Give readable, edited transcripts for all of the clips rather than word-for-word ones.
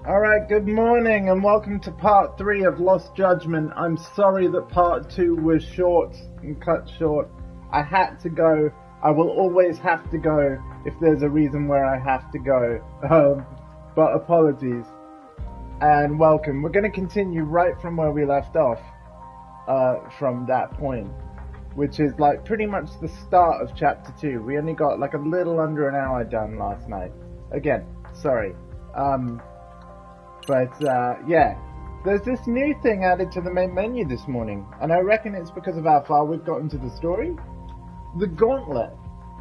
Alright, good morning and welcome to part 3 of Lost Judgment. I'm sorry that part 2 was short and cut short. I had to go. I will always have to go if there's a reason where I have to go. But apologies. And welcome. We're going to continue right from where we left off from that point, which is like pretty much the start of chapter 2. We only got like a little under an hour done last night. Again, sorry. Yeah, there's this new thing added to the main menu this morning, and I reckon it's because of how far we've gotten to the story. The Gauntlet,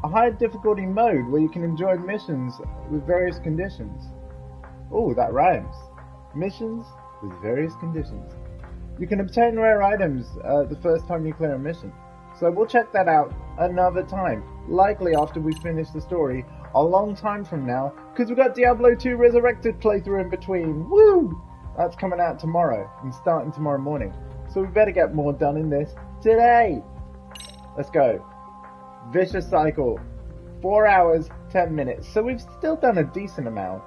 a high difficulty mode where you can enjoy missions with various conditions. Oh, that rhymes. Missions with various conditions. You can obtain rare items the first time you clear a mission. So we'll check that out another time, likely after we finish the story, a long time from now, because we've got Diablo 2 Resurrected playthrough in between. Woo! That's coming out tomorrow, and starting tomorrow morning. So we better get more done in this today. Let's go. Vicious Cycle. 4 hours, 10 minutes. So we've still done a decent amount.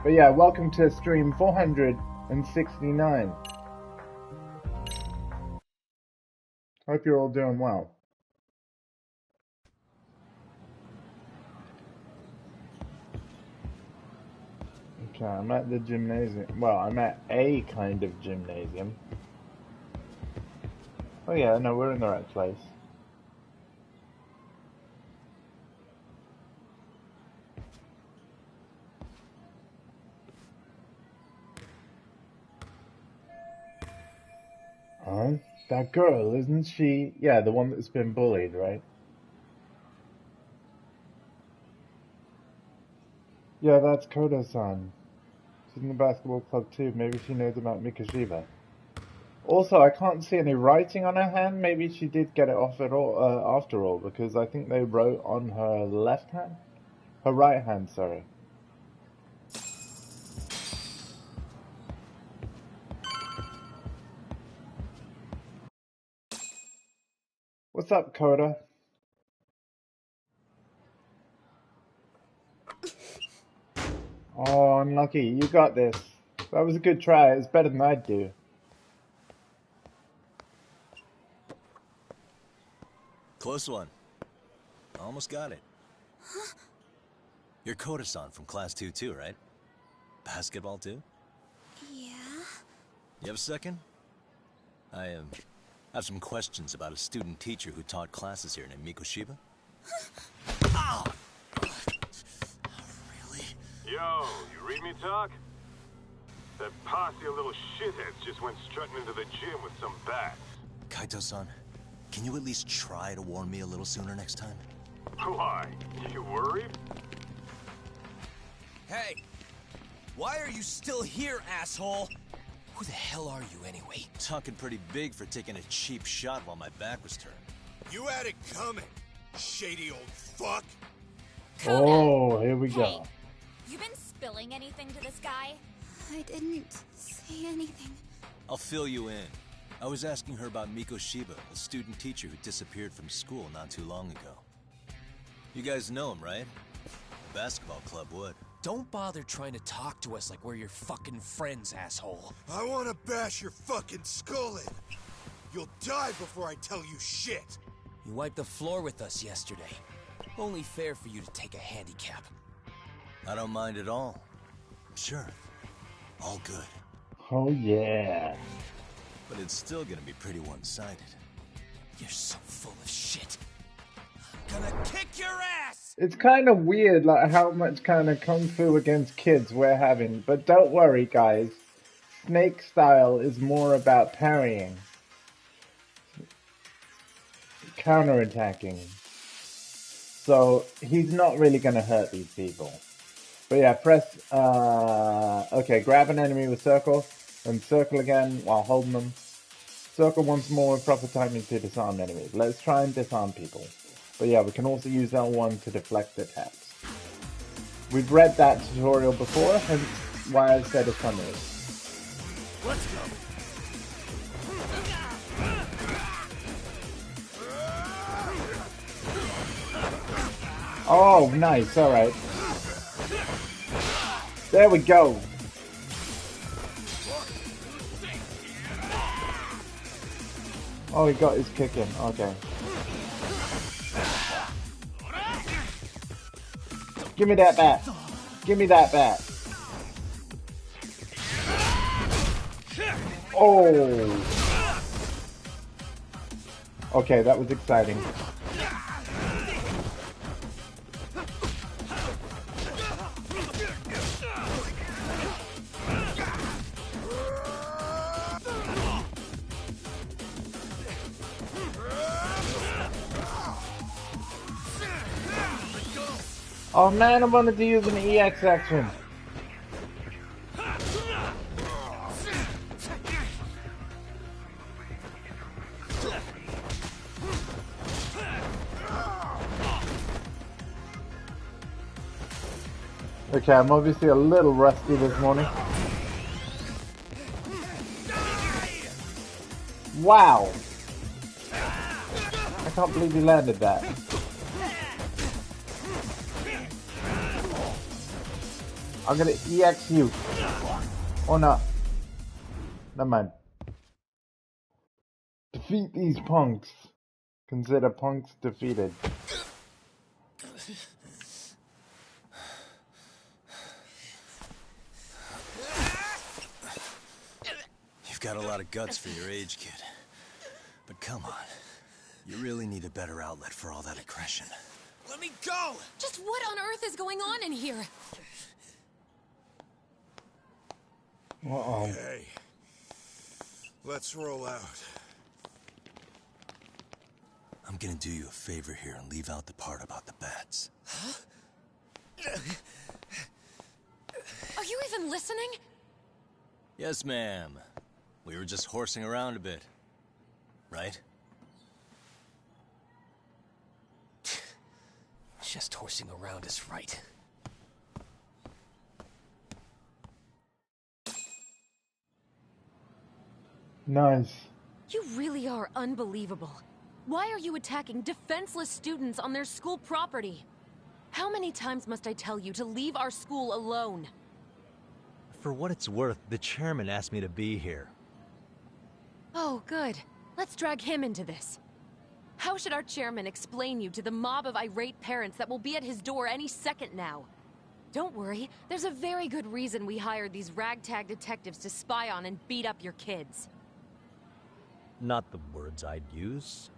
But yeah, welcome to stream 469. Hope you're all doing well. Okay, I'm at the gymnasium. Well, I'm at a kind of gymnasium. Oh yeah, no, we're in the right place. Huh? That girl, isn't she? Yeah, the one that's been bullied, right? Yeah, that's Kodo-san. She's in the basketball club too. Maybe she knows about Mikoshiba. Also, I can't see any writing on her hand. Maybe she did get it off at all, after all, because I think they wrote on her left hand? Her right hand, sorry. What's up, Coda? Oh, unlucky. You got this. That was a good try. It's better than I'd do. Close one. Almost got it. Huh? You're Koda-san from Class 2 too, right? Basketball too? Yeah? You have a second? I have some questions about a student teacher who taught classes here named Mikoshiba. Ow! Really? Yo, you read me talk? That posse of little shitheads just went strutting into the gym with some bats. Kaito-san, can you at least try to warn me a little sooner next time? Why? You worried? Hey! Why are you still here, asshole? Who the hell are you, anyway? Talking pretty big for taking a cheap shot while my back was turned. You had it coming, shady old fuck! Oh, here we go. You been spilling anything to this guy? I didn't say anything. I'll fill you in. I was asking her about Mikoshiba, a student teacher who disappeared from school not too long ago. You guys know him, right? The basketball club would. Don't bother trying to talk to us like we're your fucking friends, asshole. I wanna bash your fucking skull in. You'll die before I tell you shit. You wiped the floor with us yesterday. Only fair for you to take a handicap. I don't mind at all. Sure. All good. Oh yeah. But it's still gonna be pretty one-sided. You're so full of shit. I'm gonna kick your ass! It's kind of weird, like how much kind of kung fu against kids we're having. But don't worry, guys. Snake style is more about parrying, counterattacking. So he's not really going to hurt these people. But yeah, press. Okay, grab an enemy with circle, and circle again while holding them. Circle once more with proper timing to disarm enemies. Let's try and disarm people. But yeah, we can also use L1 to deflect attacks. We've read that tutorial before, hence why I said a summary. Let's go. Oh, nice, alright. There we go. Oh, he got his kick in. Okay. Give me that bat. Give me that bat. Oh. Okay, that was exciting. Oh man, I wanted to use an EX action. Okay, I'm obviously a little rusty this morning. Wow! I can't believe he landed that. I'm gonna EX you. Or not. Never mind. Defeat these punks. Consider punks defeated. You've got a lot of guts for your age, kid. But come on. You really need a better outlet for all that aggression. Let me go! Just what on earth is going on in here? Uh-oh. Hey. Let's roll out. I'm gonna do you a favor here and leave out the part about the bats. Huh? Are you even listening? Yes, ma'am. We were just horsing around a bit. Right? Just horsing around is right. Nice. You really are unbelievable. Why are you attacking defenseless students on their school property? How many times must I tell you to leave our school alone? For what it's worth, the chairman asked me to be here. Oh, good. Let's drag him into this. How should our chairman explain you to the mob of irate parents that will be at his door any second now? Don't worry, there's a very good reason we hired these ragtag detectives to spy on and beat up your kids. Not the words I'd use.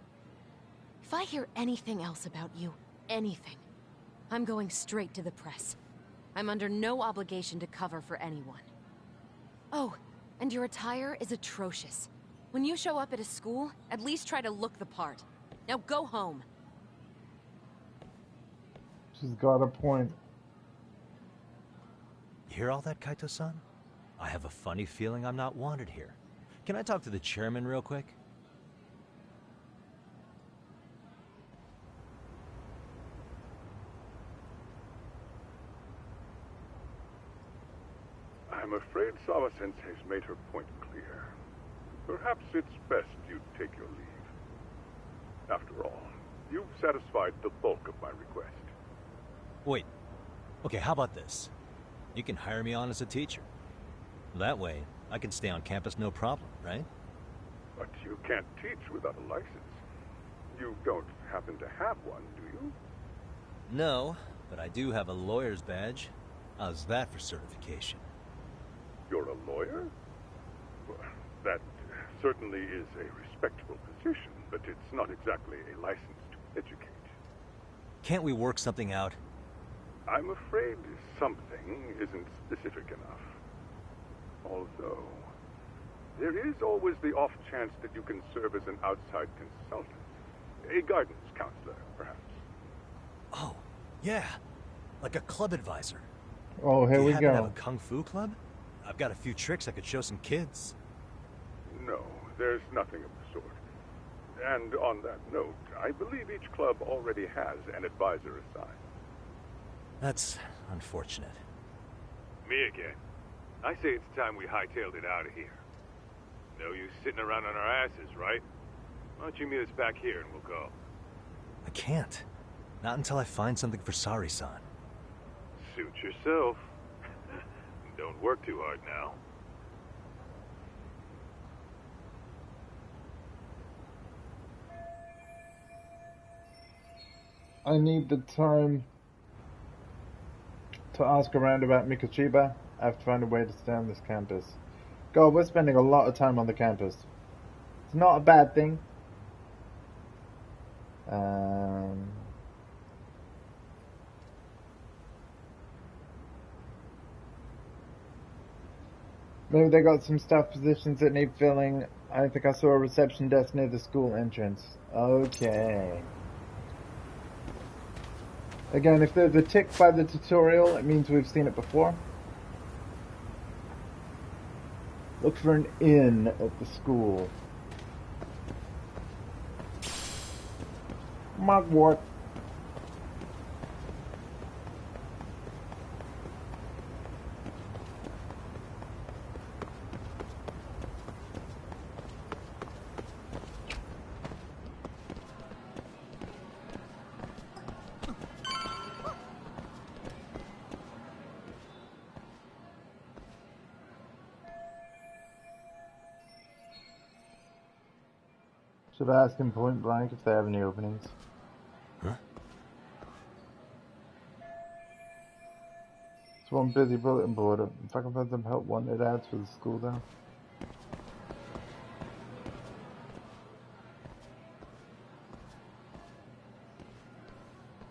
If I hear anything else about you, anything, I'm going straight to the press. I'm under no obligation to cover for anyone. Oh, and your attire is atrocious. When you show up at a school, at least try to look the part. Now go home. She's got a point. You hear all that, Kaito-san? I have a funny feeling I'm not wanted here. Can I talk to the chairman real quick? I'm afraid Sawa-sensei's made her point clear. Perhaps it's best you take your leave. After all, you've satisfied the bulk of my request. Wait. Okay, how about this? You can hire me on as a teacher. That way, I can stay on campus no problem, right? But you can't teach without a license. You don't happen to have one, do you? No, but I do have a lawyer's badge. How's that for certification? You're a lawyer? Well, that certainly is a respectable position, but it's not exactly a license to educate. Can't we work something out? I'm afraid something isn't specific enough. Although, there is always the off chance that you can serve as an outside consultant. A guidance counselor, perhaps. Oh, yeah. Like a club advisor. Oh, here Do you we happen to go. have a kung fu club? I've got a few tricks I could show some kids. No, there's nothing of the sort. And on that note, I believe each club already has an advisor assigned. That's unfortunate. Me again. I say it's time we hightailed it out of here. No use sitting around on our asses, right? Why don't you meet us back here and we'll go? I can't. Not until I find something for Sari-san. Suit yourself. Don't work too hard now. I need the time to ask around about Mikoshiba. I have to find a way to stay on this campus. God, we're spending a lot of time on the campus. It's not a bad thing. Maybe they got some staff positions that need filling. I think I saw a reception desk near the school entrance. Okay. Again, if there's a tick by the tutorial, it means we've seen it before. Look for an inn at the school. Mugwort. Should I ask him point blank if they have any openings? Huh? It's one busy bulletin board. If I can find some help wanted ads for the school though.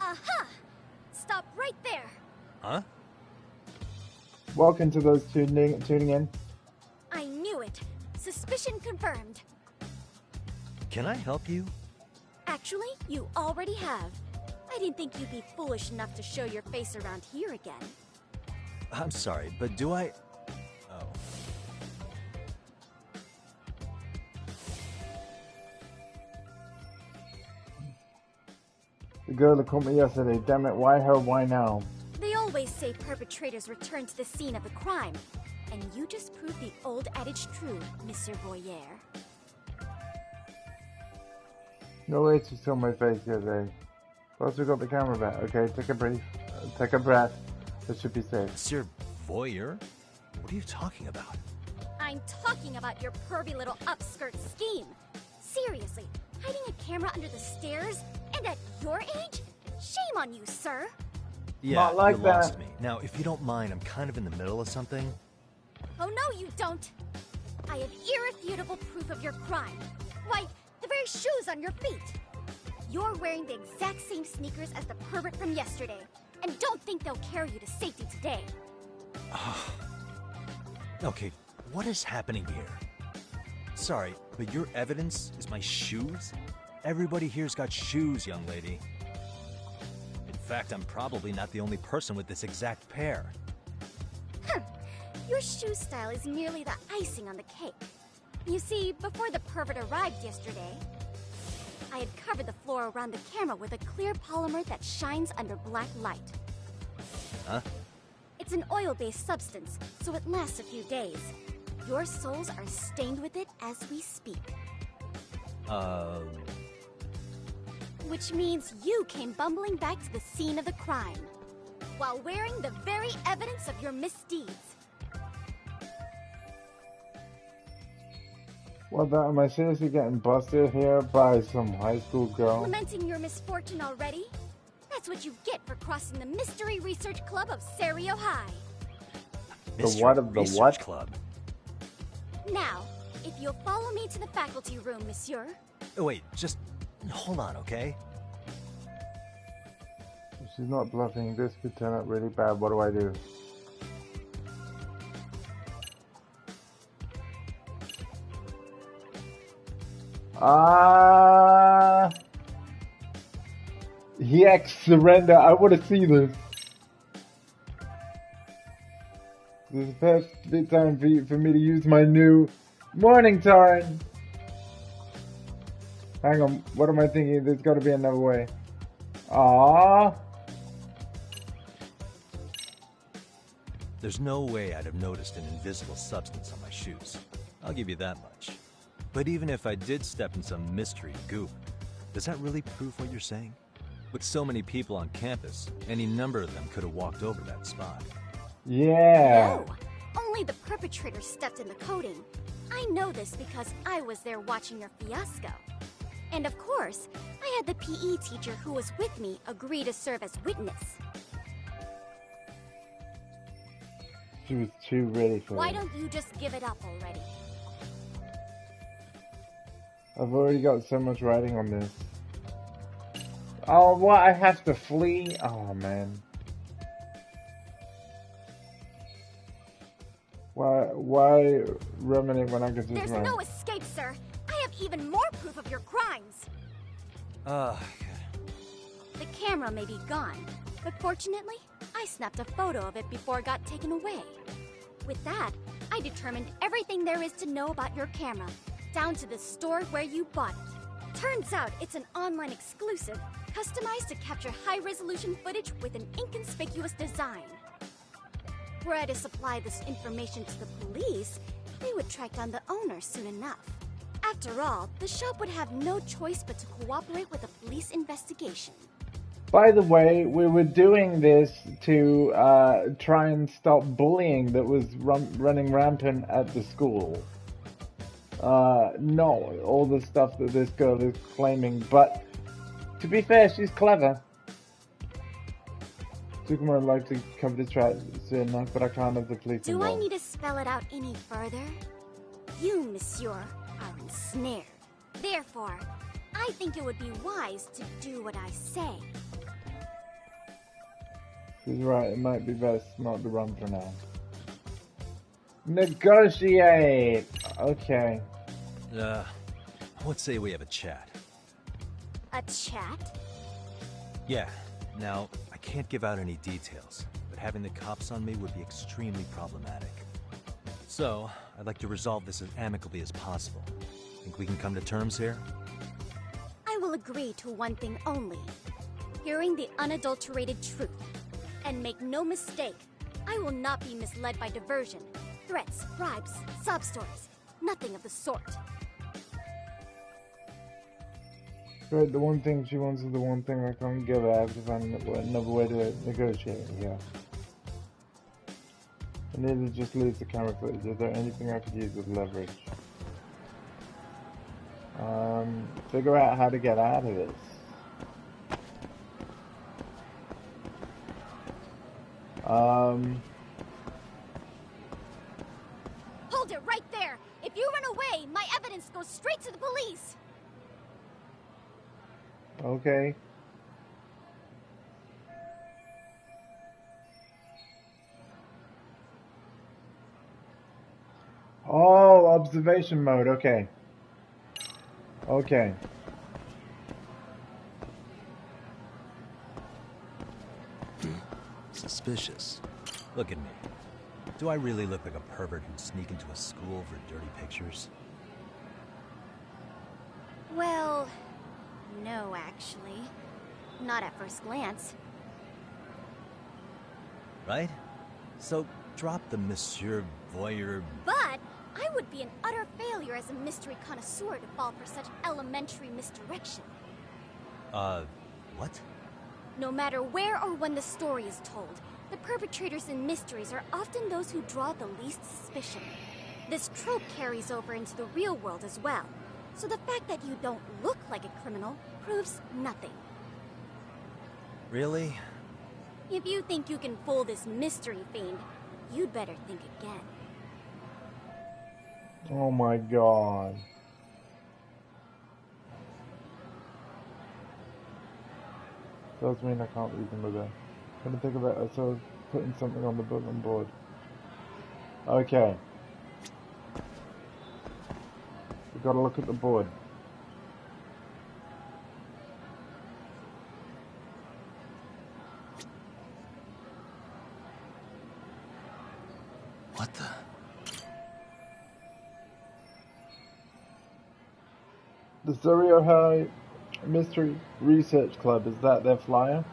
Aha! Stop right there! Huh? Welcome to those tuning in. I knew it. Suspicion confirmed. Can I help you? Actually, you already have. I didn't think you'd be foolish enough to show your face around here again. I'm sorry, but do I... Oh. The girl that caught me yesterday, damn it, why her, why now? They always say perpetrators return to the scene of the crime. And you just proved the old adage true, Monsieur Boyer. No way to show my face yesterday. Plus we got the camera back. Okay, take a breath. This should be safe. Monsieur Voyeur? What are you talking about? I'm talking about your pervy little upskirt scheme. Seriously, hiding a camera under the stairs? And at your age? Shame on you, sir. Yeah, Not like you that. lost me. Now, if you don't mind, I'm kind of in the middle of something. Oh no, you don't. I have irrefutable proof of your crime. Why, the very shoes on your feet. You're wearing the exact same sneakers as the pervert from yesterday. And don't think they'll carry you to safety today. Okay, what is happening here? Sorry, but your evidence is my shoes? Everybody here's got shoes, young lady. In fact, I'm probably not the only person with this exact pair. Your shoe style is merely the icing on the cake. You see, before the pervert arrived yesterday, I had covered the floor around the camera with a clear polymer that shines under black light. Huh? It's an oil-based substance, so it lasts a few days. Your soles are stained with it as we speak. Which means you came bumbling back to the scene of the crime, while wearing the very evidence of your misdeeds. What the, am I seriously getting busted here by some high school girl? Lamenting your misfortune already? That's what you get for crossing the Mystery Research Club of Serio High. Mystery what of the Research what? Club? Now, if you'll follow me to the faculty room, monsieur. Oh, wait, just hold on, okay? If she's not bluffing, this could turn out really bad. What do I do? Hex surrender. I want to see this. This is the perfect time for me to use my new morning turn. Hang on, what am I thinking? There's got to be another way. Ah. There's no way I'd have noticed an invisible substance on my shoes. I'll give you that much. But even if I did step in some mystery goop, does that really prove what you're saying? With so many people on campus, any number of them could have walked over that spot. Yeah. No, only the perpetrator stepped in the coding. I know this because I was there watching your fiasco. And of course, I had the PE teacher who was with me agree to serve as witness. She was too ready for Why it. don't you just give it up already? I've already got so much writing on this. Oh, what? I have to flee? Oh, man. Why ruminate when I can just There's run? no escape, sir. I have even more proof of your crimes. The camera may be gone, but fortunately, I snapped a photo of it before it got taken away. With that, I determined everything there is to know about your camera, down to the store where you bought it. Turns out it's an online exclusive, customized to capture high-resolution footage with an inconspicuous design. Were I to supply this information to the police, they would track down the owner soon enough. After all, the shop would have no choice but to cooperate with the police investigation. By the way, we were doing this to try and stop bullying that was running rampant at the school. No, all the stuff that this girl is claiming, but to be fair, she's clever. Sukuma would like to cover this track soon enough, but I can't have the police Do involved. I need to spell it out any further? You, monsieur, are ensnared. Therefore, I think it would be wise to do what I say. She's right, it might be best not to run for now. Negotiate! Okay. Let's say we have a chat. A chat? Yeah. Now, I can't give out any details, but having the cops on me would be extremely problematic. So, I'd like to resolve this as amicably as possible. Think we can come to terms here? I will agree to one thing only. Hearing the unadulterated truth. And make no mistake, I will not be misled by diversion, threats, bribes, sob stories. Nothing of the sort. Right, the one thing she wants is the one thing I can't give her. I have to find another way to negotiate, yeah. I need to just lose the camera footage. Is there anything I could use as leverage? Figure out how to get out of this. Hold it right there! If you run away, my evidence goes straight to the police! Okay. Oh, observation mode, okay. Okay. Suspicious. Look at me. Do I really look like a pervert who'd sneak into a school for dirty pictures? Well, no, actually. Not at first glance. Right? So, drop the Monsieur Voyeur... But I would be an utter failure as a mystery connoisseur to fall for such elementary misdirection. What? No matter where or when the story is told, the perpetrators in mysteries are often those who draw the least suspicion. This trope carries over into the real world as well, so the fact that you don't look like a criminal proves nothing. Really? If you think you can fool this mystery fiend, you'd better think again. Oh my god. Does mean I can't read them again. I'm gonna think about it, so putting something on the bulletin board. Okay. We've got to look at the board. What the... The Surrey High Mystery Research Club, is that their flyer?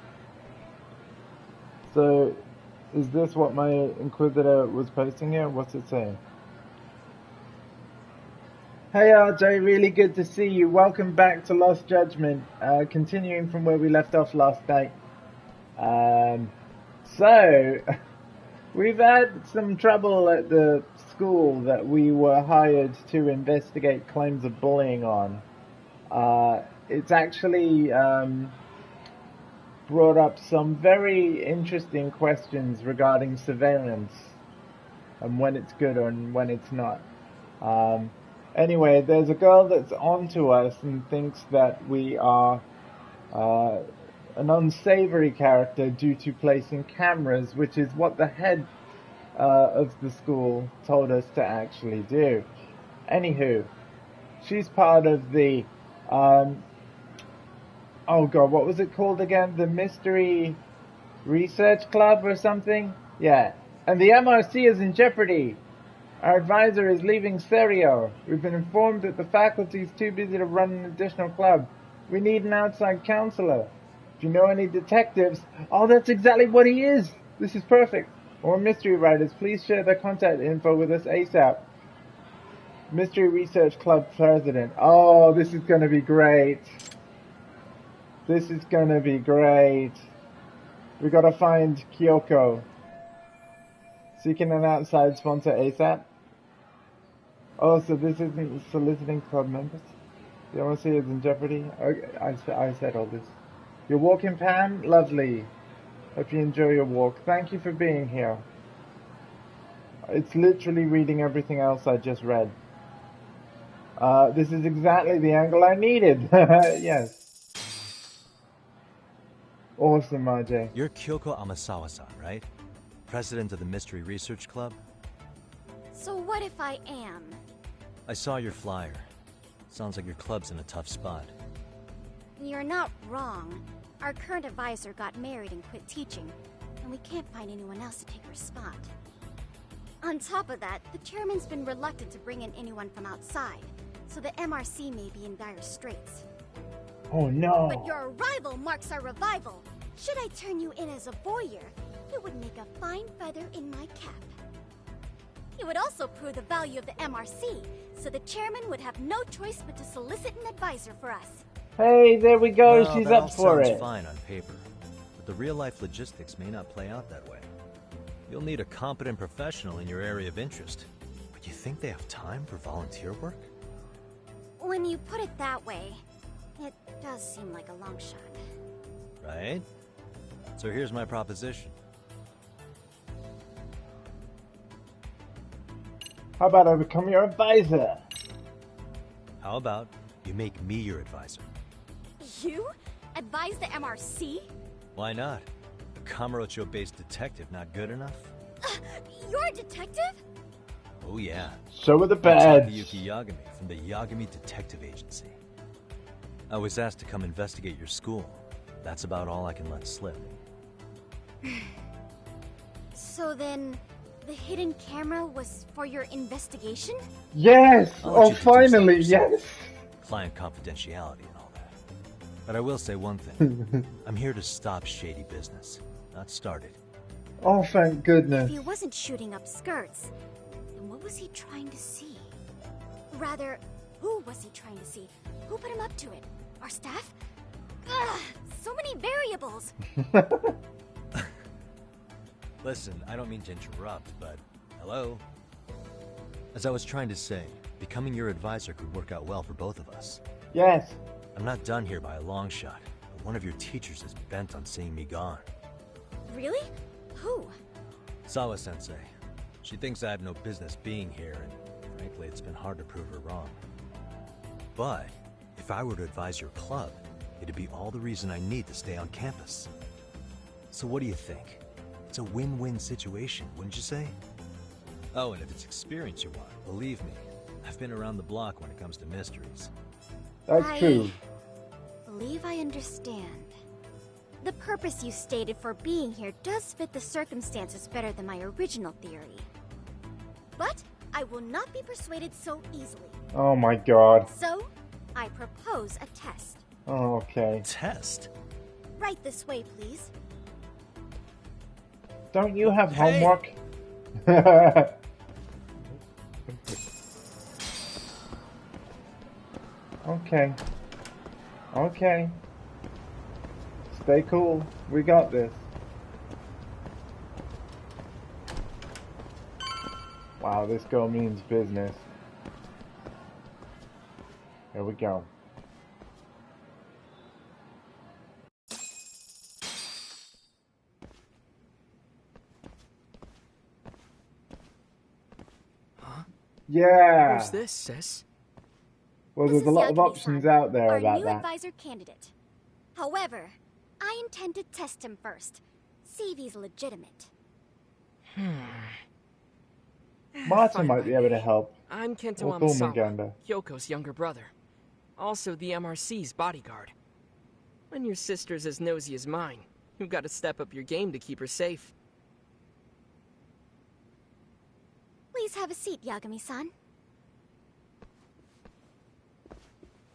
So, is this what my Inquisitor was posting here? What's it saying? Hey RJ, really good to see you. Welcome back to Lost Judgment. Continuing from where we left off last night. So, We've had some trouble at the school that we were hired to investigate claims of bullying on. It's actually brought up some very interesting questions regarding surveillance and when it's good and when it's not. Anyway, there's a girl that's onto us and thinks that we are an unsavory character due to placing cameras, which is what the head of the school told us to actually do. Anywho, she's part of the oh god, what was it called again? The Mystery Research Club or something? Yeah. And the MRC is in jeopardy. Our advisor is leaving Serio. We've been informed that the faculty is too busy to run an additional club. We need an outside counselor. If you know any detectives... Oh, that's exactly what he is! This is perfect. Or mystery writers, please share their contact info with us ASAP. Mystery Research Club President. Oh, this is gonna be great. This is gonna be great. We gotta find Kyoko. Seeking an outside sponsor ASAP. Oh, so this isn't soliciting club members? The MRC is in jeopardy? Okay, I said all this. You're walking, Pam? Lovely. Hope you enjoy your walk. Thank you for being here. It's literally reading everything else I just read. This is exactly the angle I needed. Yes. Awesome, RJ. You're Kyoko Amasawa-san, right? President of the Mystery Research Club? So what if I am? I saw your flyer. Sounds like your club's in a tough spot. You're not wrong. Our current advisor got married and quit teaching, and we can't find anyone else to take her spot. On top of that, the chairman's been reluctant to bring in anyone from outside, so the MRC may be in dire straits. Oh no! But your arrival marks our revival. Should I turn you in as a voyeur, it would make a fine feather in my cap. It would also prove the value of the MRC, so the chairman would have no choice but to solicit an advisor for us. Hey, there we go. Well, she's that up all for sounds it. fine on paper, but the real-life logistics may not play out that way. You'll need a competent professional in your area of interest. But you think they have time for volunteer work? When you put it that way, it does seem like a long shot. Right? So here's my proposition. How about I become your advisor? How about you make me your advisor? You? Advise the MRC? Why not? A Kamurocho-based detective not good enough? You're a detective? Oh yeah. So are the I'm badge. Takayuki Yagami from the Yagami Detective Agency. I was asked to come investigate your school. That's about all I can let slip. So then, the hidden camera was for your investigation? Yes! I'll let Oh, you deduce finally, that yourself. yes! Client confidentiality and all that. But I will say one thing. I'm here to stop shady business, not start it. Oh, thank goodness. If he wasn't shooting up skirts, then what was he trying to see? Rather, who was he trying to see? Who put him up to it? Our staff? Ugh, so many variables! Listen, I don't mean to interrupt, but hello? As I was trying to say, becoming your advisor could work out well for both of us. Yes. I'm not done here by a long shot, but one of your teachers is bent on seeing me gone. Really? Who? Sawa-sensei. She thinks I have no business being here, and frankly, it's been hard to prove her wrong. But if I were to advise your club, it'd be all the reason I need to stay on campus. So what do you think? It's a win-win situation, wouldn't you say? Oh, and if it's experience you want, believe me, I've been around the block when it comes to mysteries. That's true. I believe I understand. The purpose you stated for being here does fit the circumstances better than my original theory. But I will not be persuaded so easily. Oh my god. So, I propose a test. Oh, okay. Test? Right this way, please. Don't you have homework? Okay. Okay. Stay cool. We got this. Wow, this girl means business. Here we go. Huh? Yeah! Who's this, sis? Well, This there's a is lot of Yagami-san, options out there our about new that. advisor candidate. However, I intend to test him first. See if he's legitimate. Martin Fine might by be able to me. help. I'm Kento Or Amasawa, Thormungandr. Kyoko's younger brother. Also the MRC's bodyguard. When your sister's as nosy as mine, you've got to step up your game to keep her safe. Please have a seat, Yagami-san.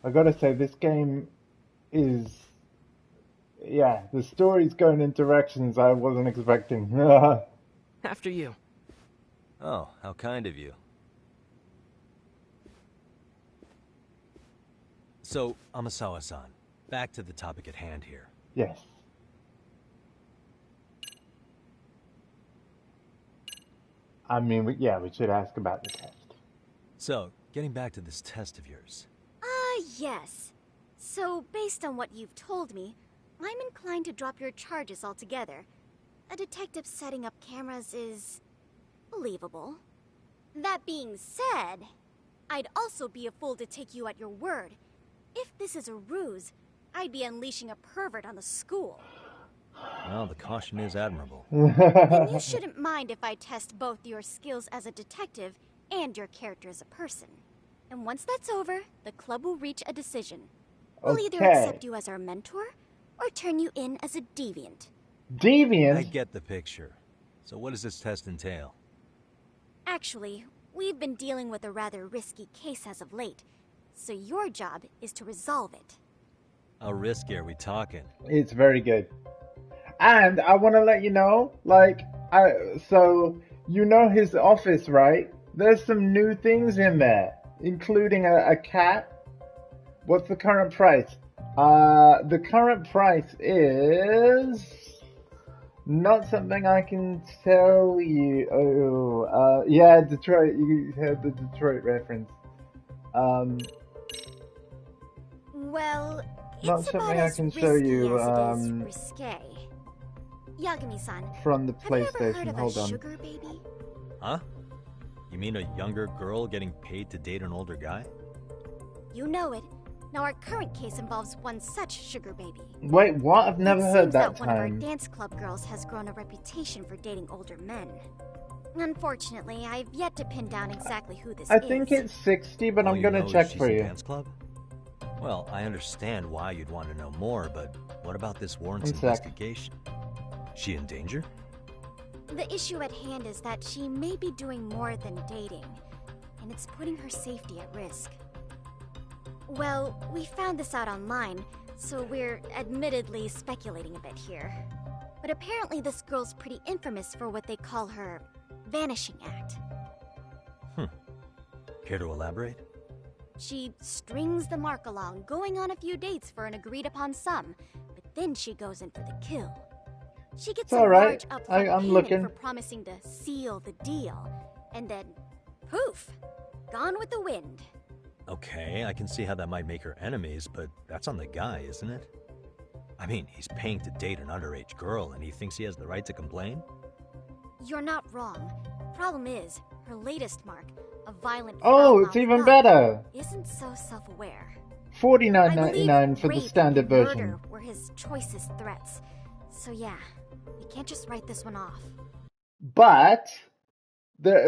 I gotta say, this game is... Yeah, the story's going in directions I wasn't expecting. After you. Oh, how kind of you. So, Amasawa-san, back to the topic at hand here. Yes. I mean, yeah, we should ask about the test. So, getting back to this test of yours. Yes. So, based on what you've told me, I'm inclined to drop your charges altogether. A detective setting up cameras is... believable. That being said, I'd also be a fool to take you at your word. If this is a ruse, I'd be unleashing a pervert on the school. Well, the caution is admirable. Then you shouldn't mind if I test both your skills as a detective and your character as a person. And once that's over, the club will reach a decision. We'll either accept you as our mentor, or turn you in as a deviant. Deviant? I get the picture. So what does this test entail? Actually, we've been dealing with a rather risky case as of late, so your job is to resolve it. How risky are we talking? It's very good. And I want to let you know, so you know his office, right? There's some new things in there, including a cat. What's the current price? The current price is not something I can tell you. Oh, yeah, Detroit. You heard the Detroit reference. Well, Not it's something about I as can show risky you, as it is risque. Yagami-san, from the have you ever heard PlayStation. of Hold a on. sugar baby? Huh? You mean a younger girl getting paid to date an older guy? You know it. Now our current case involves one such sugar baby. Wait, what? I've never It heard seems that one of our time. dance club girls has grown a reputation for dating older men. Unfortunately, I've yet to pin down exactly who this I is. think it's 60, but All I'm you gonna know is check she's for in you. dance club? Well, I understand why you'd want to know more, but what about this warrants One sec. investigation? She in danger? The issue at hand is that she may be doing more than dating, and it's putting her safety at risk. Well, we found this out online, so we're admittedly speculating a bit here. But apparently this girl's pretty infamous for what they call her vanishing act. Care to elaborate? She strings the mark along, going on a few dates for an agreed upon sum, but then she goes in for the kill. She gets It's all a right. large upfront I'm payment looking. for promising to seal the deal, and then, poof, gone with the wind. Okay, I can see how that might make her enemies, but that's on the guy, isn't it? I mean, he's paying to date an underage girl, and he thinks he has the right to complain? You're not wrong. Problem is, her latest mark, a violent Oh, foul-mouthed it's even thug, better. isn't so self-aware. $49.99 for the rape standard and version. murder were his choicest threats. So yeah, we can't just write this one off. But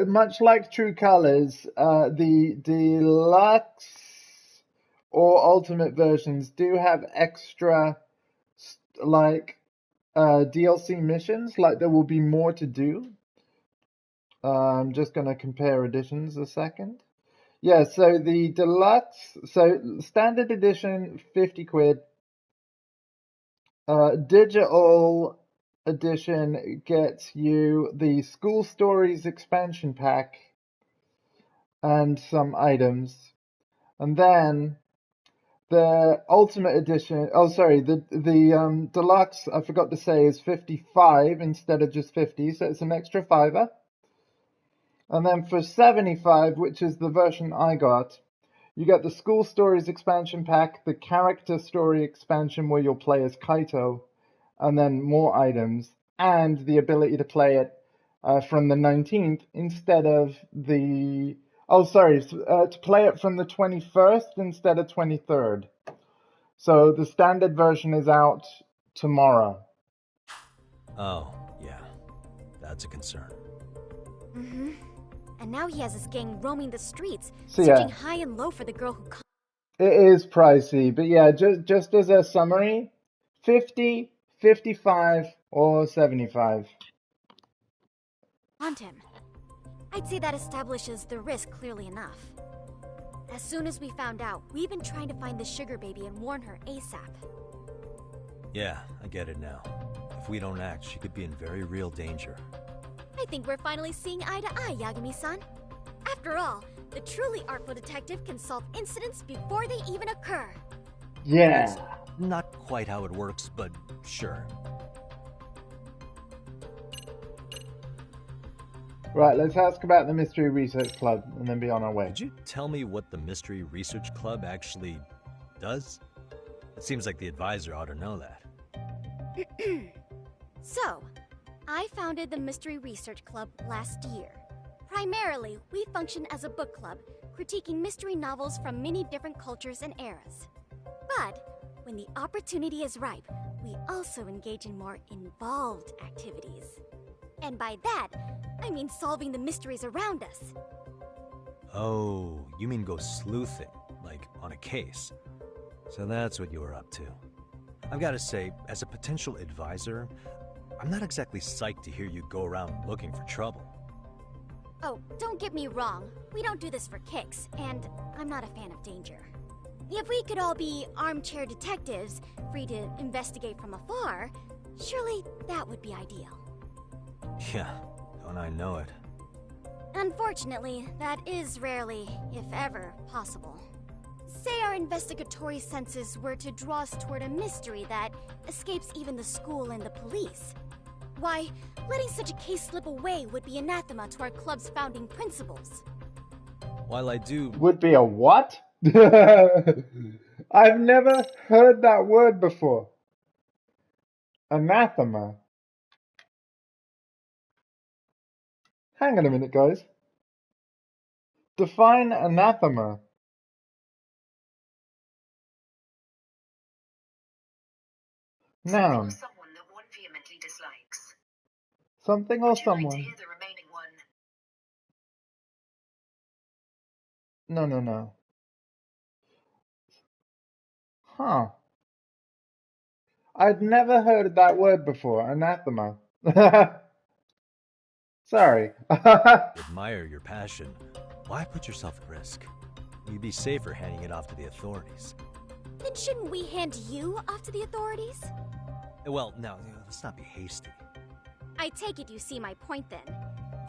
much like True Colors, the deluxe or ultimate versions do have extra DLC missions. Like there will be more to do. I'm just gonna compare editions a second. Yeah, so the deluxe, so standard edition 50 quid. Digital edition gets you the School Stories expansion pack and some items. And then the Ultimate Edition, the Deluxe, I forgot to say, is 55 instead of just 50, so it's an extra $5. And then for 75, which is the version I got, you get the School Stories expansion pack, the Character Story expansion where you'll play as Kaito, and then more items, and the ability to play it from the 19th instead of the... Oh, sorry, to play it from the 21st instead of 23rd. So the standard version is out tomorrow. Oh, yeah. That's a concern. Mm-hmm. And now he has his gang roaming the streets, So, searching yeah. high and low for the girl who... It is pricey, but yeah, just as a summary, 50, 55, or 75. ...haunt him. I'd say that establishes the risk clearly enough. As soon as we found out, we've been trying to find the sugar baby and warn her ASAP. Yeah, I get it now. If we don't act, she could be in very real danger. I think we're finally seeing eye to eye, Yagami-san. After all, the truly artful detective can solve incidents before they even occur. Yeah. It's not quite how it works, but sure. Right, let's ask about the Mystery Research Club and then be on our way. Could you tell me what the Mystery Research Club actually does? It seems like the advisor ought to know that. So, I founded the Mystery Research Club last year. Primarily, we function as a book club, critiquing mystery novels from many different cultures and eras. But, when the opportunity is ripe, we also engage in more involved activities. And by that, I mean solving the mysteries around us. Oh, you mean go sleuthing, like on a case. So that's what you were up to. I've got to say, as a potential advisor, I'm not exactly psyched to hear you go around looking for trouble. Oh, don't get me wrong. We don't do this for kicks, and I'm not a fan of danger. If we could all be armchair detectives, free to investigate from afar, surely that would be ideal. Yeah, don't I know it. Unfortunately, that is rarely, if ever, possible. Say our investigatory senses were to draw us toward a mystery that escapes even the school and the police. Why, letting such a case slip away would be anathema to our club's founding principles. While I do... Would be a what? I've never heard that word before. Anathema. Hang on a minute, guys. Define anathema. Noun. Someone that one vehemently dislikes. Something or Would you like to someone. hear the remaining one? No. Huh. I'd never heard that word before, anathema. Sorry. Admire your passion. Why put yourself at risk? You'd be safer handing it off to the authorities. Then shouldn't we hand you off to the authorities? Well, now, let's not be hasty. I take it you see my point then.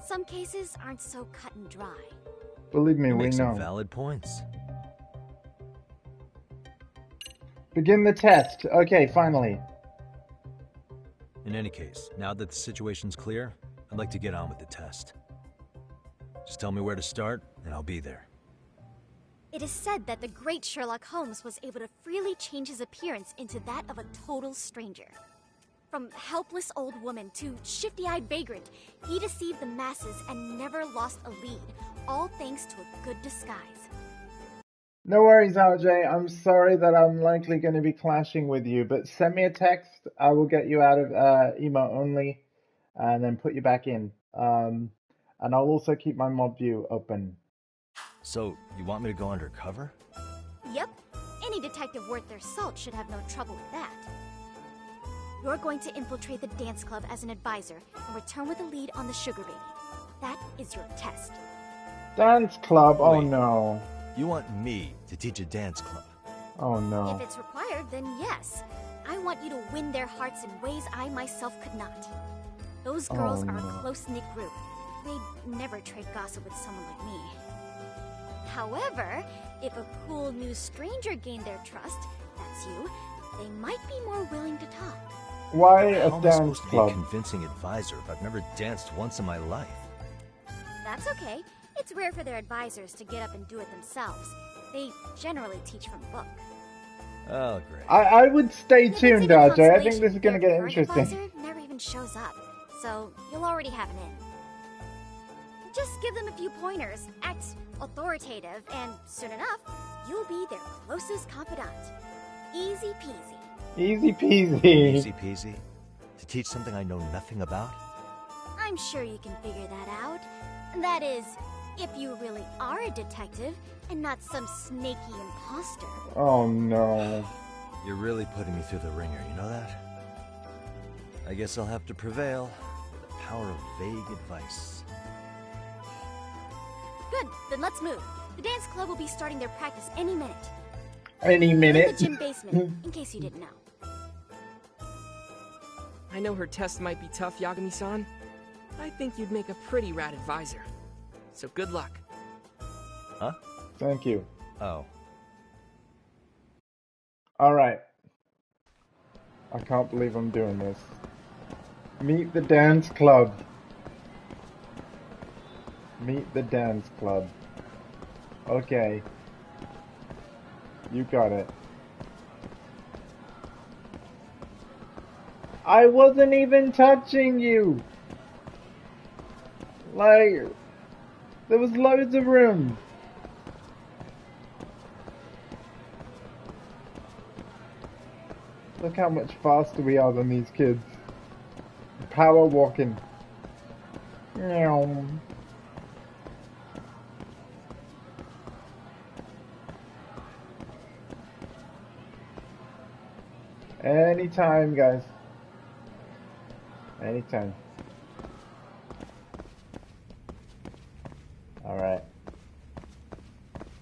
Some cases aren't so cut and dry. Believe me, You we make some know. valid points. Begin the test. Okay, finally. In any case, now that the situation's clear, I'd like to get on with the test. Just tell me where to start, and I'll be there. It is said that the great Sherlock Holmes was able to freely change his appearance into that of a total stranger. From helpless old woman to shifty-eyed vagrant, he deceived the masses and never lost a lead, all thanks to a good disguise. No worries, RJ. I'm sorry that I'm likely going to be clashing with you, but send me a text. I will get you out of emo only and then put you back in. And I'll also keep my mob view open. So, you want me to go undercover? Yep. Any detective worth their salt should have no trouble with that. You're going to infiltrate the dance club as an advisor and return with a lead on the sugar baby. That is your test. Dance club? Oh Wait. no. You want me to teach a dance club? Oh no. If it's required, then yes. I want you to win their hearts in ways I myself could not. Those girls are a close-knit group. They'd never trade gossip with someone like me. However, if a cool new stranger gained their trust, that's you, they might be more willing to talk. Why a How am I dance supposed to be club? a convincing advisor if I've never danced once in my life? That's okay. It's rare for their advisors to get up and do it themselves. They generally teach from a book. Oh, great. I would stay If it's tuned, any RJ. I think consolation, this is going to their get current interesting. advisor never even shows up, so you'll already have an in. Just give them a few pointers, act authoritative, and soon enough, you'll be their closest confidant. Easy peasy. Easy peasy. Easy peasy? To teach something I know nothing about? I'm sure you can figure that out. That is, if you really are a detective and not some snaky imposter. Oh no. You're really putting me through the ringer, you know that? I guess I'll have to prevail with the power of vague advice. Good, then let's move. The dance club will be starting their practice any minute. Any In minute. the gym basement, in case you didn't know. I know her test might be tough, Yagami-san. I think you'd make a pretty rad advisor. So good luck. Huh? Thank you. Oh. Alright. I can't believe I'm doing this. Meet the dance club. Meet the dance club. Okay. You got it. I wasn't even touching you! Like, there was loads of room. Look how much faster we are than these kids. Power walking. Meow. Anytime, guys. Anytime. Alright.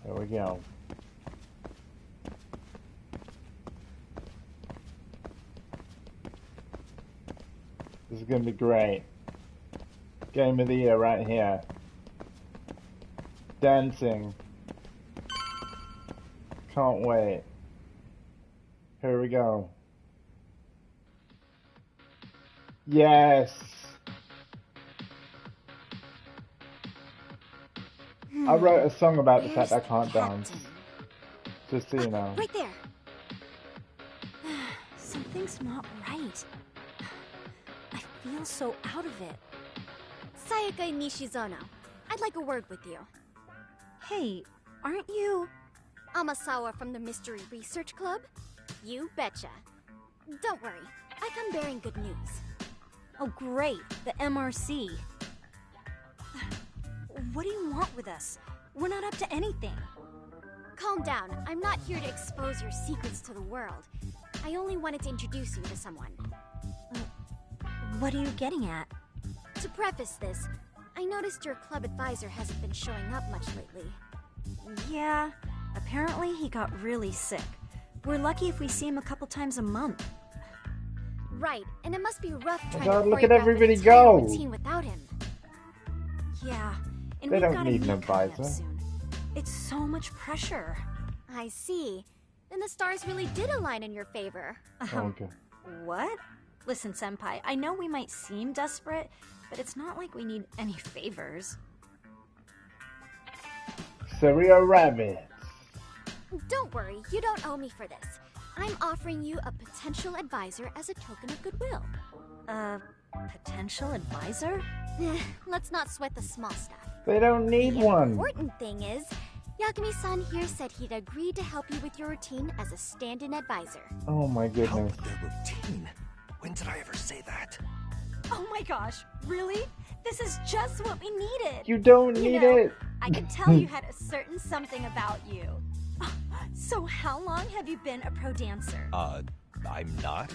Here we go. This is gonna be great. Game of the year right here. Dancing. Can't wait. Here we go. Yes! I wrote a song about the fact I can't dance. Just so you know. Right there. Something's not right. I feel so out of it. Sayaka Nishizono, I'd like a word with you. Hey, aren't you... Amasawa from the Mystery Research Club? You betcha. Don't worry, I come bearing good news. Oh great, the MRC. What do you want with us? We're not up to anything. Calm down, I'm not here to expose your secrets to the world. I only wanted to introduce you to someone. What are you getting at? To preface this, I noticed your club advisor hasn't been showing up much lately. Yeah, apparently he got really sick. We're lucky if we see him a couple times a month. Right, and it must be rough trying God, to look at choreograph everybody an entire go. routine without him. Yeah, and They we've don't got a need an meet coming up advisor. soon. It's so much pressure. I see. Then the stars really did align in your favor. Okay. What? Listen, Senpai, I know we might seem desperate, but it's not like we need any favors. Cereal Rabbit. Don't worry, you don't owe me for this. I'm offering you a potential advisor as a token of goodwill. Potential advisor? Let's not sweat the small stuff. They don't need The one. important thing is, Yagami-san here said he'd agreed to help you with your routine as a stand-in advisor. Oh my Help goodness. with their routine? When did I ever say that? Oh my gosh, really? This is just what we needed. You don't You need know, it. I could tell you had a certain something about you. So how long have you been a pro dancer? I'm not?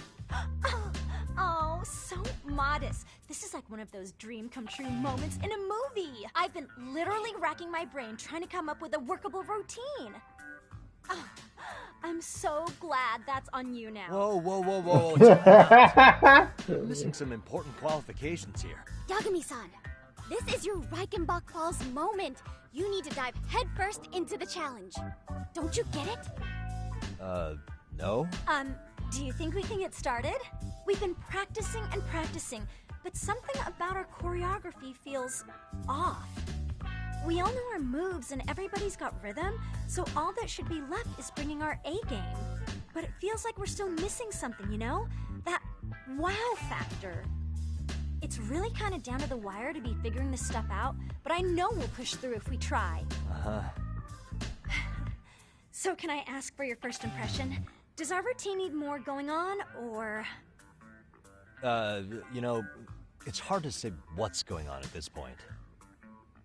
Oh, so modest. This is like one of those dream come true moments in a movie. I've been literally racking my brain trying to come up with a workable routine. Oh, I'm so glad that's on you now. Whoa. Time out. You're missing some important qualifications here. Yagami-san, this is your Reichenbach Falls moment. You need to dive headfirst into the challenge. Don't you get it? No? Do you think we can get started? We've been practicing and practicing, but something about our choreography feels off. We all know our moves and everybody's got rhythm, so all that should be left is bringing our A game. But it feels like we're still missing something, you know? That wow factor. It's really kind of down to the wire to be figuring this stuff out, but I know we'll push through if we try. Uh-huh. So can I ask for your first impression? Does our routine need more going on, or...? You know, it's hard to say what's going on at this point.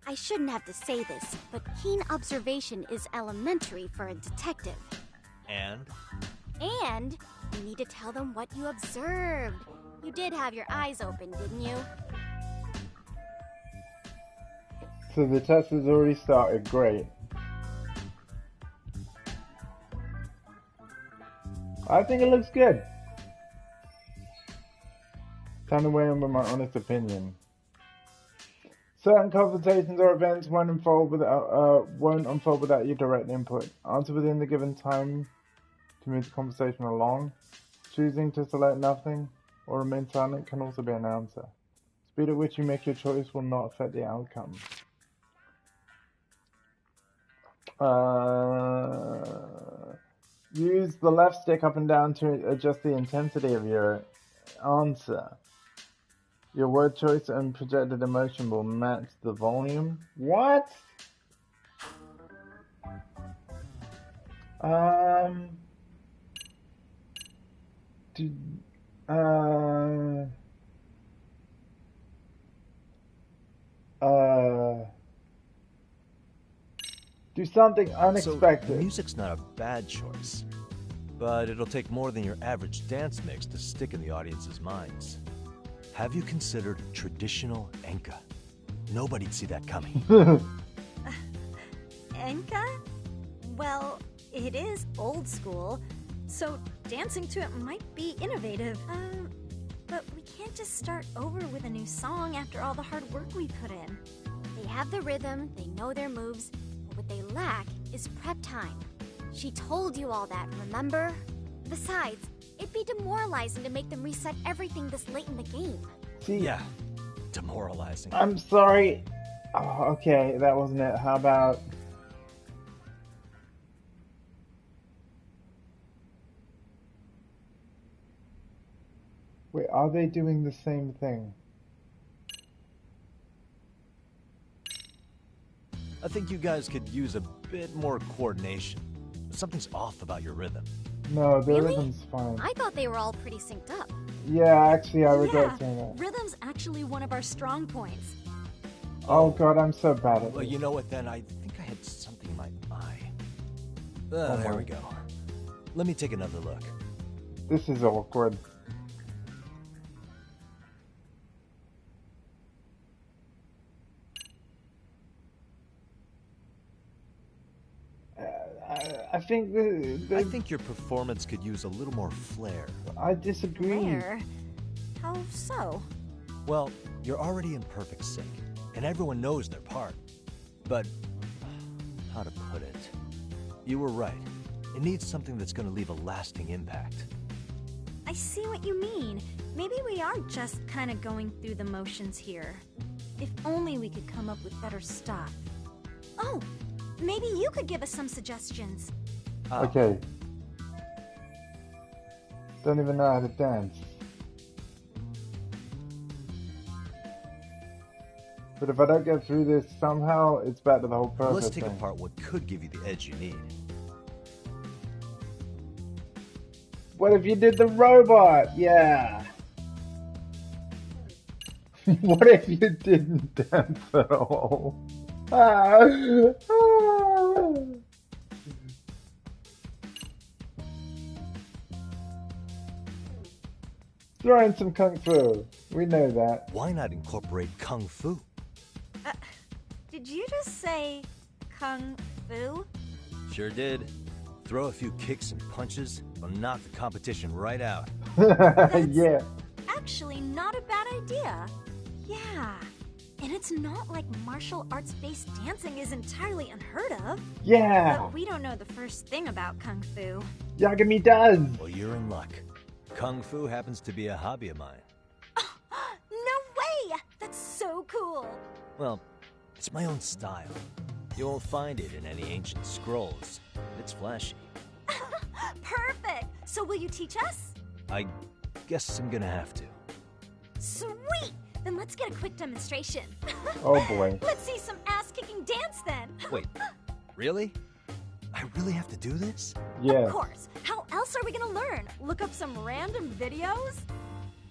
I shouldn't have to say this, but keen observation is elementary for a detective. And? And you need to tell them what you observed. You did have your eyes open, didn't you? So the test has already started. Great. I think it looks good. Time to weigh in with my honest opinion. Certain conversations or events won't unfold without your direct input. Answer within the given time to move the conversation along. Choosing to select nothing or remain silent can also be an answer. Speed at which you make your choice will not affect the outcome. Use the left stick up and down to adjust the intensity of your answer. Your word choice and projected emotion will match the volume. What? Do something unexpected. So, music's not a bad choice, but it'll take more than your average dance mix to stick in the audience's minds. Have you considered traditional enka? Nobody'd see that coming. Enka? Well, it is old school, so dancing to it might be innovative. But we can't just start over with a new song after all the hard work we put in. They have the rhythm, they know their moves, but what they lack is prep time. She told you all that, remember? Besides, it'd be demoralizing to make them reset everything this late in the game. See, yeah, demoralizing. I'm sorry. Oh, okay, that wasn't it. How about... Wait, are they doing the same thing? I think you guys could use a bit more coordination. Something's off about your rhythm. No, the Really? rhythm's fine. I thought they were all pretty synced up. Yeah, actually, I regret saying that. Rhythm's actually one of our strong points. Oh god, I'm so bad at Well, this. you know what then? I think I had something in my eye. There we go. Let me take another look. This is awkward. I think I think your performance could use a little more flair. I disagree. Flair? How so? Well, you're already in perfect sync, and everyone knows their part. But, how to put it? You were right. It needs something that's going to leave a lasting impact. I see what you mean. Maybe we are just kind of going through the motions here. If only we could come up with better stuff. Oh, maybe you could give us some suggestions. Okay. Don't even know how to dance. But if I don't get through this somehow, it's back to the whole purpose Let's take thing. apart what could give you the edge you need. What if you did the robot? Yeah. What if you didn't dance at all? Throw in some kung fu. We know that. Why not incorporate kung fu? Did you just say kung fu? Sure did. Throw a few kicks and punches, will knock the competition right out. Yeah. Actually, not a bad idea. Yeah. And it's not like martial arts-based dancing is entirely unheard of. Yeah. But we don't know the first thing about kung fu. Yagami does. Well, you're in luck. Kung fu happens to be a hobby of mine. No way! That's so cool. Well, It's my own style. You won't find it in any ancient scrolls. It's flashy. Perfect! So will you teach us? I guess I'm gonna have to. Sweet! Then let's get a quick demonstration. Oh boy. Let's see some ass-kicking dance then. Wait, really? I really have to do this? Yeah. Of course. How else are we gonna learn? Look up some random videos?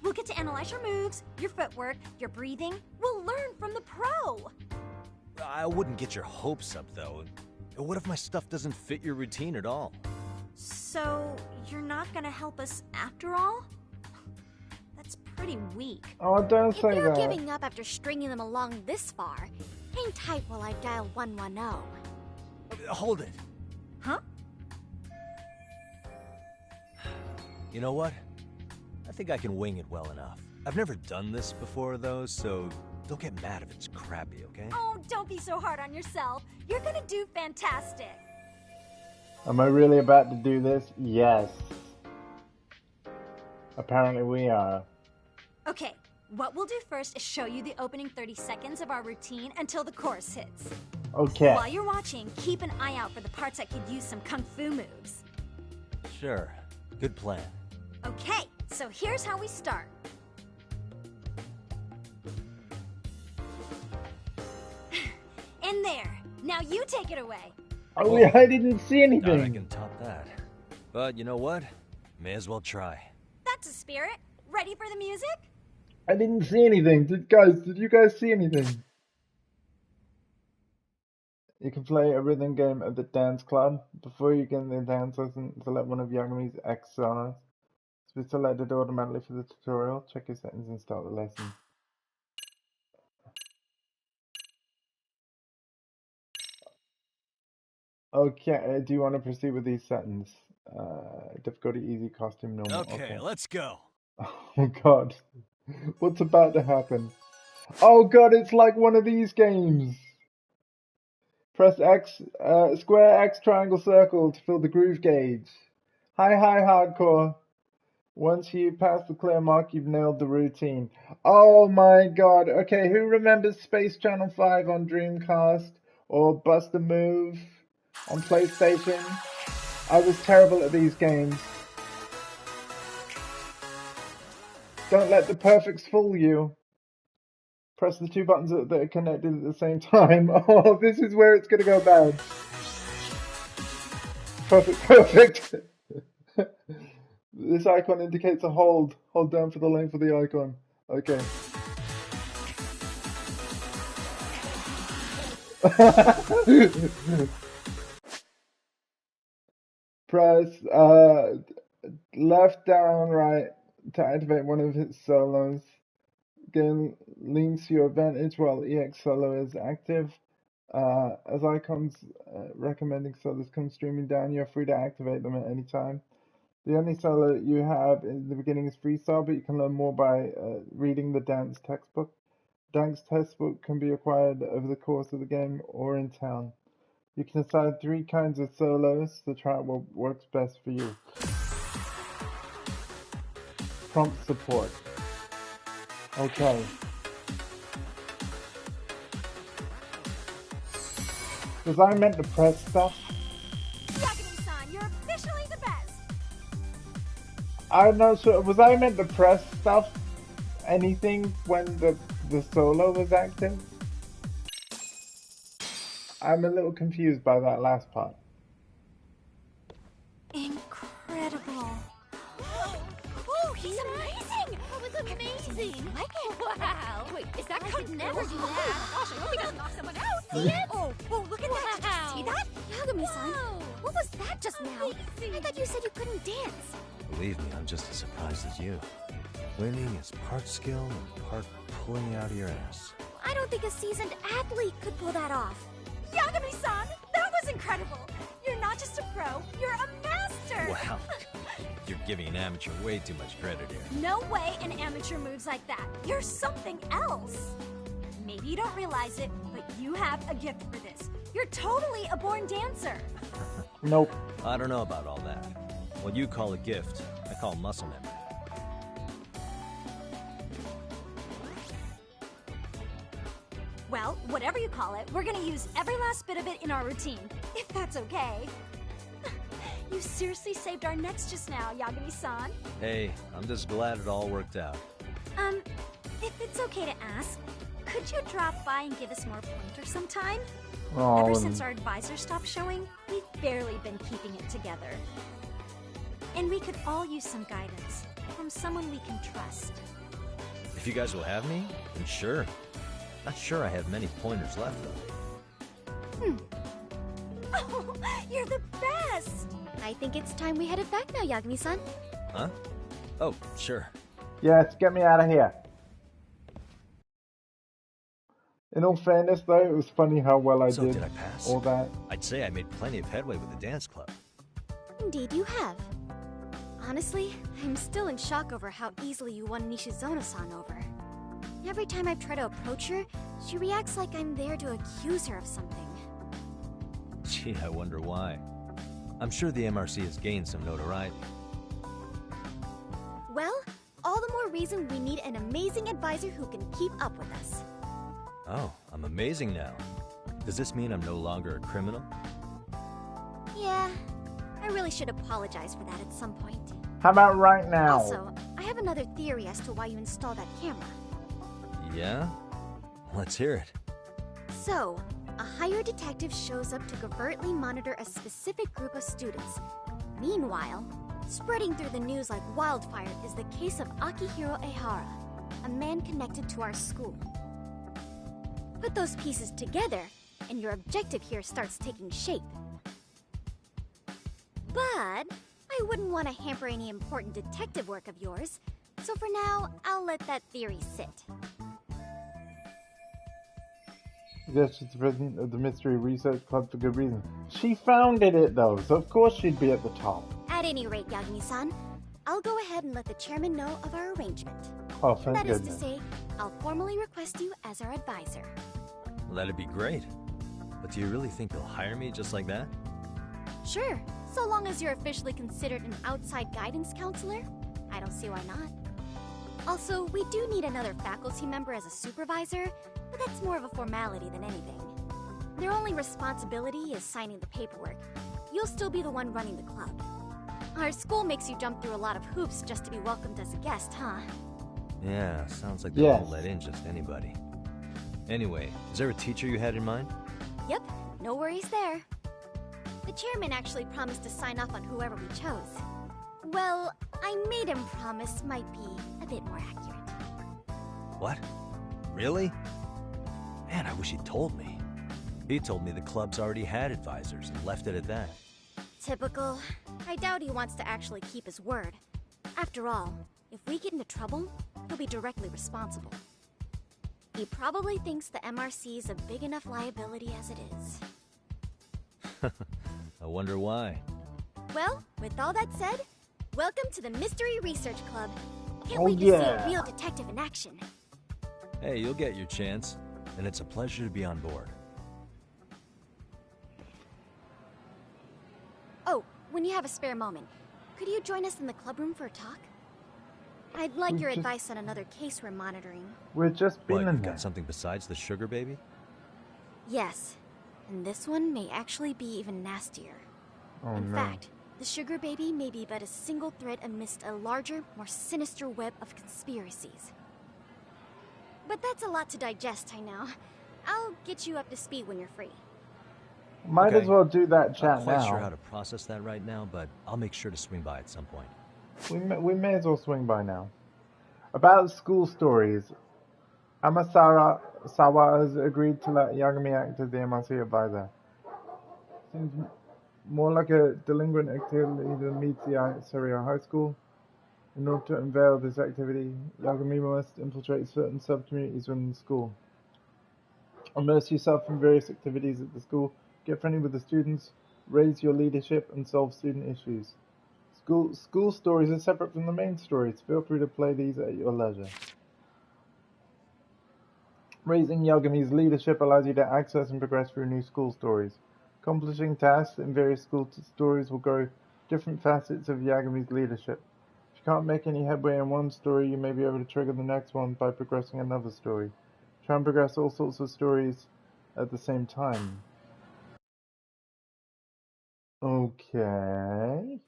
We'll get to analyze your moves, your footwork, your breathing. We'll learn from the pro. I wouldn't get your hopes up, though. What if my stuff doesn't fit your routine at all? So, you're not gonna help us after all? That's pretty weak. Oh, don't say If you're that. giving up after stringing them along this far, hang tight while I dial 110. Hold it. Huh? You know what? I think I can wing it well enough. I've never done this before, though, so don't get mad if it's crappy, okay? Oh, don't be so hard on yourself. You're gonna do fantastic. Am I really about to do this? Yes. Apparently we are. Okay, what we'll do first is show you the opening 30 seconds of our routine until the chorus hits. Okay. While you're watching, keep an eye out for the parts that could use some kung fu moves. Sure. Good plan. Okay, so here's how we start. In there. Now you take it away. Oh, yeah, I didn't see Doubt I anything. can top that. But you know what? May as well try. That's a spirit. Ready for the music? I didn't see anything. Did you guys see anything? You can play a rhythm game at the dance club. Before you get in the dance lesson, select one of Yagami's X solos. To be selected automatically for the tutorial, check your settings and start the lesson. Okay, do you want to proceed with these settings? Difficulty, easy, costume, normal. Okay, let's go. Oh god. What's about to happen? Oh god, it's like one of these games! Press X, square, X, triangle, circle to fill the groove gauge. High, hardcore. Once you pass the clear mark, you've nailed the routine. Oh my god. Okay, who remembers Space Channel 5 on Dreamcast? Or Bust a Move on PlayStation? I was terrible at these games. Don't let the perfects fool you. Press the two buttons that are connected at the same time. Oh, this is where it's gonna go bad. Perfect. This icon indicates a hold. Hold down for the length of the icon. Okay. Press left, down, right to activate one of its solos. Again, leans to your advantage while EX solo is active. As icons recommending solos come streaming down, you're free to activate them at any time. The only solo you have in the beginning is freestyle, but you can learn more by reading the dance textbook. Dance textbook can be acquired over the course of the game or in town. You can decide 3 kinds of solos to try out what works best for you. Prompt support. Okay. Was I meant to press stuff? Yagami-san, you're officially the best! I'm not sure. Was I meant to press stuff? Anything when the solo was active? I'm a little confused by that last part. Incredible. Oh, he's amazing! That was amazing! Wow! Wait, is that could never do that? Gosh, I hope he doesn't knock someone out! See it? Oh, look at that! Did you see that? Yagami-san, what was that just now? I thought you said you couldn't dance. Believe me, I'm just as surprised as you. Winning is part skill and part pulling out of your ass. I don't think a seasoned athlete could pull that off. Yagami-san, that was incredible! You're not just a pro, you're a master! Wow. You're giving an amateur way too much credit here. No way an amateur moves like that. You're something else. Maybe you don't realize it, but you have a gift for this. You're totally a born dancer. Nope. I don't know about all that. What you call a gift, I call muscle memory. Well, whatever you call it, we're gonna use every last bit of it in our routine, if that's okay. You seriously saved our necks just now, Yagami-san. Hey, I'm just glad it all worked out. If it's okay to ask, could you drop by and give us more pointers sometime? Oh, Ever since our advisor stopped showing, we've barely been keeping it together. And we could all use some guidance from someone we can trust. If you guys will have me, then sure. Not sure I have many pointers left, though. Oh, you're the best! I think it's time we headed back now, Yagami-san. Huh? Oh, sure. Yes, get me out of here. In all fairness, though, it was funny how well I So, did did I pass? all that. I'd say I made plenty of headway with the dance club. Indeed you have. Honestly, I'm still in shock over how easily you won Nishizono-san over. Every time I try to approach her, she reacts like I'm there to accuse her of something. Gee, I wonder why. I'm sure the MRC has gained some notoriety. Well, all the more reason we need an amazing advisor who can keep up with us. Oh, I'm amazing now. Does this mean I'm no longer a criminal? Yeah, I really should apologize for that at some point. How about right now? Also, I have another theory as to why you installed that camera. Yeah? Let's hear it. So, a hired detective shows up to covertly monitor a specific group of students. Meanwhile, spreading through the news like wildfire is the case of Akihiro Ehara, a man connected to our school. Put those pieces together, and your objective here starts taking shape. But I wouldn't want to hamper any important detective work of yours, so for now, I'll let that theory sit. Yes, she's the president of the Mystery Research Club for good reason. She founded it, though, so of course she'd be at the top. At any rate, Yagami-san, I'll go ahead and let the chairman know of our arrangement. Oh, thank That is goodness. to say, I'll formally request you as our advisor. Well, that'd be great. But do you really think they'll hire me just like that? Sure, so long as you're officially considered an outside guidance counselor, I don't see why not. Also, we do need another faculty member as a supervisor, but that's more of a formality than anything. Their only responsibility is signing the paperwork. You'll still be the one running the club. Our school makes you jump through a lot of hoops just to be welcomed as a guest, huh? Yeah, sounds like they Yes. won't let in just anybody. Anyway, is there a teacher you had in mind? Yep, no worries there. The chairman actually promised to sign off on whoever we chose. Well, I made him promise might be a bit more accurate. What? Really? Man, I wish he'd told me. He told me the club's already had advisors and left it at that. Typical. I doubt he wants to actually keep his word. After all, if we get into trouble, he'll be directly responsible. He probably thinks the MRC is a big enough liability as it is. I wonder why. Well, with all that said, welcome to the Mystery Research Club. Can't Oh, wait to see yeah. a real detective in action. Hey, you'll get your chance, and it's a pleasure to be on board. Oh, when you have a spare moment, could you join us in the clubroom for a talk? I'd like your advice on another case we're monitoring. We've just been What, in you there. got something besides the sugar baby? Yes, and this one may actually be even nastier. Oh, In no. fact, the sugar baby may be but a single thread amidst a larger, more sinister web of conspiracies. But that's a lot to digest, I know. I'll get you up to speed when you're free. Might Okay. as well do that Not chat quite now. sure how to process that right now, but I'll make sure to swing by at some point. We may as well swing by now. About school stories, Amasara Sawa has agreed to let Yagami act as the MRC advisor. Seems more like a delinquent activity than meets the Saria High School. In order to unveil this activity, Yagami must infiltrate certain sub-communities within the school. Immerse yourself in various activities at the school, get friendly with the students, raise your leadership, and solve student issues. School stories are separate from the main stories. Feel free to play these at your leisure. Raising Yagami's leadership allows you to access and progress through new school stories. Accomplishing tasks in various school stories will grow different facets of Yagami's leadership. If you can't make any headway in one story, you may be able to trigger the next one by progressing another story. Try and progress all sorts of stories at the same time. Okay.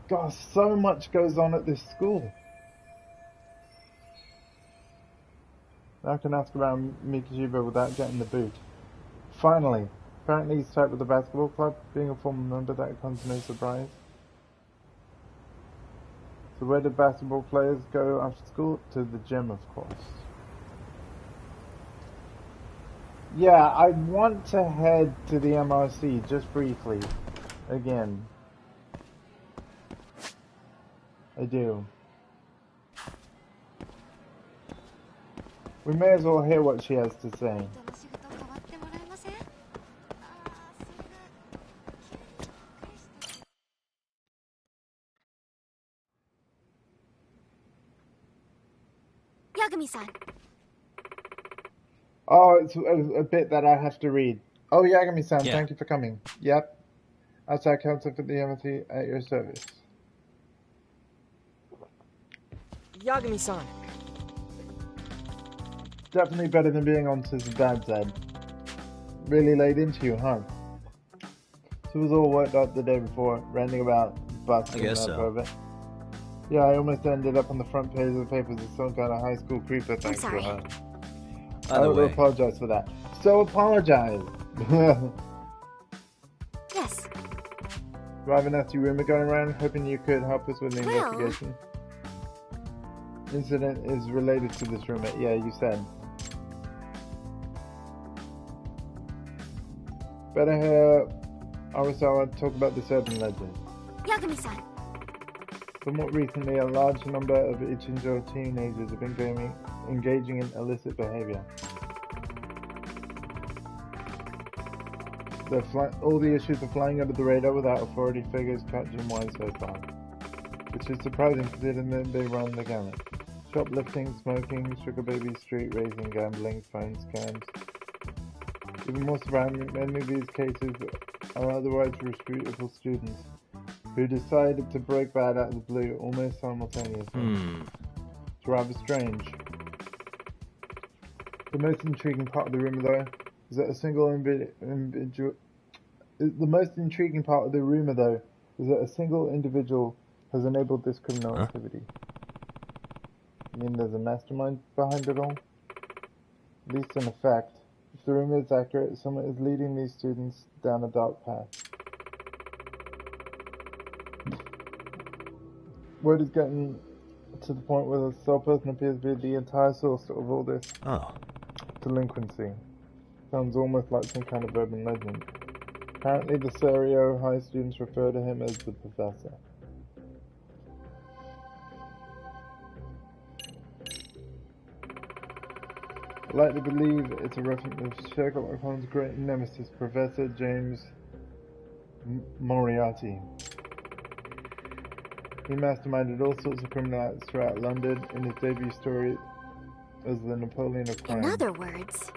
God, so much goes on at this school. Now I can ask about Mikishiba without getting the boot. Finally. Apparently he's tight with the basketball club. Being a former member, that comes no surprise. So where do basketball players go after school? To the gym, of course. Yeah, I want to head to the MRC just briefly. Again. I do. We may as well hear what she has to say. Yagami-san. Oh, it's a bit that I have to read. Oh, Yagami-san, Yeah. Thank you for coming. Yep. Outside counsel for the MRC at your service. Yagami-san. Definitely better than being on Sis' dad's head. Really laid into you, huh? So it was all worked up the day before, ranting about busting I guess that so. pervert. Yeah, I almost ended up on the front page of the papers as some kind of high school creeper thanks to sorry. her. Either I way. apologize for that. So apologize! Yes. Do I have a nasty rumor going around, hoping you could help us with the Well- investigation? Incident is related to this rumor. Yeah, you said. Better hear Arasawa talk about this urban legend. Yagami-san. Somewhat recently, a large number of Ichinjo teenagers have been engaging in illicit behavior. All the issues are flying under the radar without authority figures catching wise so far. Which is surprising considering that they run the gamut. Shoplifting, smoking, sugar baby, street racing, gambling, phone scams. Even more surprising, many of these cases are otherwise respectable students who decided to break bad out of the blue almost simultaneously. It's rather strange. The most intriguing part of the rumor, though, is that a single individual. The most intriguing part of the rumor, though, is that a single individual has enabled this criminal activity. You mean there's a mastermind behind it all? At least in effect. If the rumor is accurate, someone is leading these students down a dark path. Word is getting to the point where the sole person appears to be the entire source of all this delinquency. Sounds almost like some kind of urban legend. Apparently the Serio High students refer to him as the Professor. I like to believe it's a reference to Sherlock Holmes' great nemesis, Professor James Moriarty. He masterminded all sorts of criminal acts throughout London in his debut story as the Napoleon of Crime. In other words...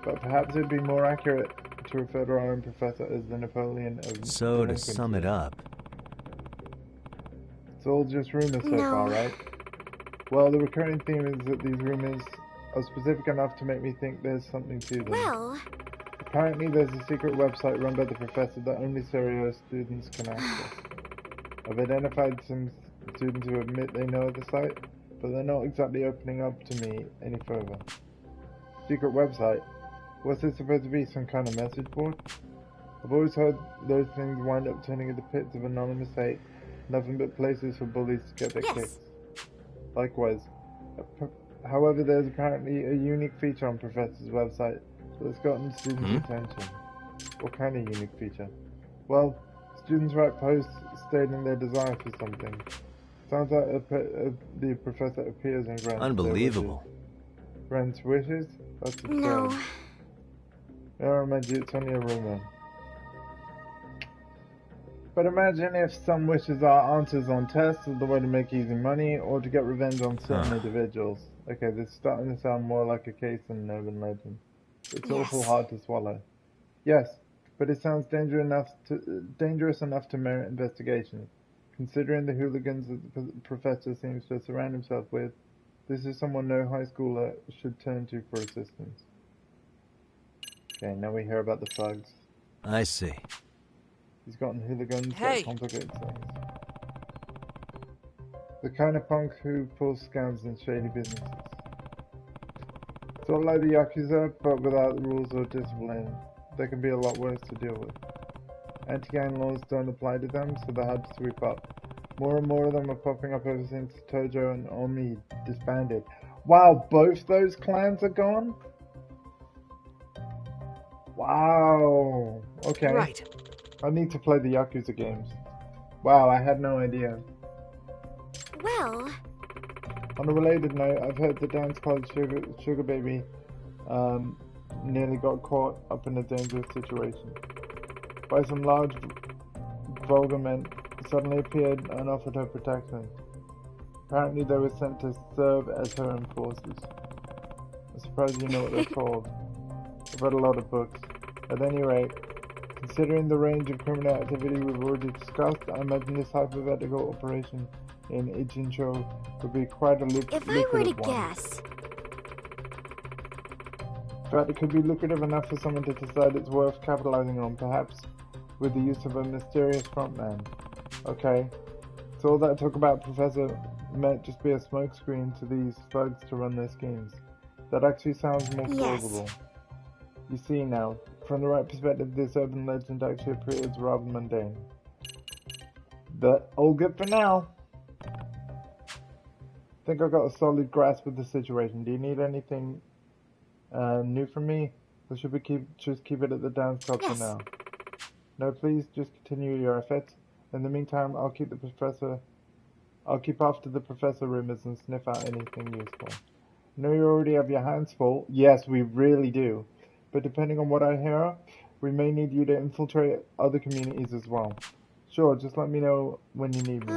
But perhaps it'd be more accurate to refer to our own professor as the Napoleon of So, to sum it up... It's all just rumors so far, right? Well, the recurring theme is that these rumors are specific enough to make me think there's something to them. Well... Apparently there's a secret website run by the professor that only Serio students can access. I've identified some students who admit they know of the site, but they're not exactly opening up to me any further. Secret website? What's this supposed to be, some kind of message board? I've always heard those things wind up turning into pits of anonymous hate, nothing but places for bullies to get their kicks. Likewise. However, there's apparently a unique feature on Professor's website that's gotten students' attention. What kind of unique feature? Well, students write posts stating their desire for something. Sounds like the professor appears and grants Unbelievable. Grants wishes? That's absurd. No. I remind you, it's only a rumor. But imagine if some wishes are answers on tests as the way to make easy money or to get revenge on certain individuals. Okay, this is starting to sound more like a case than an urban legend. It's awful hard to swallow. Yes, but it sounds dangerous enough to merit investigation. Considering the hooligans that the professor seems to surround himself with, This is someone no high schooler should turn to for assistance. Okay, now we hear about the thugs. I see. He's gotten hooligans Hey! that complicate things. The kind of punk who pulls scams and shady businesses. Sort of like the Yakuza, but without rules or discipline. They can be a lot worse to deal with. Anti-gang laws don't apply to them, so they're hard to sweep up. More and more of them are popping up ever since Tojo and Omi disbanded. Wow, both those clans are gone? Wow. Okay. Right. I need to play the Yakuza games. Wow, I had no idea. Well... On a related note, I've heard the dance club Sugar Baby nearly got caught up in a dangerous situation. By some large, vulgar men suddenly appeared and offered her protection. Apparently they were sent to serve as her enforcers. I'm surprised you know what they're called. I've read a lot of books. At any rate, considering the range of criminal activity we've already discussed, I imagine this hypothetical operation in Ichincho would be quite a lucrative one. If I were to guess... In fact, it could be lucrative enough for someone to decide it's worth capitalizing on, perhaps with the use of a mysterious frontman. Okay, so all that talk about Professor might just be a smokescreen to these thugs to run their schemes. That actually sounds more plausible. You see now, from the right perspective, this urban legend actually appears rather mundane. But all good for now. I think I've got a solid grasp of the situation. Do you need anything new from me? Or should we just keep it at the dance club for now? No, please, just continue your efforts. In the meantime, I'll keep after the professor rumors and sniff out anything useful. I know you already have your hands full. Yes, we really do. But depending on what I hear, we may need you to infiltrate other communities as well. Sure, just let me know when you need me.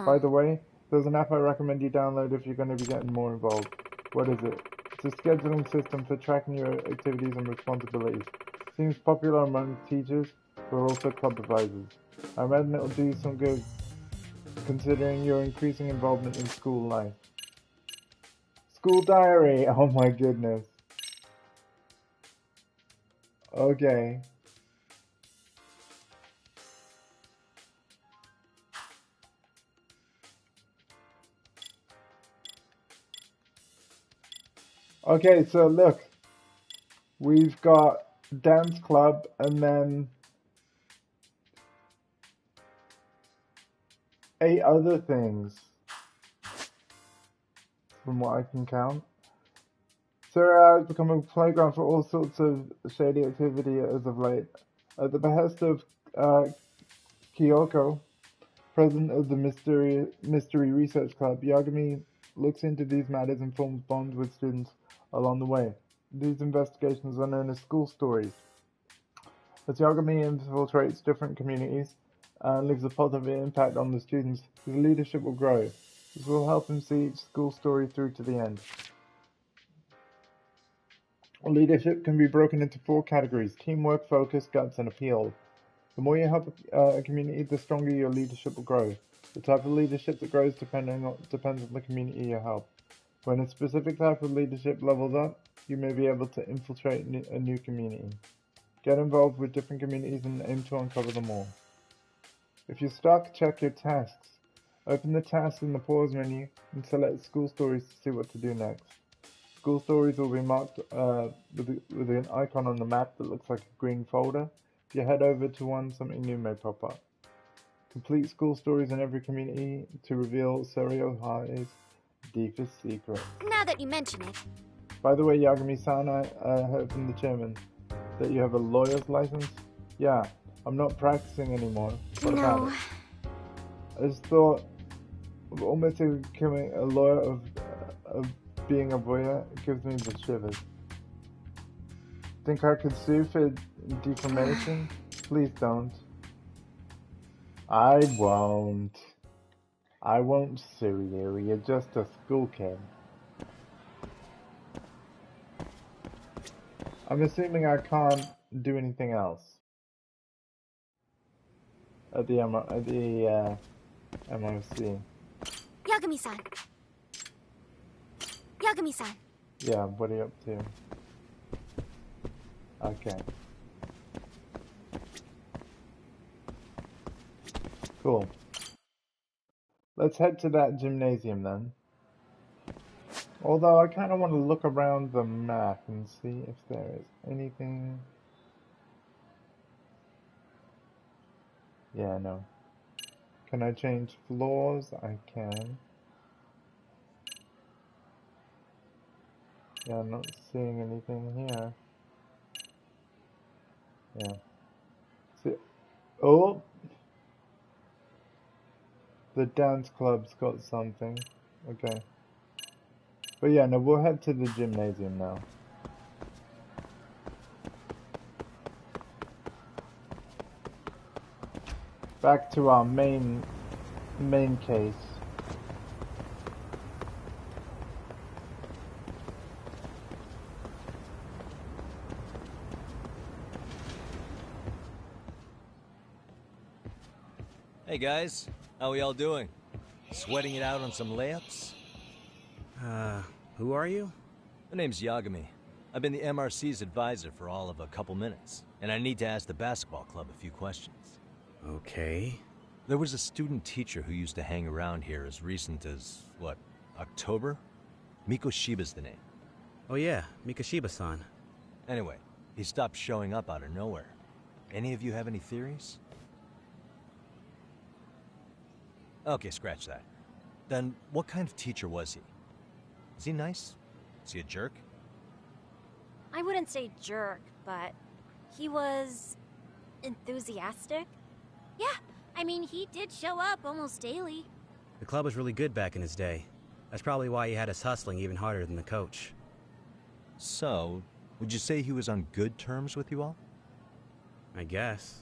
By the way, there's an app I recommend you download if you're going to be getting more involved. What is it? It's a scheduling system for tracking your activities and responsibilities. Seems popular among teachers who are also club advisors. I imagine it'll do you some good, considering your increasing involvement in school life. School diary! Oh my goodness. Okay. Okay, so look. We've got dance club and then 8 other things. From what I can count. Surya has become a playground for all sorts of shady activity as of late. At the behest of Kyoko, president of the Mystery Research Club, Yagami looks into these matters and forms bonds with students along the way. These investigations are known as school stories. As Yagami infiltrates different communities and leaves a positive impact on the students, his leadership will grow. This will help him see each school story through to the end. Leadership can be broken into 4 categories: teamwork, focus, guts, and appeal. The more you help a community, the stronger your leadership will grow. The type of leadership that grows depends on the community you help. When a specific type of leadership levels up, you may be able to infiltrate a new community. Get involved with different communities and aim to uncover them all. If you're stuck, check your tasks. Open the tasks in the pause menu and select school stories to see what to do next. School stories will be marked with an icon on the map that looks like a green folder. If you head over to one, something new may pop up. Complete school stories in every community to reveal Serio Hai's deepest secret. Now that you mention it. By the way, Yagami-san, I heard from the chairman that you have a lawyer's license. Yeah, I'm not practicing anymore. What about it? I just thought of almost becoming a lawyer of being a voyeur. It gives me the shivers. Think I could sue for defamation? Please don't. I won't. I won't sue you. You're just a school kid. I'm assuming I can't do anything else at the MOC. Yagami-san. Yagami-san. Yeah, what are you up to? Okay. Cool. Let's head to that gymnasium then. Although I kind of want to look around the map and see if there is anything. Yeah, no. Can I change floors? I can. Yeah, I'm not seeing anything here. Yeah. See, oh! The dance club's got something. Okay. But yeah, no, we'll head to the gymnasium now. Back to our main case. Hey guys, how we all doing? Sweating it out on some layups? Who are you? My name's Yagami. I've been the MRC's advisor for all of a couple minutes, and I need to ask the basketball club a few questions. Okay. There was a student teacher who used to hang around here as recent as, what, October? Mikoshiba's the name. Oh yeah, Mikoshiba-san. Anyway, he stopped showing up out of nowhere. Any of you have any theories? Okay, scratch that. Then, what kind of teacher was he? Is he nice? Is he a jerk? I wouldn't say jerk, but he was enthusiastic. Yeah, I mean, he did show up almost daily. The club was really good back in his day. That's probably why he had us hustling even harder than the coach. So, would you say he was on good terms with you all? I guess.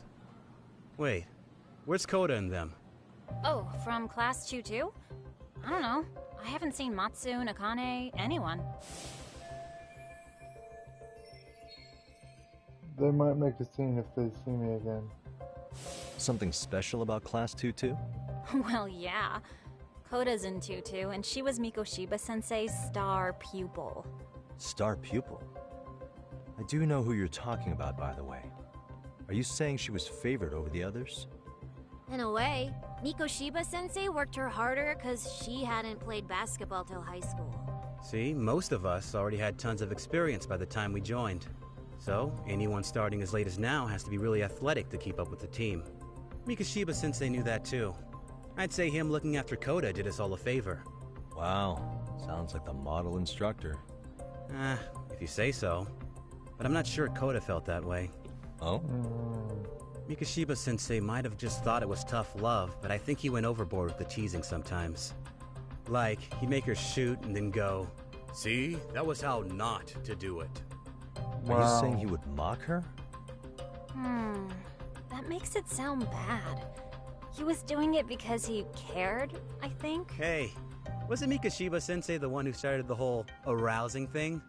Wait, where's Koda and them? Oh, from class 2 too? I don't know. I haven't seen Matsu, Nakane, anyone. They might make a scene if they see me again. Something special about Class 2 too? Well, yeah. Koda's in 2-2, and she was Mikoshiba-sensei's star pupil. Star pupil? I do know who you're talking about, by the way. Are you saying she was favored over the others? In a way, Mikoshiba-sensei worked her harder because she hadn't played basketball till high school. See, most of us already had tons of experience by the time we joined. So, anyone starting as late as now has to be really athletic to keep up with the team. Mikoshiba-sensei knew that too. I'd say him looking after Koda did us all a favor. Wow, sounds like the model instructor. If you say so. But I'm not sure Koda felt that way. Oh? Mikoshiba-sensei might have just thought it was tough love, but I think he went overboard with the teasing sometimes. Like, he'd make her shoot and then go, "See, that was how not to do it." Wow. Are you saying he would mock her? That makes it sound bad. He was doing it because he cared, I think. Hey, wasn't Mikoshiba-sensei the one who started the whole arousing thing?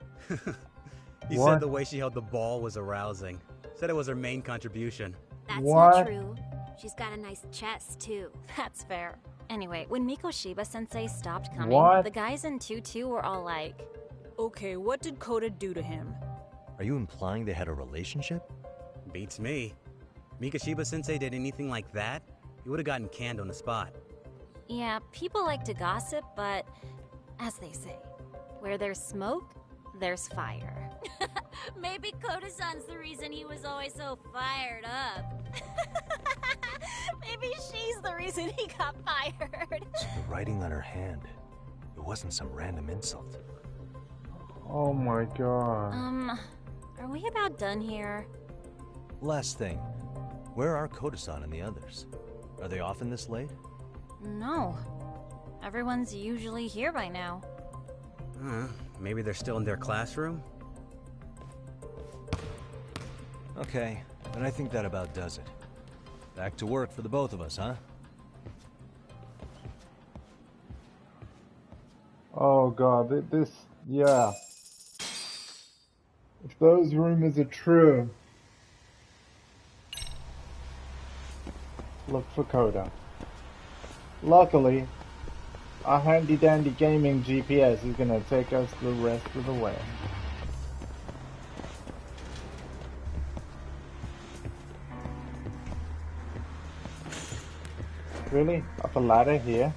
He said the way she held the ball was arousing. Said it was her main contribution. That's not true. She's got a nice chest, too. That's fair. Anyway, when Mikoshiba-sensei stopped coming, the guys in 2-2 were all like, "Okay, what did Koda do to him?" Are you implying they had a relationship? Beats me. Mikoshiba-sensei did anything like that, he would have gotten canned on the spot. Yeah, people like to gossip, but as they say, where there's smoke, there's fire. Maybe Koda-san's the reason he was always so fired up. Maybe she's the reason he got fired. So the writing on her hand, it wasn't some random insult. Oh my god. Are we about done here? Last thing, where are Koda-san and the others? Are they often this late? No. Everyone's usually here by now. Maybe they're still in their classroom? Okay, then I think that about does it. Back to work for the both of us, huh? Oh god, yeah. If those rumors are true, look for Koda. Luckily, Our handy dandy gaming GPS is gonna take us the rest of the way. Really? Up a ladder here?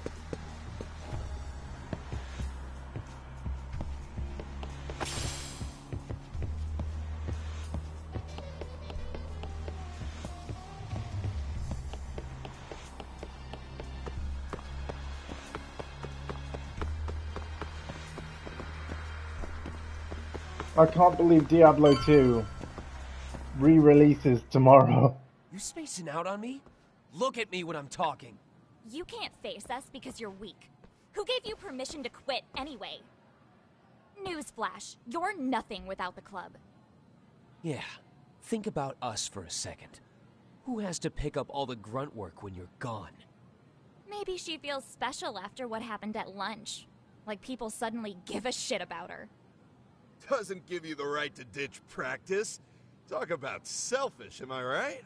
I can't believe Diablo 2 re-releases tomorrow. You spacing out on me? Look at me when I'm talking. You can't face us because you're weak. Who gave you permission to quit anyway? Newsflash, you're nothing without the club. Yeah, think about us for a second. Who has to pick up all the grunt work when you're gone? Maybe she feels special after what happened at lunch. Like people suddenly give a shit about her. Doesn't give you the right to ditch practice. Talk about selfish, am I right?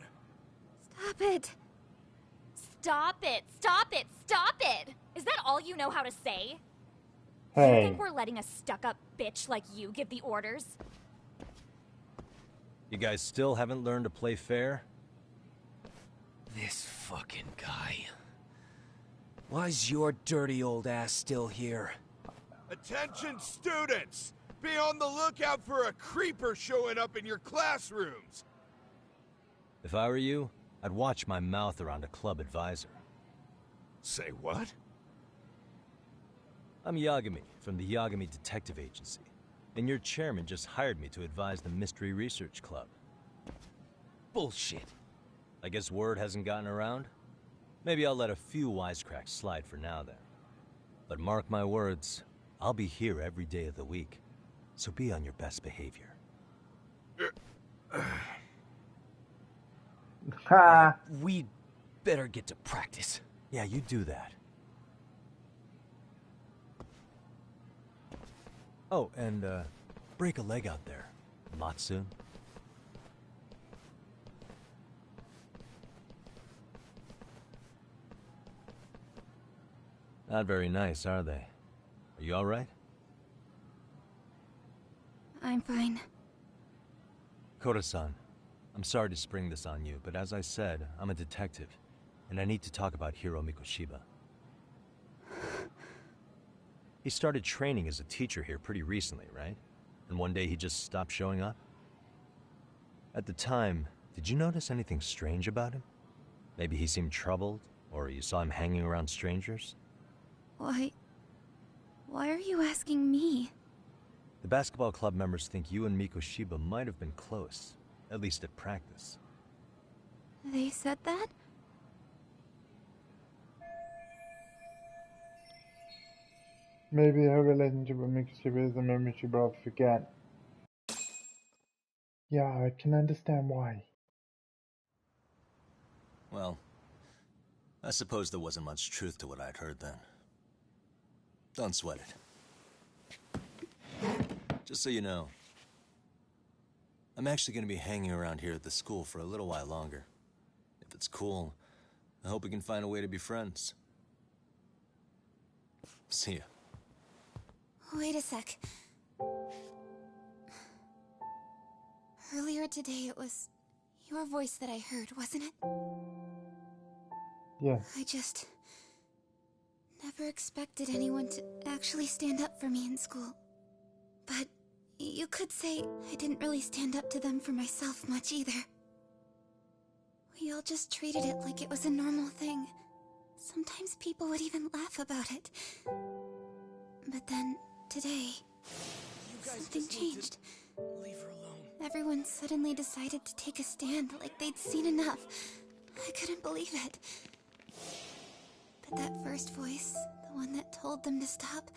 Stop it. Stop it, stop it, stop it! Is that all you know how to say? Hey. You think we're letting a stuck-up bitch like you give the orders? You guys still haven't learned to play fair? This fucking guy. Why's your dirty old ass still here? Attention students! Be on the lookout for a creeper showing up in your classrooms! If I were you, I'd watch my mouth around a club advisor. Say what? I'm Yagami, from the Yagami Detective Agency, and your chairman just hired me to advise the Mystery Research Club. Bullshit. I guess word hasn't gotten around? Maybe I'll let a few wisecracks slide for now then. But mark my words, I'll be here every day of the week, so be on your best behavior. We better get to practice. Yeah, you do that. Oh, and break a leg out there. Not soon. Not very nice, are they? Are you all right? I'm fine. Koda-san, I'm sorry to spring this on you, but as I said, I'm a detective, and I need to talk about Hiro Mikoshiba. He started training as a teacher here pretty recently, right? And one day he just stopped showing up? At the time, did you notice anything strange about him? Maybe he seemed troubled, or you saw him hanging around strangers? Why are you asking me? The basketball club members think you and Mikoshiba might have been close, at least at practice. They said that? Maybe her relationship with Mikoshiba is a memory she will forget. Yeah, I can understand why. Well, I suppose there wasn't much truth to what I'd heard then. Don't sweat it. Just so you know, I'm actually going to be hanging around here at the school for a little while longer. If it's cool, I hope we can find a way to be friends. See ya. Wait a sec. Earlier today it was your voice that I heard, wasn't it? Yeah. I just never expected anyone to actually stand up for me in school. But you could say I didn't really stand up to them for myself much either. We all just treated it like it was a normal thing. Sometimes people would even laugh about it. But then, today, something changed. Leave her alone. Everyone suddenly decided to take a stand like they'd seen enough. I couldn't believe it. But that first voice, the one that told them to stop,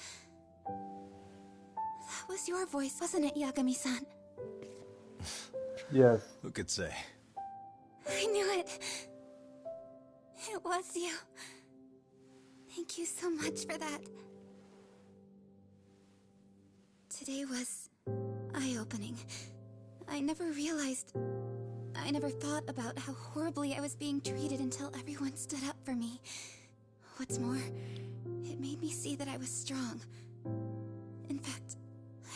that was your voice, wasn't it, Yagami-san? Yes. Who could say? I knew it. It was you. Thank you so much for that. Today was eye-opening. I never thought about how horribly I was being treated until everyone stood up for me. What's more, It made me see that I was strong. In fact,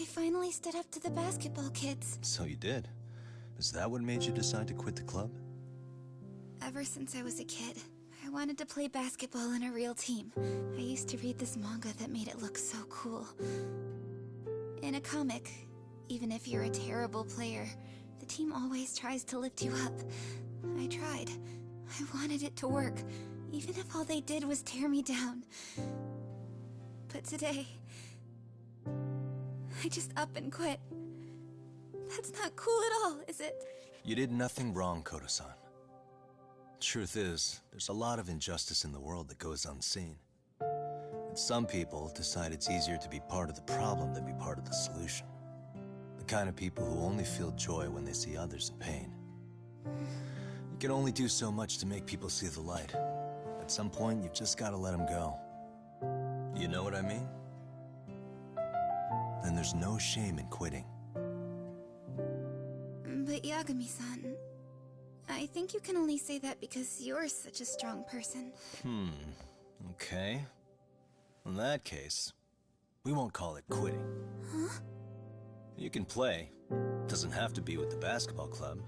I finally stood up to the basketball kids. So you did. Is that what made you decide to quit the club? Ever since I was a kid, I wanted to play basketball in a real team. I used to read this manga that made it look so cool. In a comic, even if you're a terrible player, the team always tries to lift you up. I tried. I wanted it to work, even if all they did was tear me down. But today, I just up and quit. That's not cool at all, is it? You did nothing wrong, Koto-san. Truth is, there's a lot of injustice in the world that goes unseen. And some people decide it's easier to be part of the problem than be part of the solution. The kind of people who only feel joy when they see others in pain. You can only do so much to make people see the light. At some point, you've just got to let them go. You know what I mean? Then there's no shame in quitting. But Yagami-san, I think you can only say that because you're such a strong person. Okay. In that case, we won't call it quitting. Huh? You can play. It doesn't have to be with the basketball club.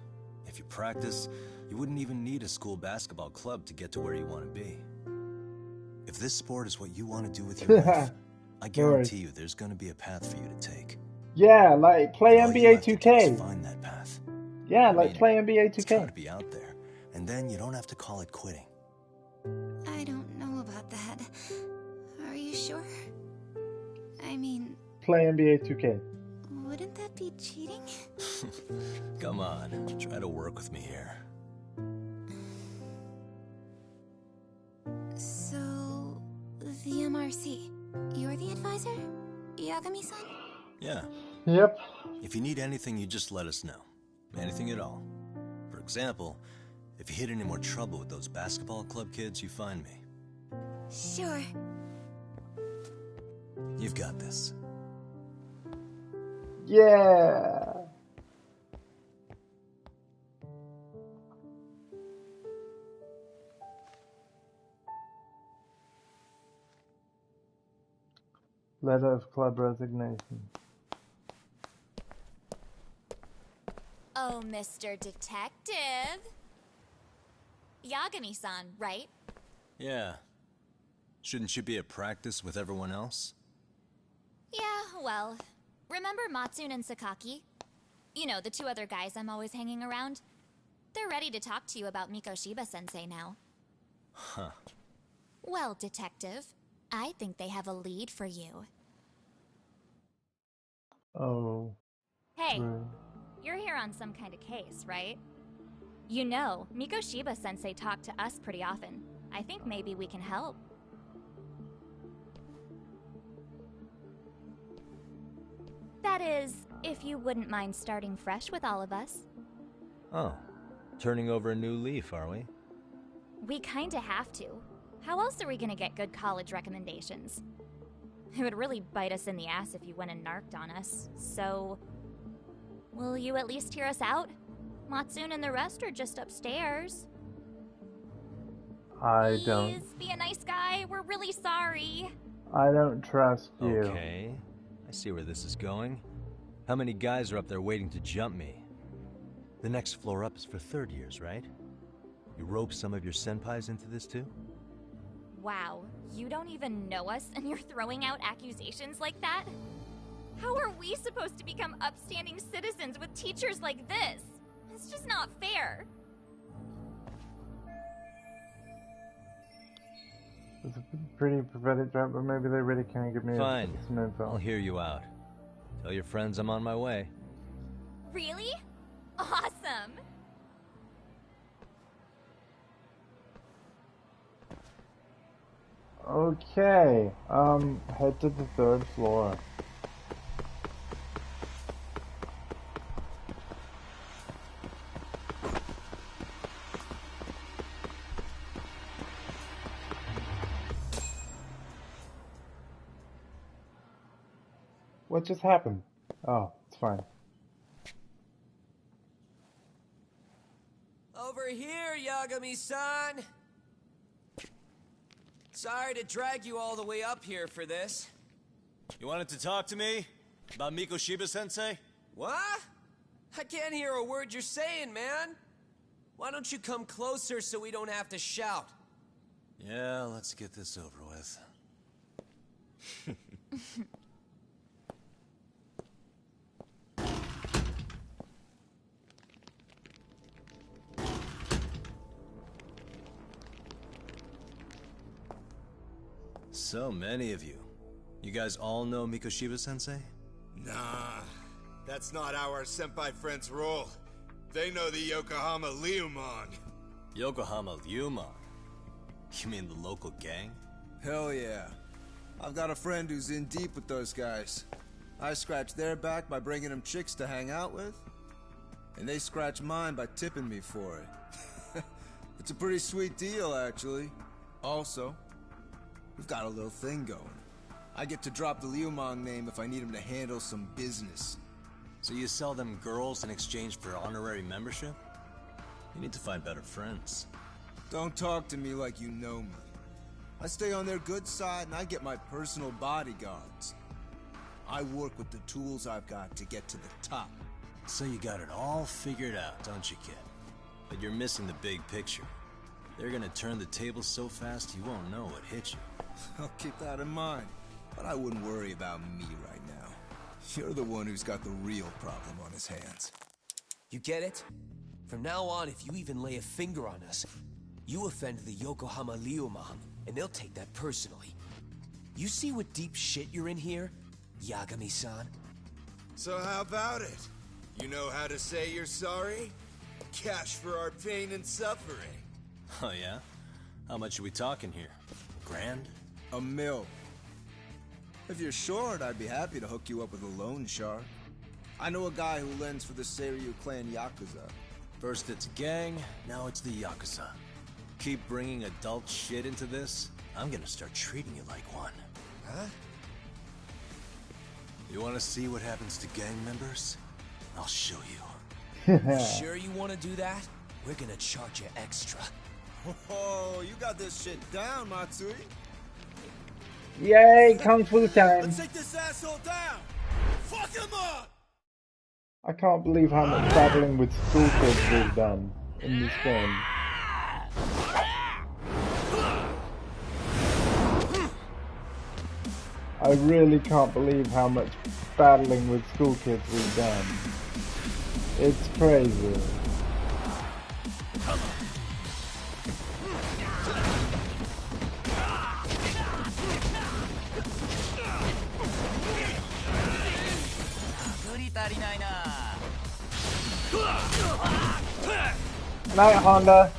If you practice, you wouldn't even need a school basketball club to get to where you want to be. If this sport is what you want to do with your life, I guarantee you there's going to be a path for you to take. Yeah, like play All you NBA have to do is 2K. find that path. Yeah, like play NBA 2K. It's got to be out there, and then you don't have to call it quitting. I don't know about that. Are you sure? I mean... Play NBA 2K. Wouldn't that be cheating? Come on, try to work with me here. So... the MRC. You're the advisor? Yagami-san? Yeah. Yep. If you need anything, you just let us know. Anything at all. For example, if you hit any more trouble with those basketball club kids, you find me. Sure. You've got this. Yeah. Letter of club resignation. Oh, Mr. Detective. Yagami-san, right? Yeah. Shouldn't you be at practice with everyone else? Yeah, well, remember Matsune and Sakaki? You know, the two other guys I'm always hanging around? They're ready to talk to you about Mikoshiba-sensei now. Huh. Well, Detective, I think they have a lead for you. Oh. Hey, Right. you're here on some kind of case, right? You know, Mikoshiba-sensei talked to us pretty often. I think maybe we can help. That is, if you wouldn't mind starting fresh with all of us. Oh, turning over a new leaf, are we? We kinda have to. How else are we gonna get good college recommendations? It would really bite us in the ass if you went and narked on us, so... will you at least hear us out? Matsune and the rest are just upstairs. I don't. Please, be a nice guy. We're really sorry. I don't trust you. Okay. I see where this is going. How many guys are up there waiting to jump me? The next floor up is for third years, right? You rope some of your senpais into this too? Wow, you don't even know us and you're throwing out accusations like that? How are we supposed to become upstanding citizens with teachers like this? It's just not fair. It's a pretty pathetic job, but maybe they really can give me Fine. some info. I'll hear you out. Tell your friends I'm on my way. Really? Awesome! Okay, head to the third floor. What just happened? Oh, it's fine. Over here, Yagami-san! Sorry to drag you all the way up here for this. You wanted to talk to me? About Mikoshiba-sensei? What? I can't hear a word you're saying, man. Why don't you come closer so we don't have to shout? Yeah, let's get this over with. So many of you. You guys all know Mikoshiba-sensei? Nah, that's not how our senpai friends roll. They know the Yokohama Liumon. Yokohama Liumon? You mean the local gang? Hell yeah. I've got a friend who's in deep with those guys. I scratch their back by bringing them chicks to hang out with, and they scratch mine by tipping me for it. It's a pretty sweet deal, actually. Also, we've got a little thing going. I get to drop the Liumon name if I need him to handle some business. So you sell them girls in exchange for honorary membership? You need to find better friends. Don't talk to me like you know me. I stay on their good side and I get my personal bodyguards. I work with the tools I've got to get to the top. So you got it all figured out, don't you, kid? But you're missing the big picture. They're gonna turn the tables so fast you won't know what hit you. I'll keep that in mind. But I wouldn't worry about me right now. You're the one who's got the real problem on his hands. You get it? From now on, if you even lay a finger on us, you offend the Yokohama Liumon, and they'll take that personally. You see what deep shit you're in here, Yagami-san? So how about it? You know how to say you're sorry? Cash for our pain and suffering. Oh yeah? How much are we talking here? Grand? $1 million. If you're short, I'd be happy to hook you up with a loan shark. I know a guy who lends for the Seiryu clan Yakuza. First it's a gang, now it's the Yakuza. Keep bringing adult shit into this, I'm gonna start treating you like one. Huh? You wanna see what happens to gang members? I'll show you. Sure you wanna do that? We're gonna charge you extra. Oh, you got this shit down, Matsui. Yay, Kung Fu time. Let's take this asshole down! Fuck him up! I can't believe how much battling with school kids we've done in this game. I really can't believe how much battling with school kids we've done. It's crazy. Night, Honda.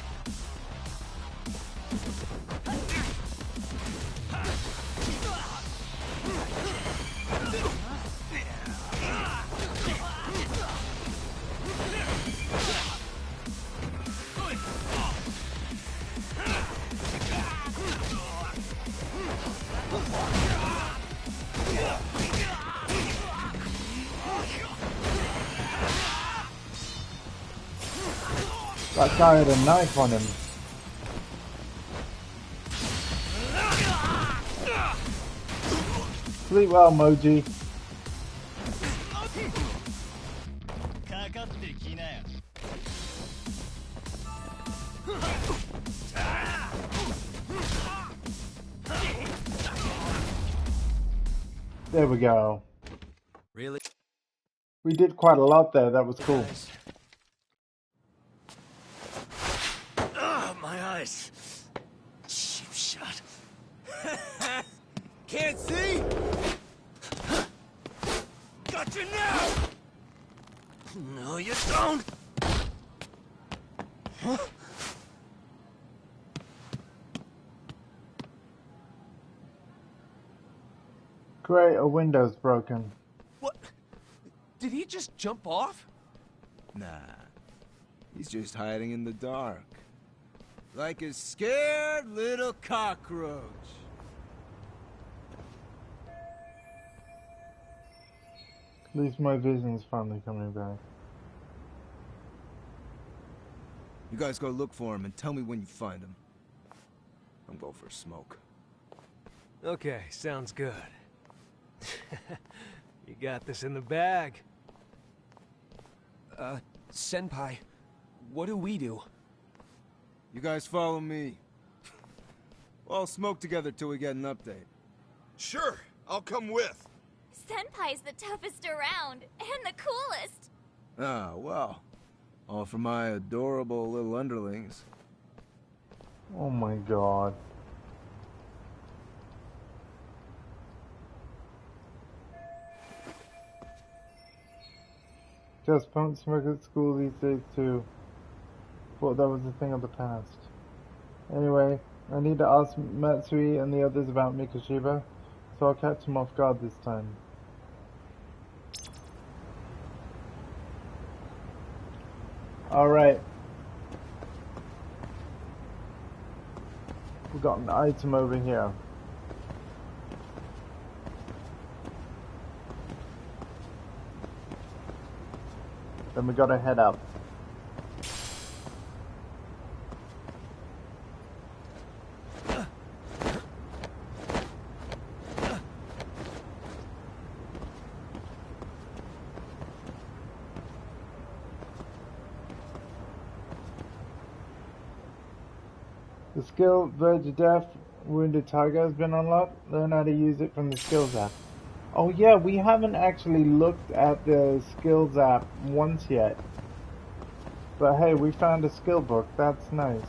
That guy had a knife on him. Sleep well, Moji. There we go. Really? We did quite a lot there, that was cool. My eyes. Cheap shot. Can't see? Got you now! No, you don't. Huh? Great, a window's broken. What? Did he just jump off? Nah. He's just hiding in the dark. Like a scared little cockroach. At least my vision's finally coming back. You guys go look for him and tell me when you find him. I'm going for a smoke. Okay, sounds good. You got this in the bag. Senpai, what do we do? You guys follow me. We'll all smoke together till we get an update. Sure, I'll come with. Senpai's the toughest around, and the coolest. Ah, well. All for my adorable little underlings. Oh my god. Just don't smoke at school these days too. Thought that was a thing of the past. Anyway, I need to ask Matsui and the others about Mikoshiba, so I'll catch him off guard this time. Alright. We've got an item over here. Then we gotta head up. The skill Verge of Death Wounded Tiger has been unlocked. Learn how to use it from the skills app. Oh yeah, we haven't actually looked at the skills app once yet. But hey, we found a skill book. That's nice.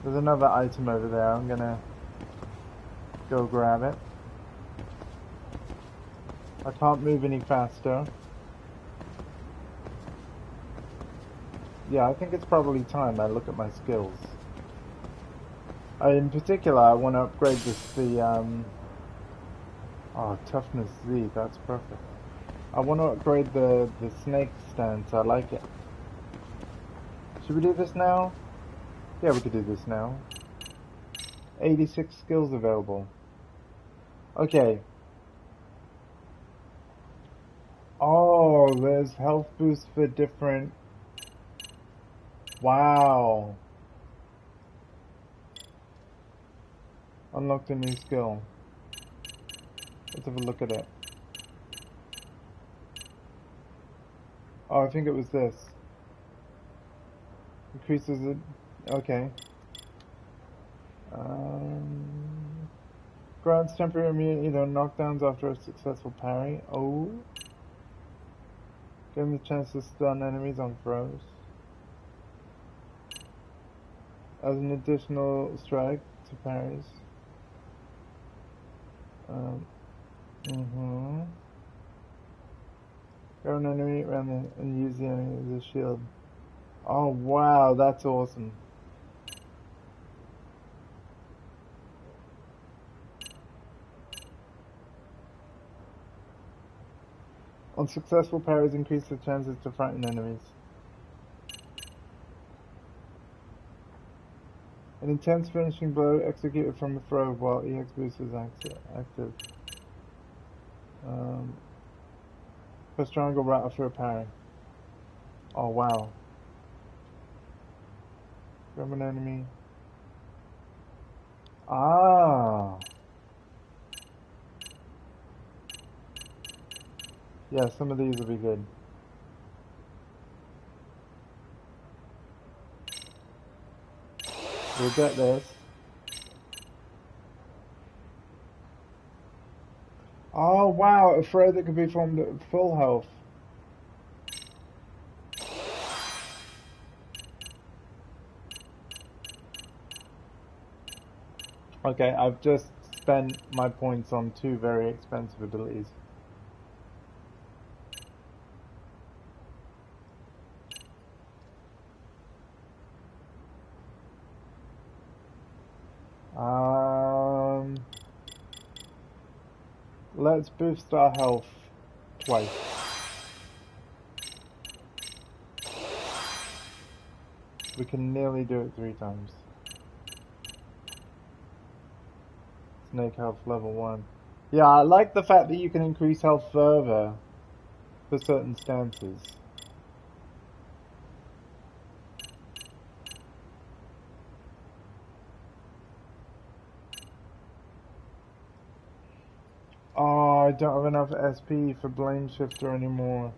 There's another item over there. I'm gonna go grab it. I can't move any faster. Yeah, I think it's probably time I look at my skills. In particular, I want to upgrade oh, toughness Z, that's perfect. I want to upgrade the snake stance, I like it. Should we do this now? Yeah, we could do this now. 86 skills available. Okay. Oh, there's health boost for different... Wow. Unlocked a new skill. Let's have a look at it. Oh, I think it was this. Increases it. Okay. Grants temporary immunity to knockdowns after a successful parry. Oh. Give them the chance to stun enemies on throws. As an additional strike to parries. Grab an enemy around and use the enemy as a shield. Oh wow, that's awesome. On successful parries, increase the chances to frighten enemies. An intense finishing blow executed from a throw while EX boost is active. Press triangle right after a parry. Oh wow. Grab an enemy. Ah. Yeah, some of these will be good. We'll get this. Oh wow, a throw that could be formed at full health. Okay, I've just spent my points on two very expensive abilities. Let's boost our health twice. We can nearly do it 3 times. Snake health level 1. Yeah, I like the fact that you can increase health further for certain stances. I don't have enough SP for Blame Shifter anymore.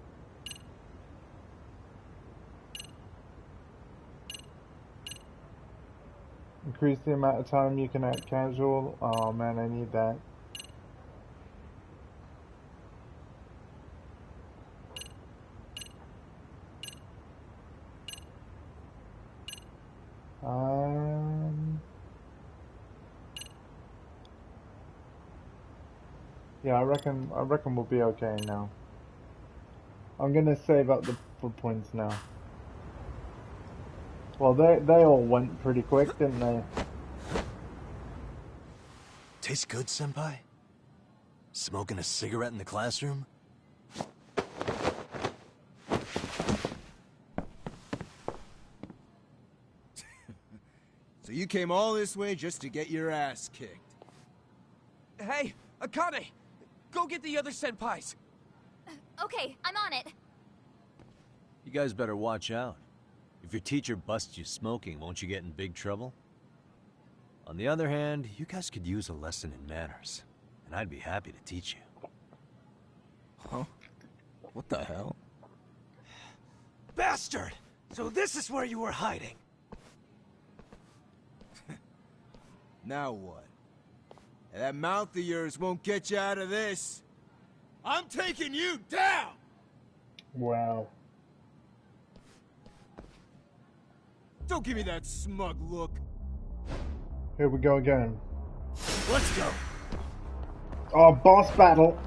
Increase the amount of time you can act casual. Oh man, I need that. Yeah, I reckon we'll be okay now. I'm gonna save up the points now. Well, they all went pretty quick, didn't they? Tastes good, Senpai? Smoking a cigarette in the classroom? So you came all this way just to get your ass kicked? Hey, Akane! Go get the other senpais! Okay, I'm on it. You guys better watch out. If your teacher busts you smoking, won't you get in big trouble? On the other hand, you guys could use a lesson in manners, and I'd be happy to teach you. Huh? What the hell? Bastard! So this is where you were hiding. Now what? That mouth of yours won't get you out of this. I'm taking you down! Wow. Don't give me that smug look. Here we go again. Let's go. Oh, boss battle.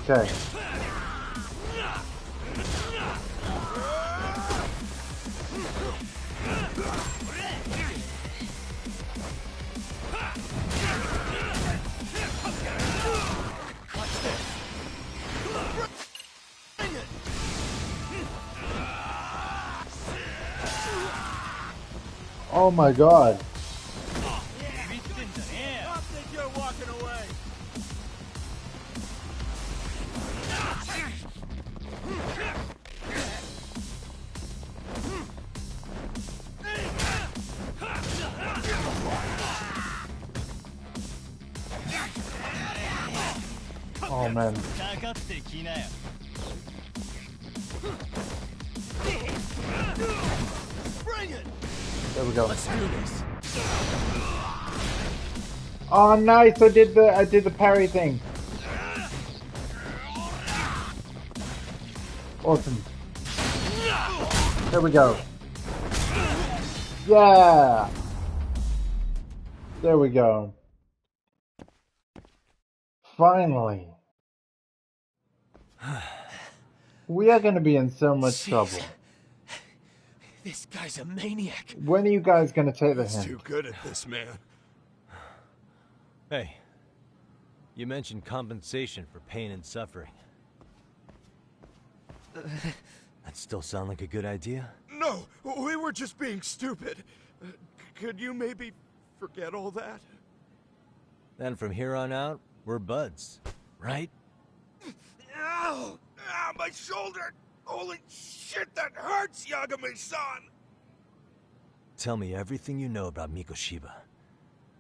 Okay. Oh my god. Oh man. There we go. Let's do this. Oh nice, I did the parry thing. Awesome. There we go. Yeah. There we go. Finally. We are going to be in so much trouble. This guy's a maniac. When are you guys going to take the He's hint? too good at this, man. Hey, you mentioned compensation for pain and suffering. That still sound like a good idea? No, we were just being stupid. Could you maybe forget all that? Then from here on out, we're buds, right? Ow! Ow, my shoulder! Holy shit, that hurts, Yagami-san! Tell me everything you know about Mikoshiba.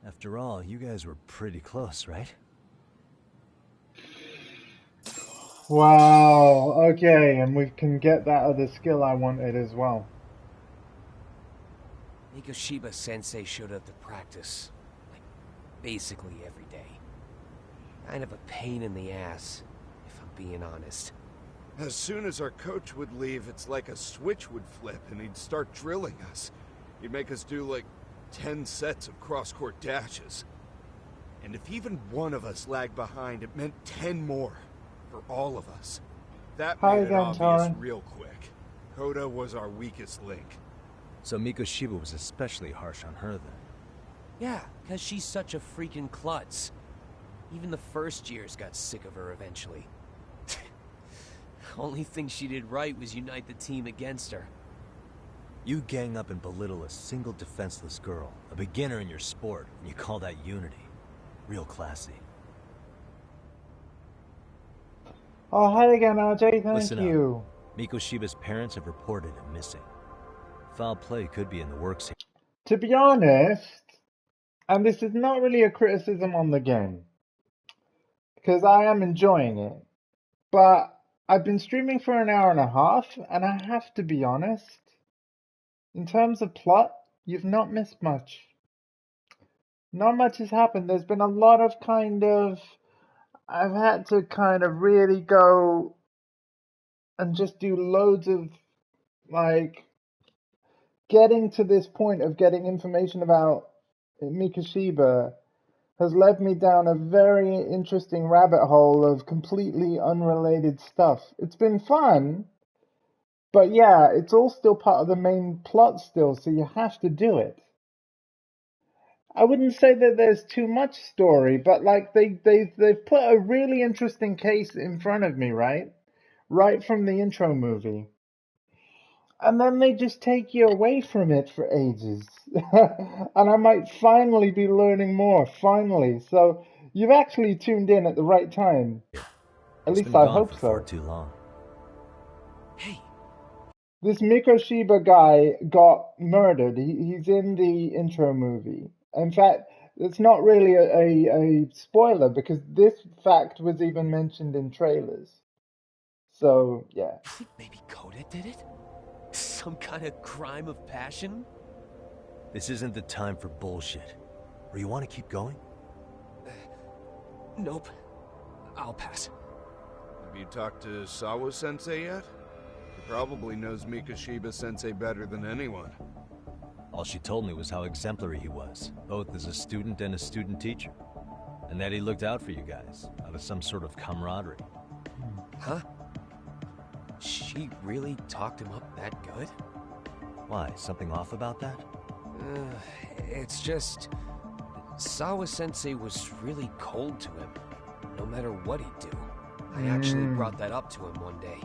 After all, you guys were pretty close, right? Wow, okay, and we can get that other skill I wanted as well. Mikoshiba Sensei showed up to practice, like, basically every day. Kind of a pain in the ass, if I'm being honest. As soon as our coach would leave, it's like a switch would flip and he'd start drilling us. He'd make us do like 10 sets of cross-court dashes. And if even one of us lagged behind, it meant 10 more for all of us. That made it obvious real quick. Koda was our weakest link. So Mikoshiba was especially harsh on her then. Yeah, because she's such a freaking klutz. Even the first years got sick of her eventually. Only thing she did right was unite the team against her. You gang up and belittle a single defenseless girl, a beginner in your sport, and you call that unity. Real classy. Oh, hi again, RJ. Thank Listen you. up. Miko Shiba's parents have reported him missing. Foul play could be in the works here. To be honest, and this is not really a criticism on the game, because I am enjoying it, but I've been streaming for an hour and a half, and I have to be honest, in terms of plot, you've not missed much. Not much has happened. There's been a lot of I've had to kind of really go and just do loads of, like, getting to this point of getting information about Mikoshiba has led me down a very interesting rabbit hole of completely unrelated stuff. It's been fun, but yeah, it's all still part of the main plot still, so you have to do it. I wouldn't say that there's too much story, but like they've put a really interesting case in front of me, right? Right from the intro movie. And then they just take you away from it for ages. And I might finally be learning more, finally. So you've actually tuned in at the right time. At least I hope so. Far too long. This Mikoshiba guy got murdered. He's in the intro movie. In fact, it's not really a spoiler because this fact was even mentioned in trailers. So, yeah. Maybe Coda did it? Some kind of crime of passion? This isn't the time for bullshit. Or you want to keep going? Nope. I'll pass. Have you talked to Sawa-sensei yet? He probably knows Mikoshiba-sensei better than anyone. All she told me was how exemplary he was, both as a student and a student teacher. And that he looked out for you guys, out of some sort of camaraderie. Huh? She really talked him up that good? Why, something off about that? It's just... Sawa-sensei was really cold to him, no matter what he'd do. I actually brought that up to him one day.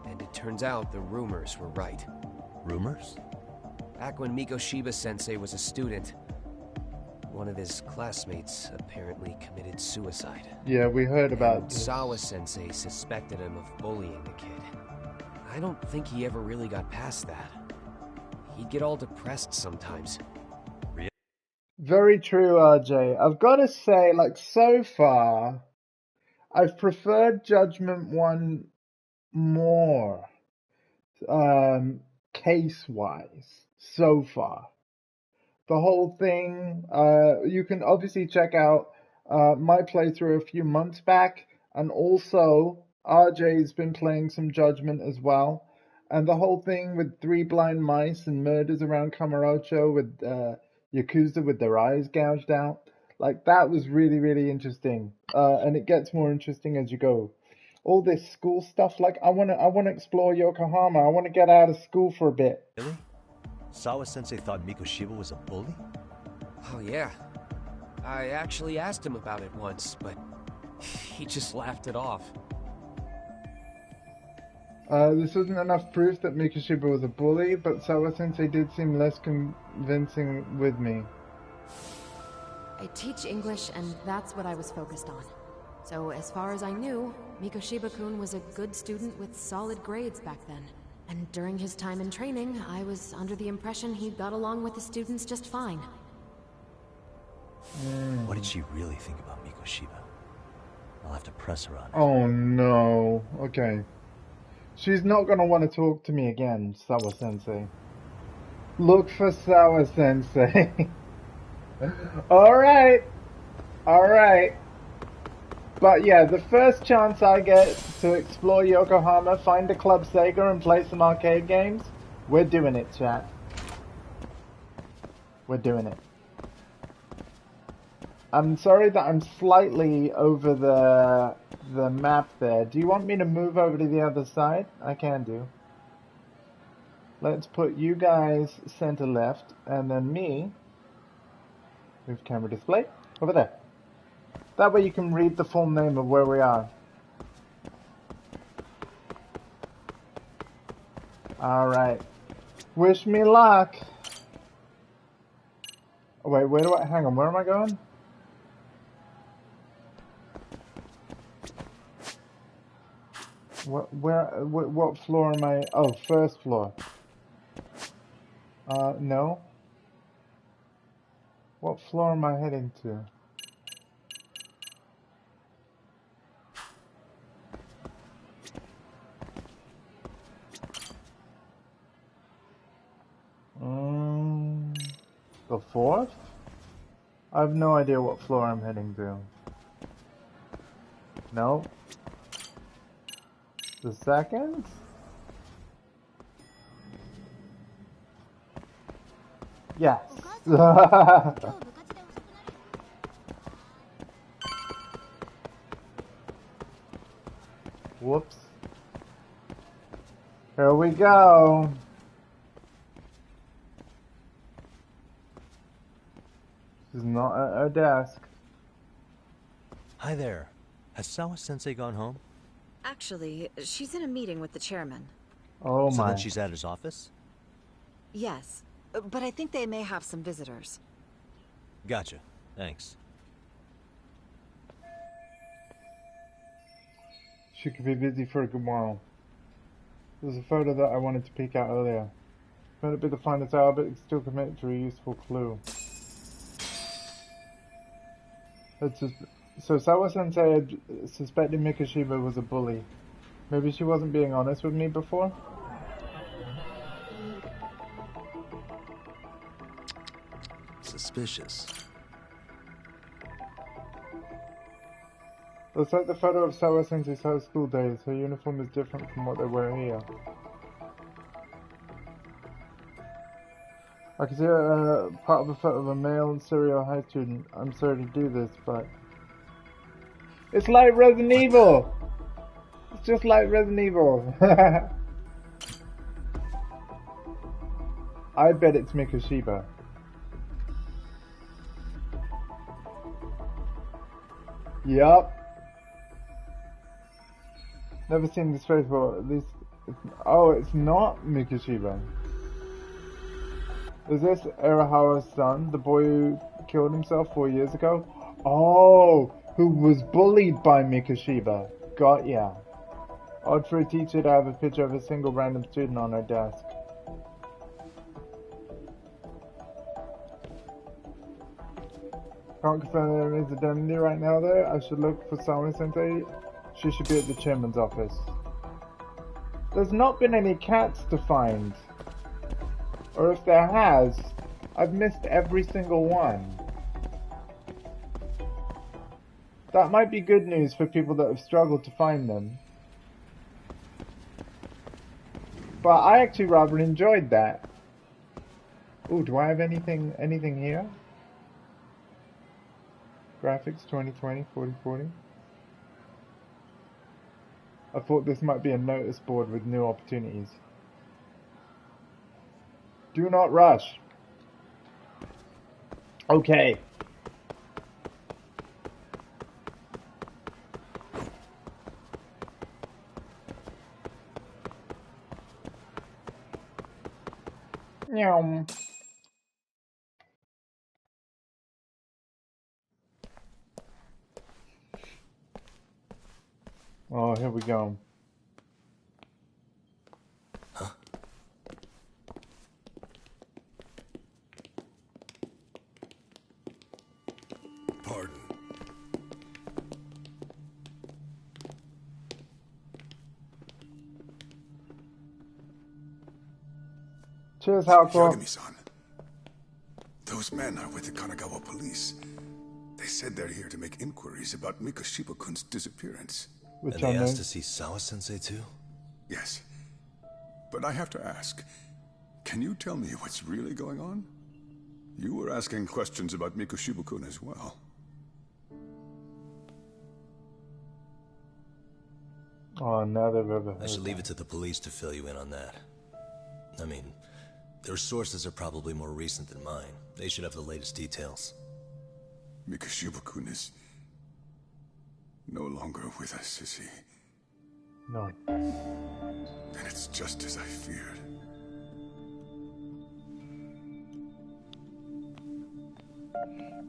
And it turns out the rumors were right. Rumors? Back when Mikoshiba-sensei was a student, one of his classmates apparently committed suicide. Yeah, we heard about this. Sawa-sensei suspected him of bullying the kid. I don't think he ever really got past that. He'd get all depressed sometimes. Very true, RJ. I've got to say, like, so far, I've preferred Judgment 1 more, case-wise, so far. The whole thing, you can obviously check out my playthrough a few months back, and also RJ's been playing some Judgment as well. And the whole thing with 3 blind mice and murders around Kamurocho with Yakuza with their eyes gouged out, like, that was really, really interesting. And it gets more interesting as you go. All this school stuff, like, I wanna explore Yokohama. I wanna get out of school for a bit. Really? Sawa-sensei thought Mikoshiba was a bully? Oh yeah. I actually asked him about it once, but he just laughed it off. This wasn't enough proof that Mikoshiba was a bully, but Sawa-sensei did seem less convincing with me. I teach English, and that's what I was focused on. So as far as I knew, Mikoshiba-kun was a good student with solid grades back then. And during his time in training, I was under the impression he got along with the students just fine. What did she really think about Mikoshiba? I'll have to press her on it. Oh no. Okay. She's not gonna want to talk to me again, Sawa-sensei. Look for Sawa-sensei. Alright. Alright. But yeah, the first chance I get to explore Yokohama, find a Club Sega and play some arcade games, we're doing it, chat. We're doing it. I'm sorry that I'm slightly over the map there. Do you want me to move over to the other side? I can do. Let's put you guys center left, and then me Move camera display. Over there. That way you can read the full name of where we are. Alright. Wish me luck. Oh, wait, where do I... Hang on, where am I going? What floor am I... Oh, first floor. No. What floor am I heading to? The fourth? I have no idea what floor I'm heading to. No. The second? Yes. Whoops. Here we go. She's not at her desk. Hi there. Has Sawa-sensei gone home? Actually, she's in a meeting with the chairman. Oh So my. then she's at his office? Yes, but I think they may have some visitors. Gotcha. Thanks. She could be busy for a good while. There's a photo that I wanted to peek at earlier. Might not be the finest hour, but it's still committed to a useful clue. So Sawa-sensei had suspected Mikoshiba was a bully. Maybe she wasn't being honest with me before? Suspicious. Looks like the photo of Sawa-sensei's high school days. Her uniform is different from what they wear here. I can see part of a photo of a male serial high student. I'm sorry to do this, but... It's like Resident Evil! It's just like Resident Evil. I bet it's Mikoshiba. Yup. Never seen this face before. At least... Oh, it's not Mikoshiba. Is this Arahawa's son, the boy who killed himself 4 years ago? Oh, who was bullied by Mikoshiba. Got ya. Odd for a teacher to have a picture of a single random student on her desk. Can't confirm there is identity right now though. I should look for Sawa-sensei. She should be at the chairman's office. There's not been any cats to find. Or if there has, I've missed every single one. That might be good news for people that have struggled to find them. But I actually rather enjoyed that. Ooh, do I have anything here? Graphics 2020, 4040. I thought this might be a notice board with new opportunities. Do not rush. Okay. Meow. Oh, here we go. Pardon. Cheers, Halcor. Yagami-san. Those men are with the Kanagawa police. They said they're here to make inquiries about Mikoshiba-kun's disappearance. And they asked to see Sawa-sensei too? Yes. But I have to ask, can you tell me what's really going on? You were asking questions about Mikoshiba-kun as well. Oh, now they've ever heard I should leave that. it to the police to fill you in on that. I mean, their sources are probably more recent than mine. They should have the latest details. Mikoshiba-kun is no longer with us, is he? No. Then it's just as I feared.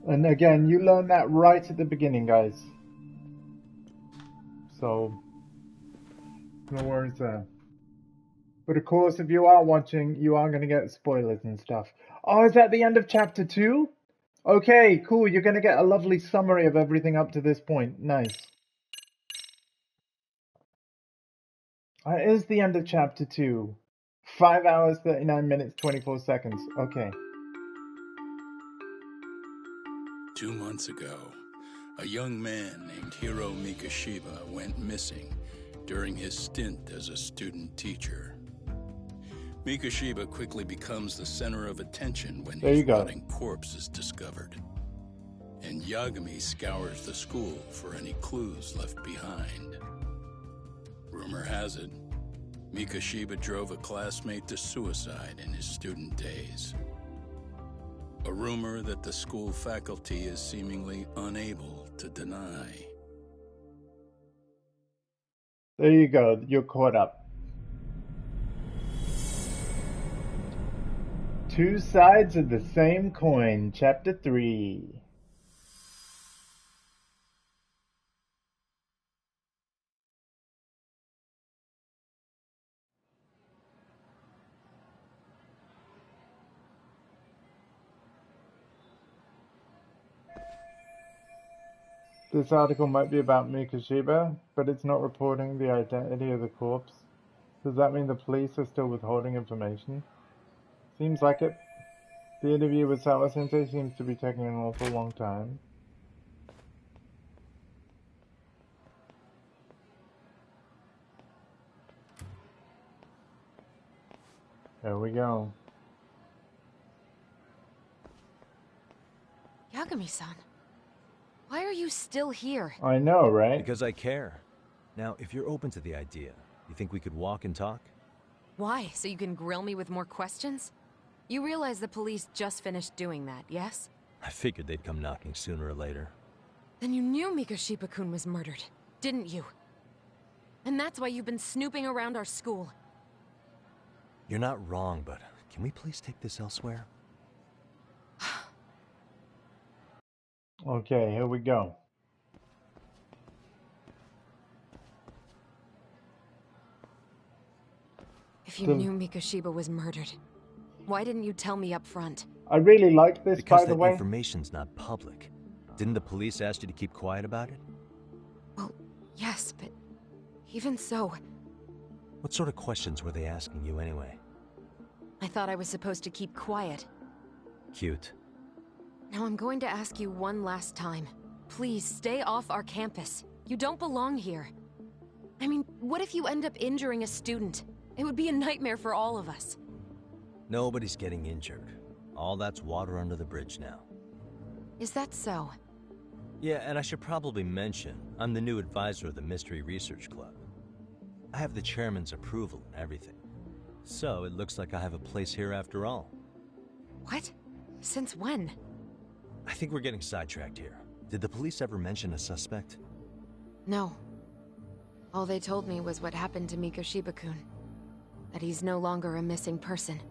And again, you learn that right at the beginning, guys. So, no worries there. But of course, if you are watching, you are going to get spoilers and stuff. Oh, is that the end of chapter 2? Okay, cool. You're going to get a lovely summary of everything up to this point. Nice. It is the end of chapter 2. 5 hours, 39 minutes, 24 seconds. Okay. 2 months ago, a young man named Hiro Mikoshiba went missing during his stint as a student teacher. Mikoshiba quickly becomes the center of attention when his rotting corpse is discovered. And Yagami scours the school for any clues left behind. Rumor has it, Mikoshiba drove a classmate to suicide in his student days. A rumor that the school faculty is seemingly unable to deny. There you go. You're caught up. Two sides of the same coin. Chapter 3. This article might be about Mikoshiba, but it's not reporting the identity of the corpse. Does that mean the police are still withholding information? Seems like it. The interview with Sawa-sensei seems to be taking an awful long time. There we go. Yagami-san, why are you still here? I know, right? Because I care. Now, if you're open to the idea, you think we could walk and talk? Why? So you can grill me with more questions? You realize the police just finished doing that, yes? I figured they'd come knocking sooner or later. Then you knew Mikoshiba-kun was murdered, didn't you? And that's why you've been snooping around our school. You're not wrong, but can we please take this elsewhere? Okay, here we go. If you knew Mikoshiba was murdered, why didn't you tell me up front? I really like this, because by the way. Because that information's not public. Didn't the police ask you to keep quiet about it? Well, yes, but even so... What sort of questions were they asking you anyway? I thought I was supposed to keep quiet. Cute. Now I'm going to ask you one last time. Please, stay off our campus. You don't belong here. I mean, what if you end up injuring a student? It would be a nightmare for all of us. Nobody's getting injured. All that's water under the bridge now. Is that so? Yeah, and I should probably mention, I'm the new advisor of the Mystery Research Club. I have the chairman's approval and everything. So it looks like I have a place here after all. What? Since when? I think we're getting sidetracked here. Did the police ever mention a suspect? No. All they told me was what happened to Mikoshiba-kun. That he's no longer a missing person.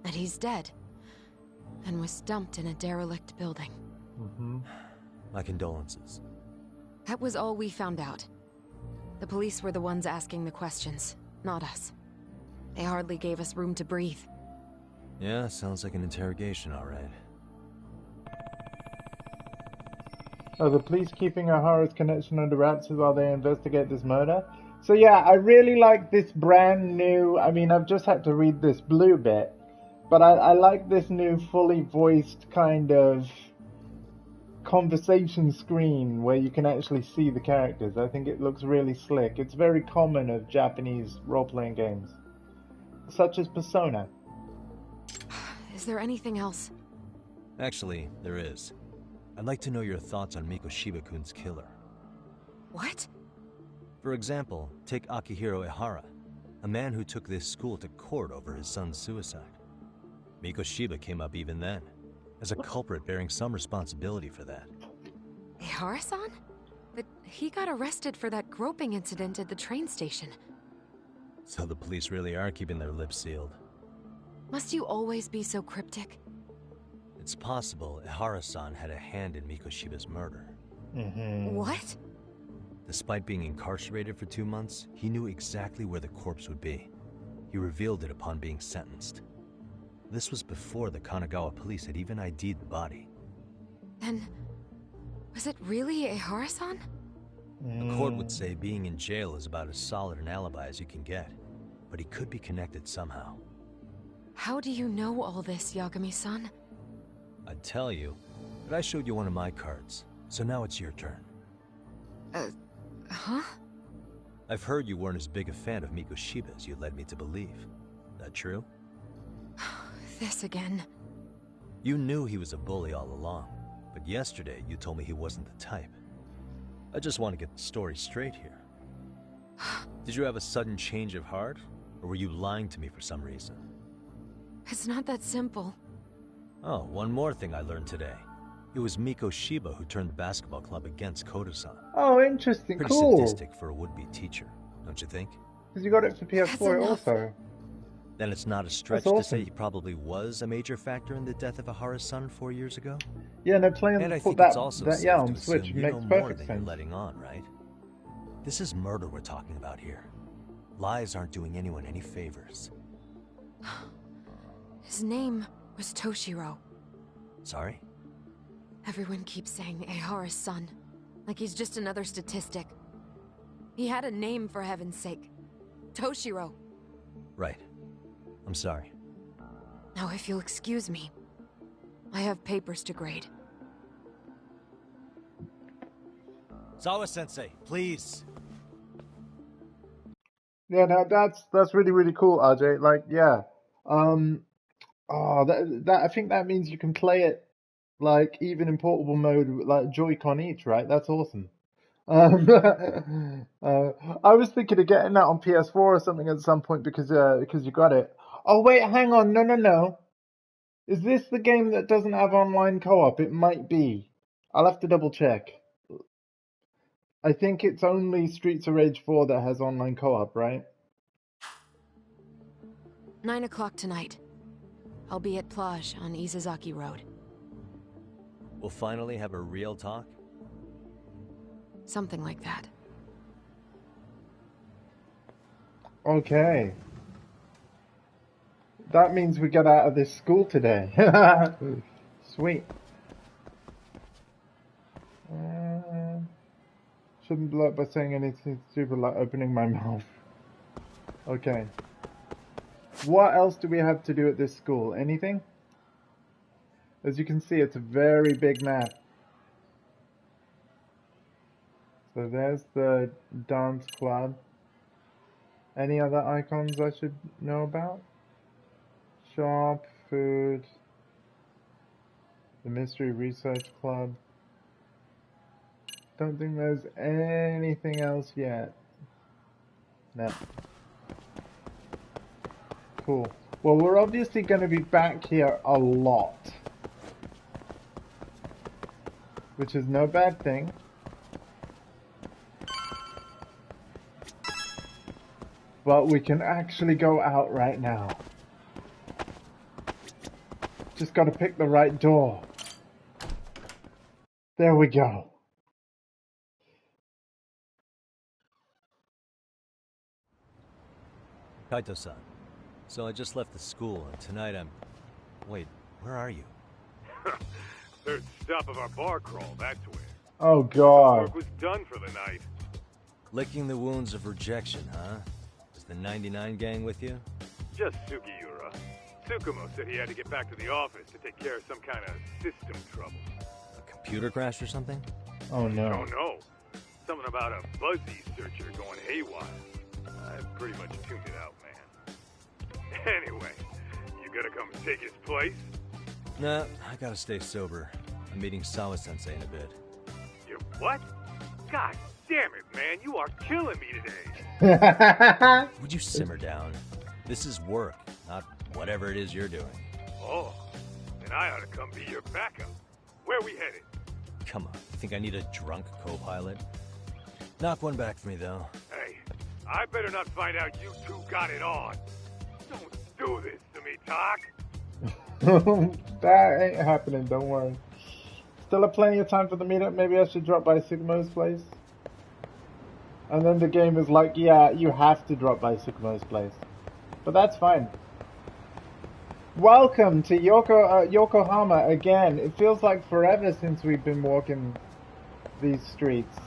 That he's dead. And was dumped in a derelict building. My condolences. That was all we found out. The police were the ones asking the questions, not us. They hardly gave us room to breathe. Yeah, sounds like an interrogation, all right. Are the police keeping Ohara's connection under wraps while they investigate this murder? So yeah, I really like this brand new, I mean, I've just had to read this blue bit, but I like this new fully voiced kind of conversation screen where you can actually see the characters. I think it looks really slick. It's very common of Japanese role-playing games, such as Persona. Is there anything else? Actually, there is. I'd like to know your thoughts on Mikoshiba-kun's killer. What? For example, take Akihiro Ehara, a man who took this school to court over his son's suicide. Mikoshiba came up even then. as a culprit bearing some responsibility for that. Ehara-san? But he got arrested for that groping incident at the train station. So the police really are keeping their lips sealed. Must you always be so cryptic? It's possible Ehara-san had a hand in Mikoshiba's murder. What? Despite being incarcerated for 2 months, he knew exactly where the corpse would be. He revealed it upon being sentenced. This was before the Kanagawa police had even ID'd the body. Then, was it really Ehara-san? The court would say being in jail is about as solid an alibi as you can get, but he could be connected somehow. How do you know all this, Yagami-san? I'd tell you, but I showed you one of my cards, so now it's your turn. Huh? I've heard you weren't as big a fan of Mikoshiba as you led me to believe. That true? This again. You knew he was a bully all along, but yesterday you told me he wasn't the type. I just want to get the story straight here. Did you have a sudden change of heart, or were you lying to me for some reason? It's not that simple. Oh, one more thing I learned today. It was Mikoshiba who turned the basketball club against Koto-san. Oh, interesting. Pretty cool. sadistic for a would-be teacher, don't you think? Because you got it for PS4 also. Then it's not a stretch That's to awesome. say he probably was a major factor in the death of Ehara's son 4 years ago? Yeah, no, playing and I put think that, it's also that safe yeah, to on assume Switch you makes know more perfect than sense. you're letting on, right? This is murder we're talking about here. Lies aren't doing anyone any favors. His name was Toshiro. Sorry? Everyone keeps saying Ehara's son, like he's just another statistic. He had a name, for heaven's sake. Toshiro. Right. I'm sorry. Now, if you'll excuse me, I have papers to grade. Sawa-sensei, please. Yeah, no, that's really, really cool, RJ. Like, yeah. That I think that means you can play it like even in portable mode, like Joy-Con each, right? That's awesome. I was thinking of getting that on PS4 or something at some point because you got it. Oh wait, hang on, no. Is this the game that doesn't have online co-op? It might be. I'll have to double check. I think it's only Streets of Rage 4 that has online co-op, right? 9 o'clock tonight. I'll be at Plage on Izazaki Road. We'll finally have a real talk? Something like that. Okay. That means we get out of this school today. Sweet. Shouldn't blow up by saying anything stupid like opening my mouth. Okay. What else do we have to do at this school? Anything? As you can see, it's a very big map. So there's the dance club. Any other icons I should know about? Shop, food, the mystery research club. Don't think there's anything else yet. No. Cool. Well, we're obviously going to be back here a lot. Which is no bad thing. But we can actually go out right now. Just got to pick the right door. There we go. Kaito-san. So I just left the school, and tonight I'm... Wait, where are you? Third stop of our bar crawl, that's where. Oh, God. Work was done for the night. Licking the wounds of rejection, huh? Is the 99 gang with you? Just Sugiura. Tsukumo said he had to get back to the office to take care of some kind of system trouble. A computer crash or something? Oh, no. Oh, no. Something about a Buzzy searcher going haywire. I pretty much tuned it out, man. Anyway, you gonna come take his place? Nah, I gotta stay sober. I'm meeting Sawa-sensei in a bit. You what? God damn it, man. You are killing me today. Would you simmer down? This is work, not whatever it is you're doing. Oh, and I ought to come be your backup. Where we headed? Come on, you think I need a drunk co-pilot? Knock one back for me, though. Hey, I better not find out you two got it on. Don't do this to me, Doc. That ain't happening, don't worry. Still have plenty of time for the meetup. Maybe I should drop by Sigmo's place. And then the game is like, yeah, you have to drop by Sigmo's place. But that's fine. Welcome to Yokohama again. It feels like forever since we've been walking these streets.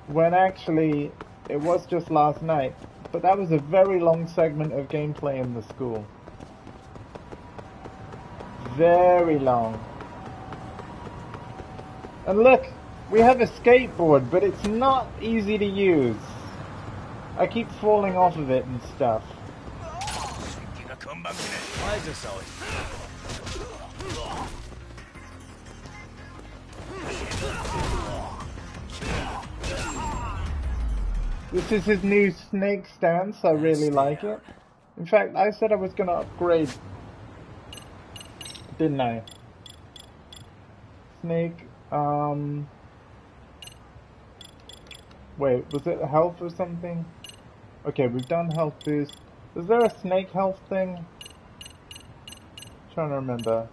When actually, it was just last night. But that was a very long segment of gameplay in the school. Very long. And look, we have a skateboard, but it's not easy to use. I keep falling off of it and stuff. Why is this always... This is his new snake stance. I really like it. In fact, I said I was going to upgrade. Didn't I? Snake, wait, was it health or something? Okay, we've done health boost. Is there a snake health thing? Trying to remember.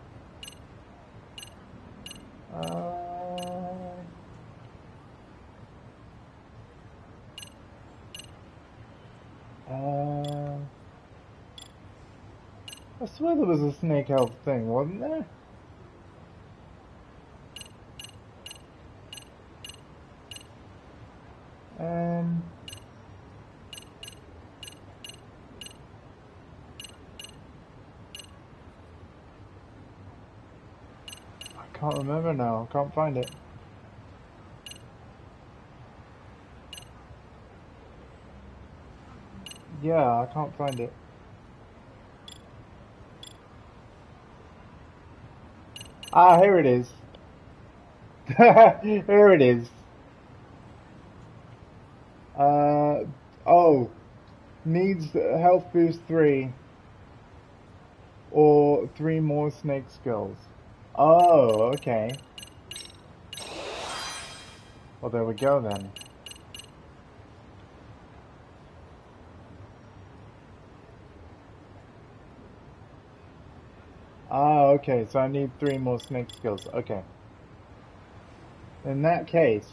I swear there was a snake health thing, wasn't there? I can't remember now. I can't find it. Yeah, I can't find it. Ah, here it is. Here it is. Oh. Needs health boost 3. Or 3 more snake skills. Oh, okay. Well, there we go then. Ah, okay, so I need 3 more snake skills. Okay. In that case...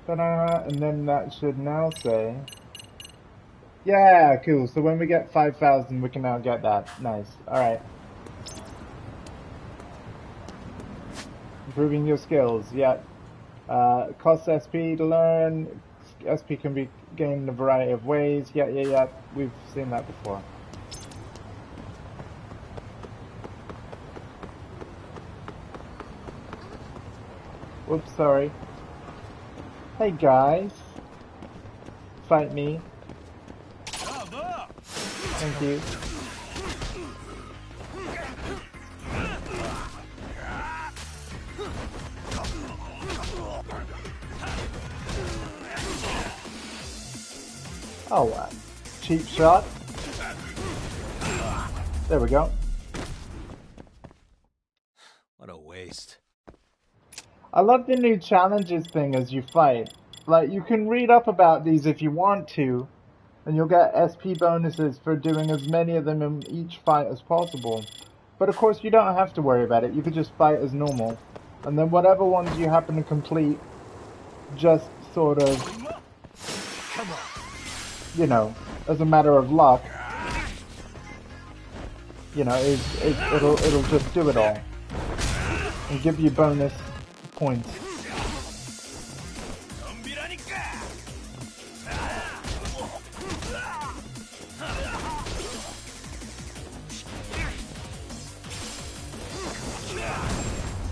Ta-da! And then that should now say... Yeah, cool. So when we get 5,000, we can now get that. Nice. Alright. Improving your skills. Yeah. Costs SP to learn. SP can be gained in a variety of ways. Yeah. We've seen that before. Whoops, sorry. Hey guys. Fight me. Thank you. Oh, cheap shot. There we go. What a waste. I love the new challenges thing as you fight. Like, you can read up about these if you want to, and you'll get SP bonuses for doing as many of them in each fight as possible. But of course, you don't have to worry about it. You could just fight as normal. And then whatever ones you happen to complete, just sort of, you know, as a matter of luck, you know, it'll just do it all. And give you bonus points.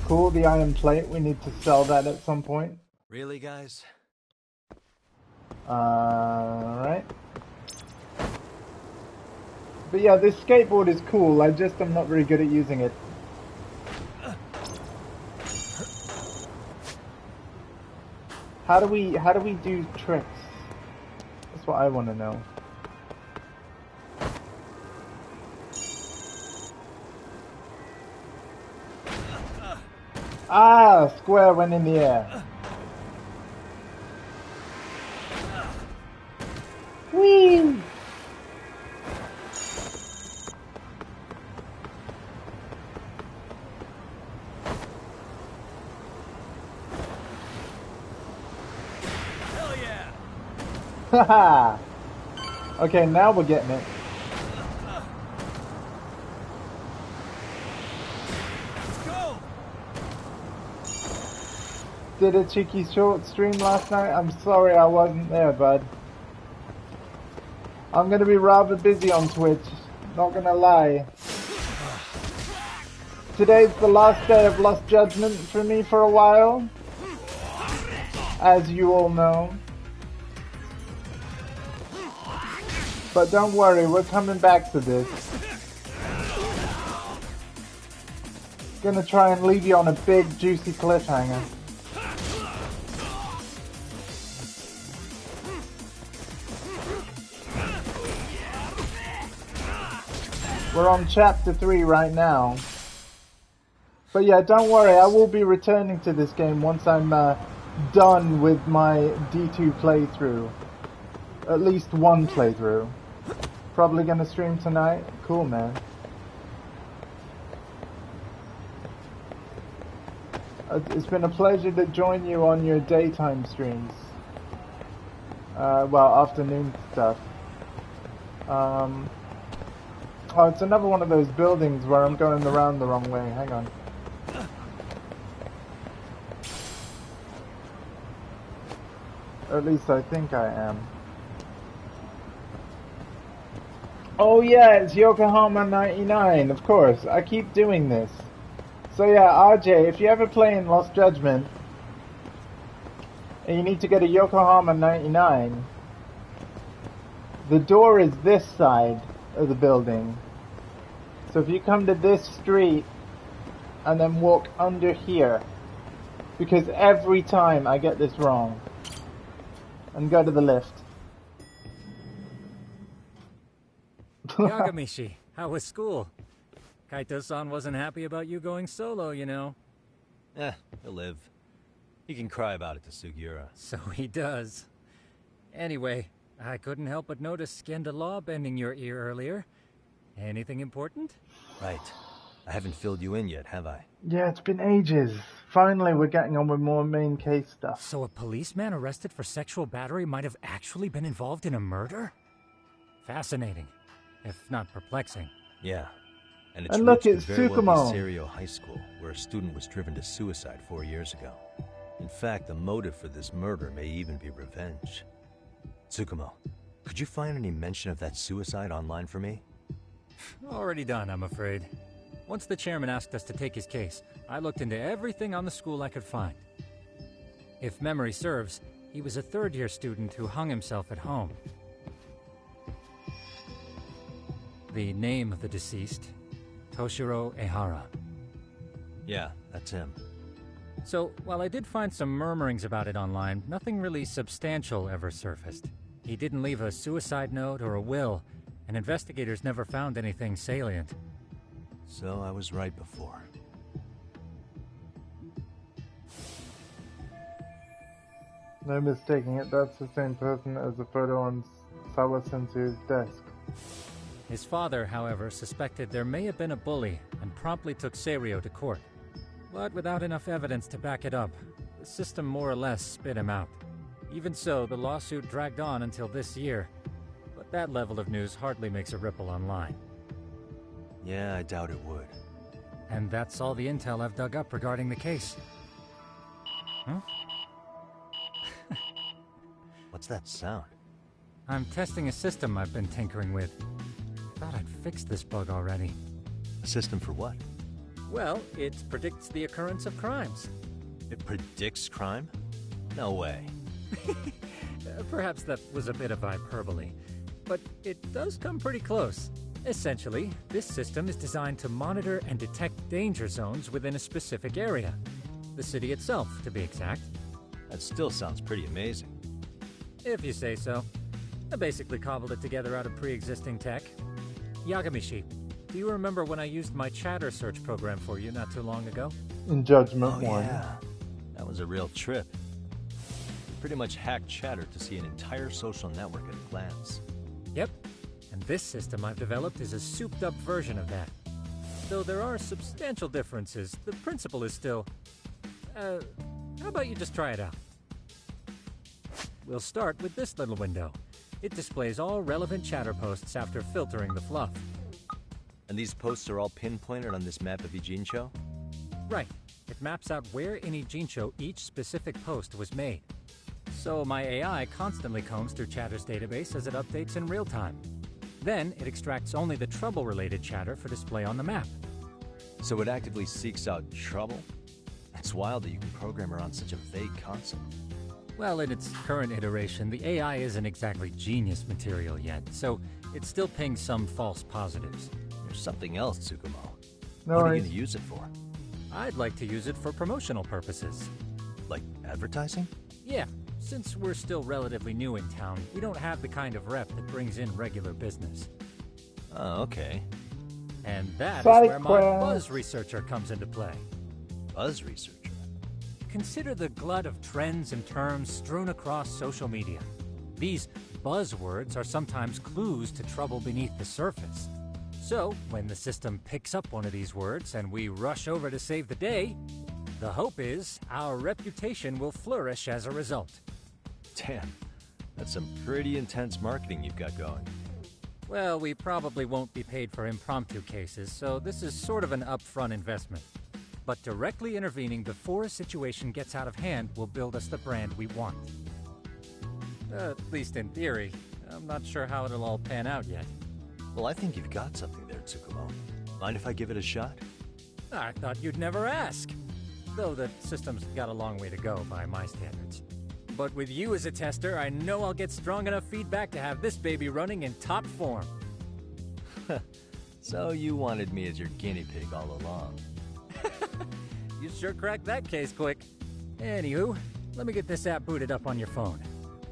Cool, the iron plate. We need to sell that at some point. Really, guys? Alright. But yeah, this skateboard is cool. I'm not very good at using it. How do we do tricks? That's what I want to know. Ah, square went in the air. Whee! Hell yeah! Haha! Okay, now we're getting it. Let's go! Did a cheeky short stream last night? I'm sorry I wasn't there, bud. I'm gonna be rather busy on Twitch, not gonna lie. Today's the last day of Lost Judgment for me for a while, as you all know. But don't worry, we're coming back to this. Gonna try and leave you on a big juicy cliffhanger. We're on chapter 3 right now. But yeah, don't worry, I will be returning to this game once I'm done with my D2 playthrough. At least one playthrough. Probably gonna stream tonight. Cool, man. It's been a pleasure to join you on your daytime streams. Well, afternoon stuff. Oh, it's another one of those buildings where I'm going around the wrong way. Hang on. Or at least I think I am. Oh yeah, it's Yokohama 99, of course. I keep doing this. So yeah, RJ, if you ever play in Lost Judgment, and you need to go to Yokohama 99, the door is this side of the building. So if you come to this street, and then walk under here, because every time I get this wrong, and go to the left. Yagamishi, how was school? Kaito-san wasn't happy about you going solo, you know. He'll live. He can cry about it to Sugiura. So he does. Anyway, I couldn't help but notice Skenda Law bending your ear earlier. Anything important? Right. I haven't filled you in yet, have I? Yeah, it's been ages. Finally, we're getting on with more main case stuff. So a policeman arrested for sexual battery might have actually been involved in a murder? Fascinating, if not perplexing. Yeah. And its And look, roots it's could very well Tsukumo. be Serio High School, where a student was driven to suicide 4 years ago. In fact, the motive for this murder may even be revenge. Tsukumo, could you find any mention of that suicide online for me? Already done, I'm afraid. Once the chairman asked us to take his case, I looked into everything on the school I could find. If memory serves, he was a third-year student who hung himself at home. The name of the deceased, Toshiro Ehara. Yeah, that's him. So, while I did find some murmurings about it online, nothing really substantial ever surfaced. He didn't leave a suicide note or a will, and investigators never found anything salient. So I was right before. No mistaking it, that's the same person as the photo on Sawa-sensei's desk. His father, however, suspected there may have been a bully and promptly took Serio to court. But without enough evidence to back it up, the system more or less spit him out. Even so, the lawsuit dragged on until this year. But that level of news hardly makes a ripple online. Yeah, I doubt it would. And that's all the intel I've dug up regarding the case. Huh? What's that sound? I'm testing a system I've been tinkering with. Thought I'd fixed this bug already. A system for what? Well, it predicts the occurrence of crimes. It predicts crime? No way. Perhaps that was a bit of hyperbole, but it does come pretty close. Essentially, this system is designed to monitor and detect danger zones within a specific area. The city itself, to be exact. That still sounds pretty amazing. If you say so. I basically cobbled it together out of pre-existing tech. Yagamishi, do you remember when I used my chatter search program for you not too long ago? In Judgment Oh, 1. yeah. That was a real trip. Pretty much hacked chatter to see an entire social network at a glance. Yep. And this system I've developed is a souped-up version of that. Though there are substantial differences, the principle is still... how about you just try it out? We'll start with this little window. It displays all relevant chatter posts after filtering the fluff. And these posts are all pinpointed on this map of Ijincho? Right. It maps out where in Ijincho each specific post was made. So my AI constantly combs through Chatter's database as it updates in real time. Then it extracts only the trouble-related chatter for display on the map. So it actively seeks out trouble? It's wild that you can program around such a vague concept. Well, in its current iteration, the AI isn't exactly genius material yet, so it still pings some false positives. There's something else, Tsukumo. No What are you worries. going to use it for? I'd like to use it for promotional purposes. Like advertising? Yeah, since we're still relatively new in town, we don't have the kind of rep that brings in regular business. Oh, okay. And that is Side where my quest. buzz researcher comes into play. Buzz researcher? Consider the glut of trends and terms strewn across social media. These buzzwords are sometimes clues to trouble beneath the surface. So, when the system picks up one of these words and we rush over to save the day, the hope is our reputation will flourish as a result. Damn, that's some pretty intense marketing you've got going. Well, we probably won't be paid for impromptu cases, so this is sort of an upfront investment. But directly intervening before a situation gets out of hand will build us the brand we want. At least in theory. I'm not sure how it'll all pan out yet. Well, I think you've got something there, Tsukumo. Mind if I give it a shot? I thought you'd never ask. Though the system's got a long way to go by my standards. But with you as a tester, I know I'll get strong enough feedback to have this baby running in top form. So you wanted me as your guinea pig all along. You sure cracked that case quick. Anywho, let me get this app booted up on your phone.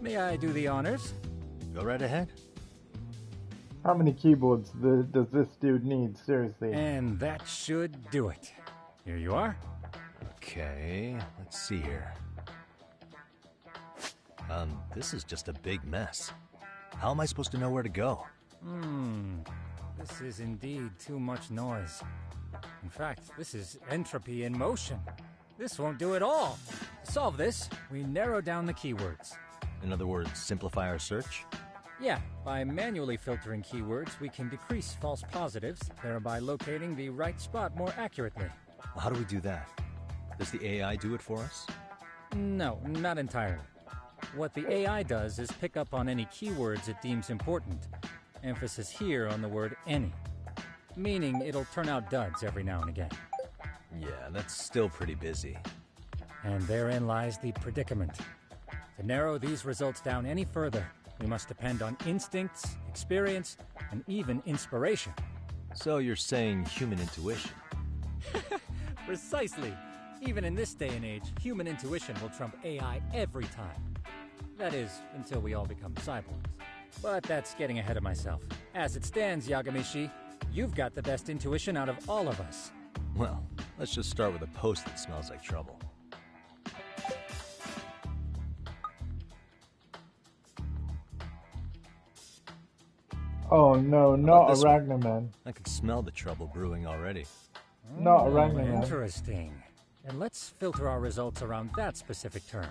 May I do the honors? Go right ahead. How many keyboards does this dude need? Seriously. And that should do it. Here you are. Okay, let's see here. This is just a big mess. How am I supposed to know where to go? This is indeed too much noise. In fact, this is entropy in motion. This won't do it all. To solve this, we narrow down the keywords. In other words, simplify our search? Yeah, by manually filtering keywords, we can decrease false positives, thereby locating the right spot more accurately. How do we do that? Does the AI do it for us? No, not entirely. What the AI does is pick up on any keywords it deems important. Emphasis here on the word any. Meaning it'll turn out duds every now and again. Yeah, that's still pretty busy. And therein lies the predicament. To narrow these results down any further, we must depend on instincts, experience, and even inspiration. So you're saying human intuition? Precisely. Even in this day and age, human intuition will trump AI every time. That is, until we all become cyborgs. But that's getting ahead of myself. As it stands, Yagamishi, you've got the best intuition out of all of us. Well, let's just start with a post that smells like trouble. Oh no, not Arachnaman. I can smell the trouble brewing already. Not Arachnaman. Interesting. And let's filter our results around that specific term.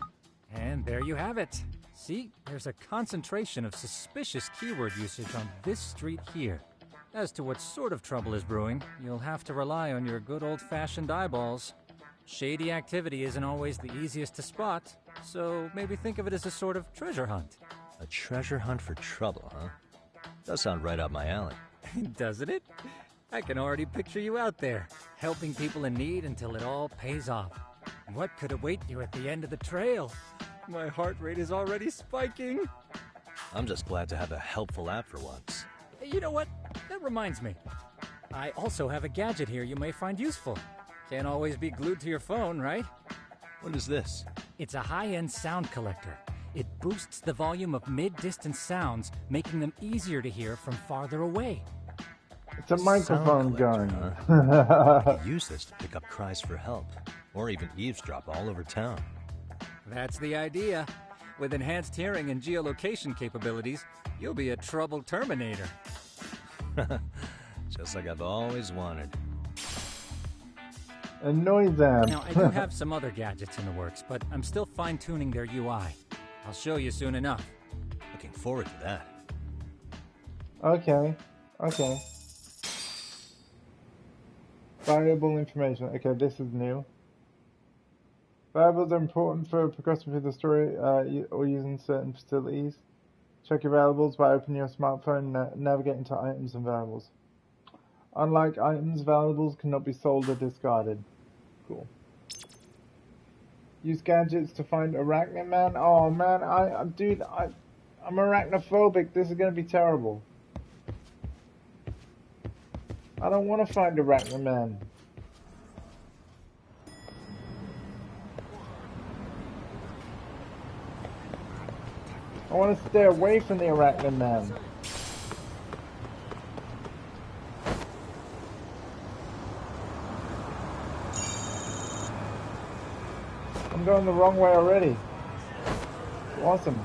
And there you have it. See, there's a concentration of suspicious keyword usage on this street here. As to what sort of trouble is brewing, you'll have to rely on your good old-fashioned eyeballs. Shady activity isn't always the easiest to spot, so maybe think of it as a sort of treasure hunt. A treasure hunt for trouble, huh? Does sound right up my alley. Doesn't it? I can already picture you out there, helping people in need until it all pays off. What could await you at the end of the trail? My heart rate is already spiking. I'm just glad to have a helpful app for once. You know what? That reminds me. I also have a gadget here you may find useful. Can't always be glued to your phone, right? What is this? It's a high-end sound collector. It boosts the volume of mid-distance sounds, making them easier to hear from farther away. It's a microphone gun. I could use this to pick up cries for help. Or even eavesdrop all over town. That's the idea. With enhanced hearing and geolocation capabilities, you'll be a trouble terminator. Just like I've always wanted. A noise amp. Now, I do have some other gadgets in the works, but I'm still fine-tuning their UI. I'll show you soon enough. Looking forward to that. Okay. Okay. Valuable information. Okay, this is new. Variables are important for progressing through the story or using certain facilities. Check your variables by opening your smartphone and navigating to items and variables. Unlike items, valuables cannot be sold or discarded. Cool. Use gadgets to find Arachnid Man. Oh man, I'm arachnophobic. This is gonna be terrible. I don't want to find Arachnid Man. I want to stay away from the Arachnid Man. I'm going the wrong way already. Awesome.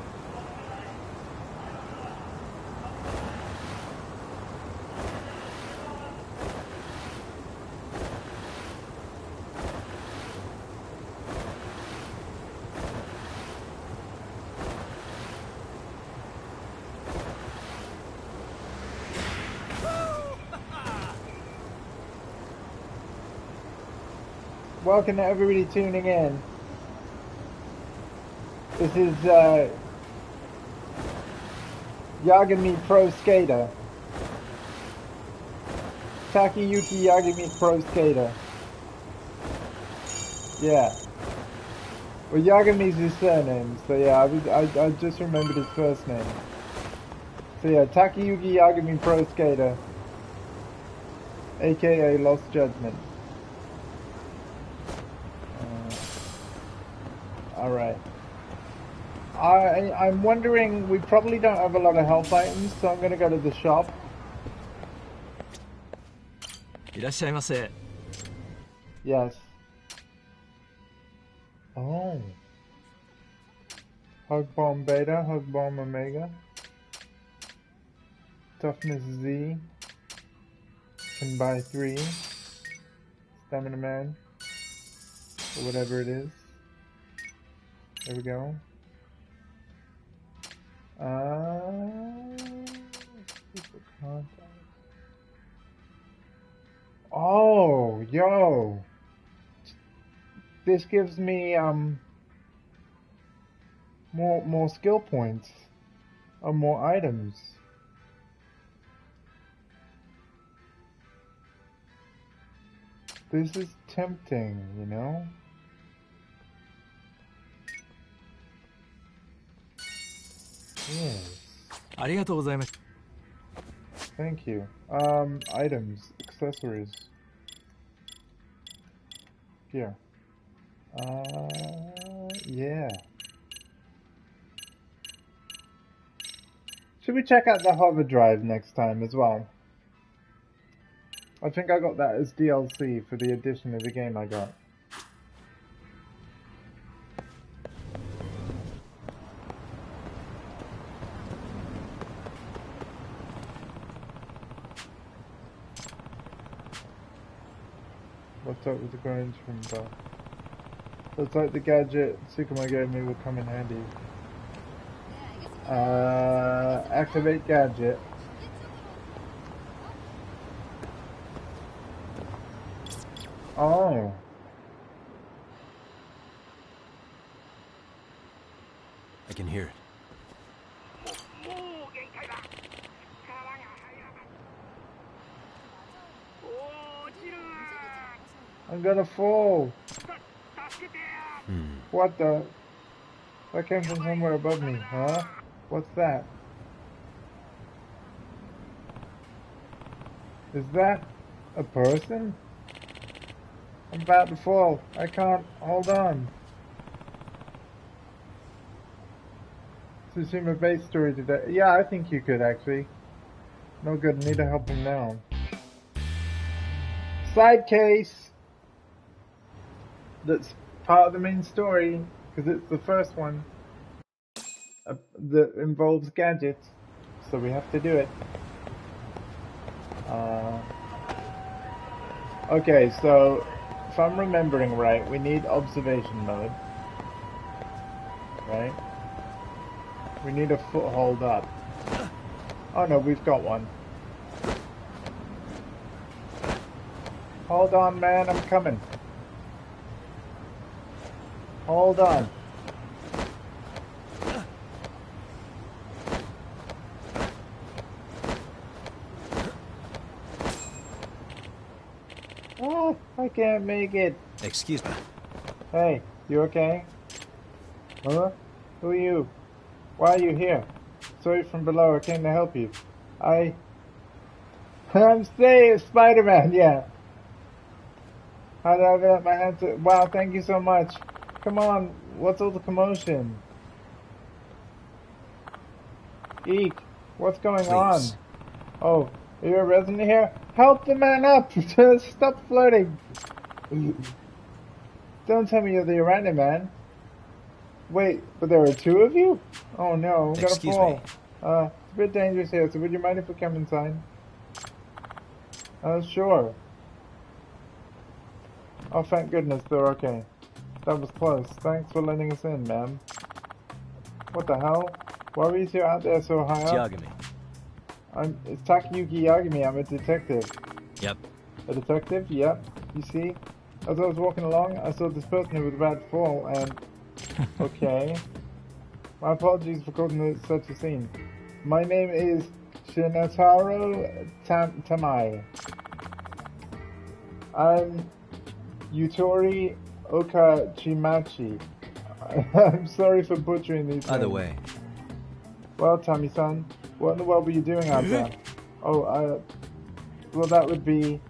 Welcome to everybody tuning in. This is Yagami Pro Skater. Takayuki Yagami Pro Skater. Yeah. Well, Yagami's his surname, so yeah, I just remembered his first name. So yeah, Takayuki Yagami Pro Skater. AKA Lost Judgment. Alright. I'm wondering, we probably don't have a lot of health items, so I'm going to go to the shop. いらっしゃいませ. Yes. Oh. Hug Bomb Beta, Hug Bomb Omega. Toughness Z. Can buy 3. Stamina Man. Or whatever it is. There we go. Oh, yo. This gives me more skill points or more items. This is tempting, you know? Yes. ありがとうございます. Thank you. Items, accessories. Here. Yeah. Should we check out the hover drive next time as well? I think I got that as DLC for the edition of the game I got. What's up with the grinds from Bell? Looks like the gadget Sukuma gave me will come in handy. Activate gadget. Oh. I can hear it. I'm gonna fall. What the? That came from somewhere above me, huh? What's that? Is that a person? I'm about to fall. I can't. Hold on. Tsushima base story today. Yeah, I think you could actually. No good. Need to help him now. Side case. that's part of the main story, because it's the first one that involves gadgets, so we have to do it. Okay, so if I'm remembering right, we need observation mode, right? We need a foothold up. Oh no, we've got one. Hold on, man, I'm coming. Hold on. Oh, I can't make it. Excuse me. Hey, you okay? Huh? Who are you? Why are you here? Sorry from below, I came to help you. I'm Spider-Man, yeah. How did I get my hand to... Wow, thank you so much. Come on, what's all the commotion? Eek, what's going on? Oh, are you a resident here? Help the man up! Stop floating! Don't tell me you're the Arachne Man. Wait, but there are two of you? Oh no, I'm gonna fall. It's a bit dangerous here, so would you mind if we come inside? Sure. Oh, thank goodness they're okay. That was close. Thanks for letting us in, ma'am. What the hell? Why were you two out there so high up? Yagami. It's Takayuki Yagami, I'm a detective. Yep. A detective? Yep. You see? As I was walking along, I saw this person who was about to fall, and... Okay. My apologies for causing such a scene. My name is Shinataro Tamai. I'm Yutori Okachimachi. I'm sorry for butchering these By the names. way. Well, Tommy-san, what in the world were you doing out there? Oh, well, that would be...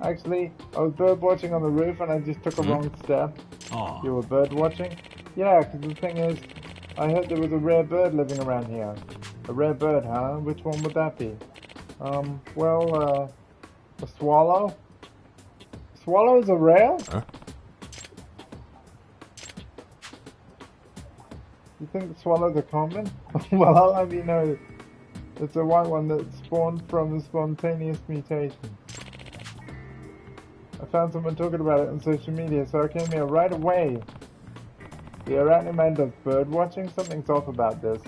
Actually, I was bird watching on the roof and I just took a wrong step. Aw. You were bird watching? Yeah, because the thing is, I heard there was a rare bird living around here. A rare bird, huh? Which one would that be? A swallow? Swallows are rare? Huh? You think swallows are common? Well, I'll have you know, it's a white one that spawned from a spontaneous mutation. I found someone talking about it on social media, so I came here right away. The Arachne Man does bird watching? Something's off about this.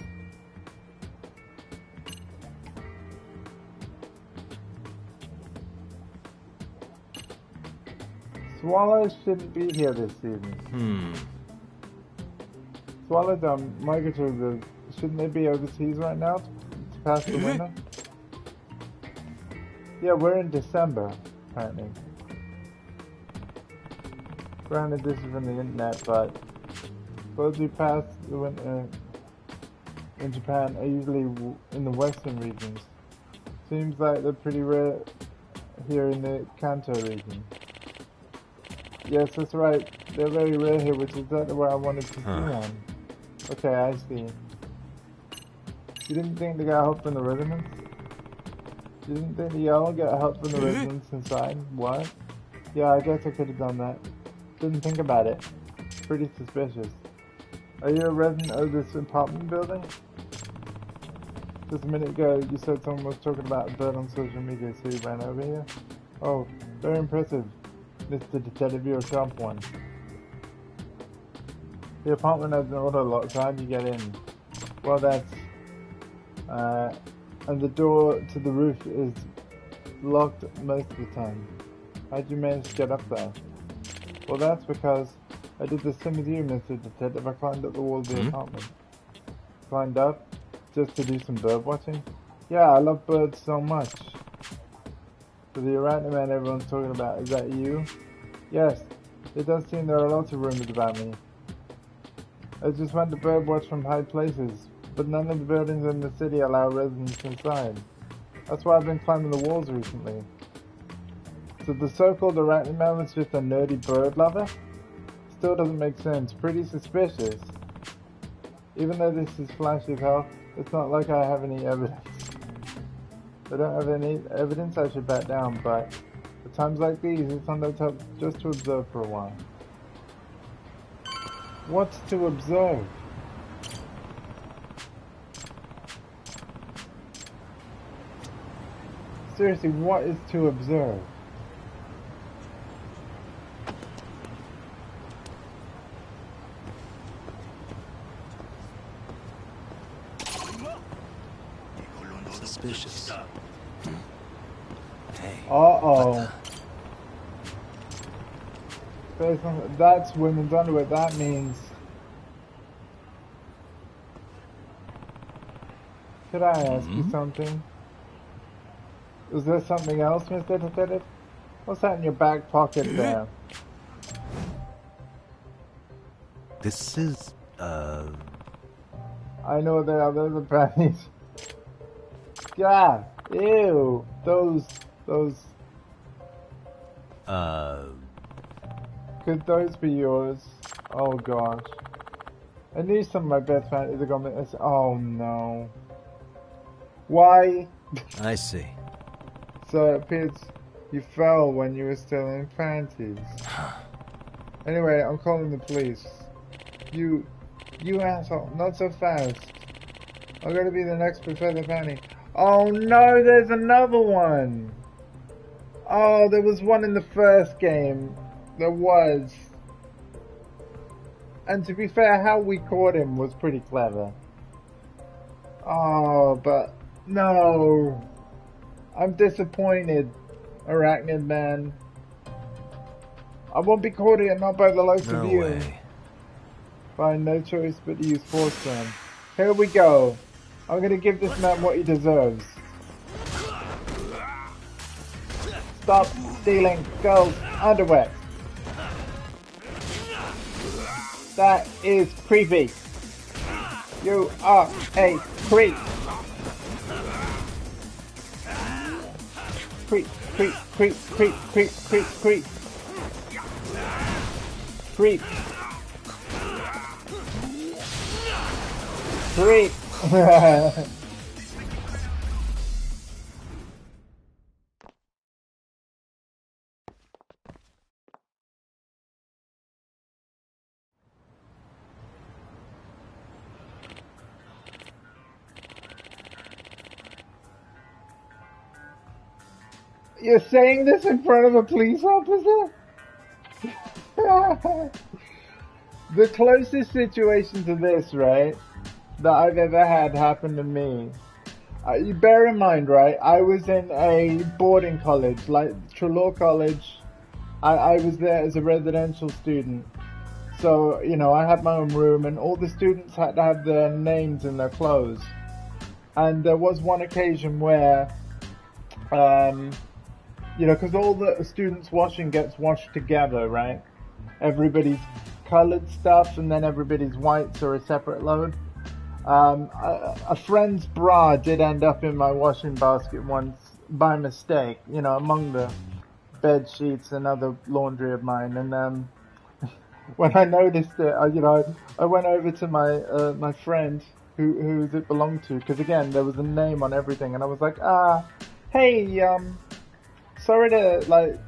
Swallows shouldn't be here this season. Swallows are migratory. Shouldn't they be overseas right now to pass the winter? Yeah, we're in December, apparently. Granted, this is from the internet, but those who pass the winter in Japan are usually in the western regions. Seems like they're pretty rare here in the Kanto region. Yes, that's right. They're very rare here, which is exactly where I wanted to see one. Okay, I see. You didn't think they got help from the residents? You didn't think y'all got help from the residents inside? What? Yeah, I guess I could have done that. Didn't think about it. Pretty suspicious. Are you a resident of this apartment building? Just a minute ago, you said someone was talking about a bird on social media, so you ran over here? Oh, very impressive. Mr. Detective, you're a sharp one. The apartment has an auto lock, so how do you get in? Well, that's... and the door to the roof is locked most of the time. How'd you manage to get up there? Well, that's because I did the same as you, Mr. Detective. I climbed up the wall of the apartment. Climbed up just to do some bird watching? Yeah, I love birds so much. So the Arachne Man everyone's talking about, is that you? Yes, it does seem there are lots of rumors about me. I just went to bird watch from high places, but none of the buildings in the city allow residents inside. That's why I've been climbing the walls recently. So the so-called Arachne Man was just a nerdy bird lover? Still doesn't make sense. Pretty suspicious. Even though this is flashy as hell, it's not like I have any evidence. If I don't have any evidence, I should back down, but at times like these, it sometimes helps just to observe for a while. What's to observe? Seriously, what is to observe? Suspicious. Hey. Uh-oh. That's women's underwear. That means... Could I ask you something? Is there something else, Mr. Detective? What's that in your back pocket there? This is, I know they are. Those are panties. God, ew. Those. Could those be yours? Oh gosh. I knew some of my best panties are gonna. Oh no. Why? I see. So it appears you fell when you were still in panties. Anyway, I'm calling the police. You asshole, not so fast. I'm gonna be the next Professor Fanny. Oh no, there's another one! Oh, there was one in the first game. There was. And to be fair, how we caught him was pretty clever. Oh, but no. I'm disappointed, Arachnid Man. I won't be caught here, not by the likes of you. Way. Find no choice but to use force then. Here we go. I'm gonna give this man what he deserves. Stop stealing girls' underwear. That is creepy. You are a creep. Creep, creep, creep, creep, creep, creep, creep. Creep. Creep. You're saying this in front of a police officer? The closest situation to this, right, that I've ever had happen to me. You bear in mind, right, I was in a boarding college, like Trelaw College. I was there as a residential student. So, you know, I had my own room and all the students had to have their names in their clothes. And there was one occasion where, you know, because all the students' washing gets washed together, right? Everybody's colored stuff and then everybody's whites are a separate load. A friend's bra did end up in my washing basket once by mistake, you know, among the bed sheets and other laundry of mine. And when I noticed it, you know, I went over to my friend who it belonged to, because again there was a name on everything, and I was like, hey, sorry to like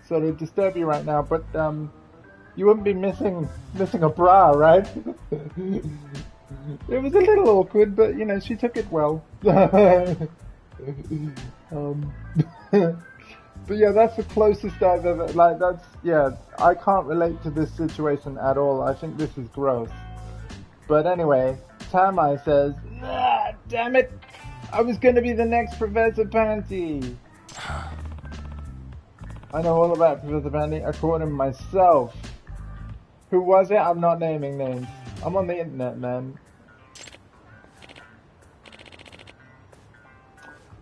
sort of disturb you right now, but you wouldn't be missing a bra, right? It was a little awkward, but you know, she took it well. But yeah, that's the closest I've ever, like, that's, yeah, I can't relate to this situation at all. I think this is gross. But anyway, Tamai says, damn it, I was gonna be the next Professor Panty. I know all about Professor Panty. I caught him myself. Who was it? I'm not naming names. I'm on the internet, man.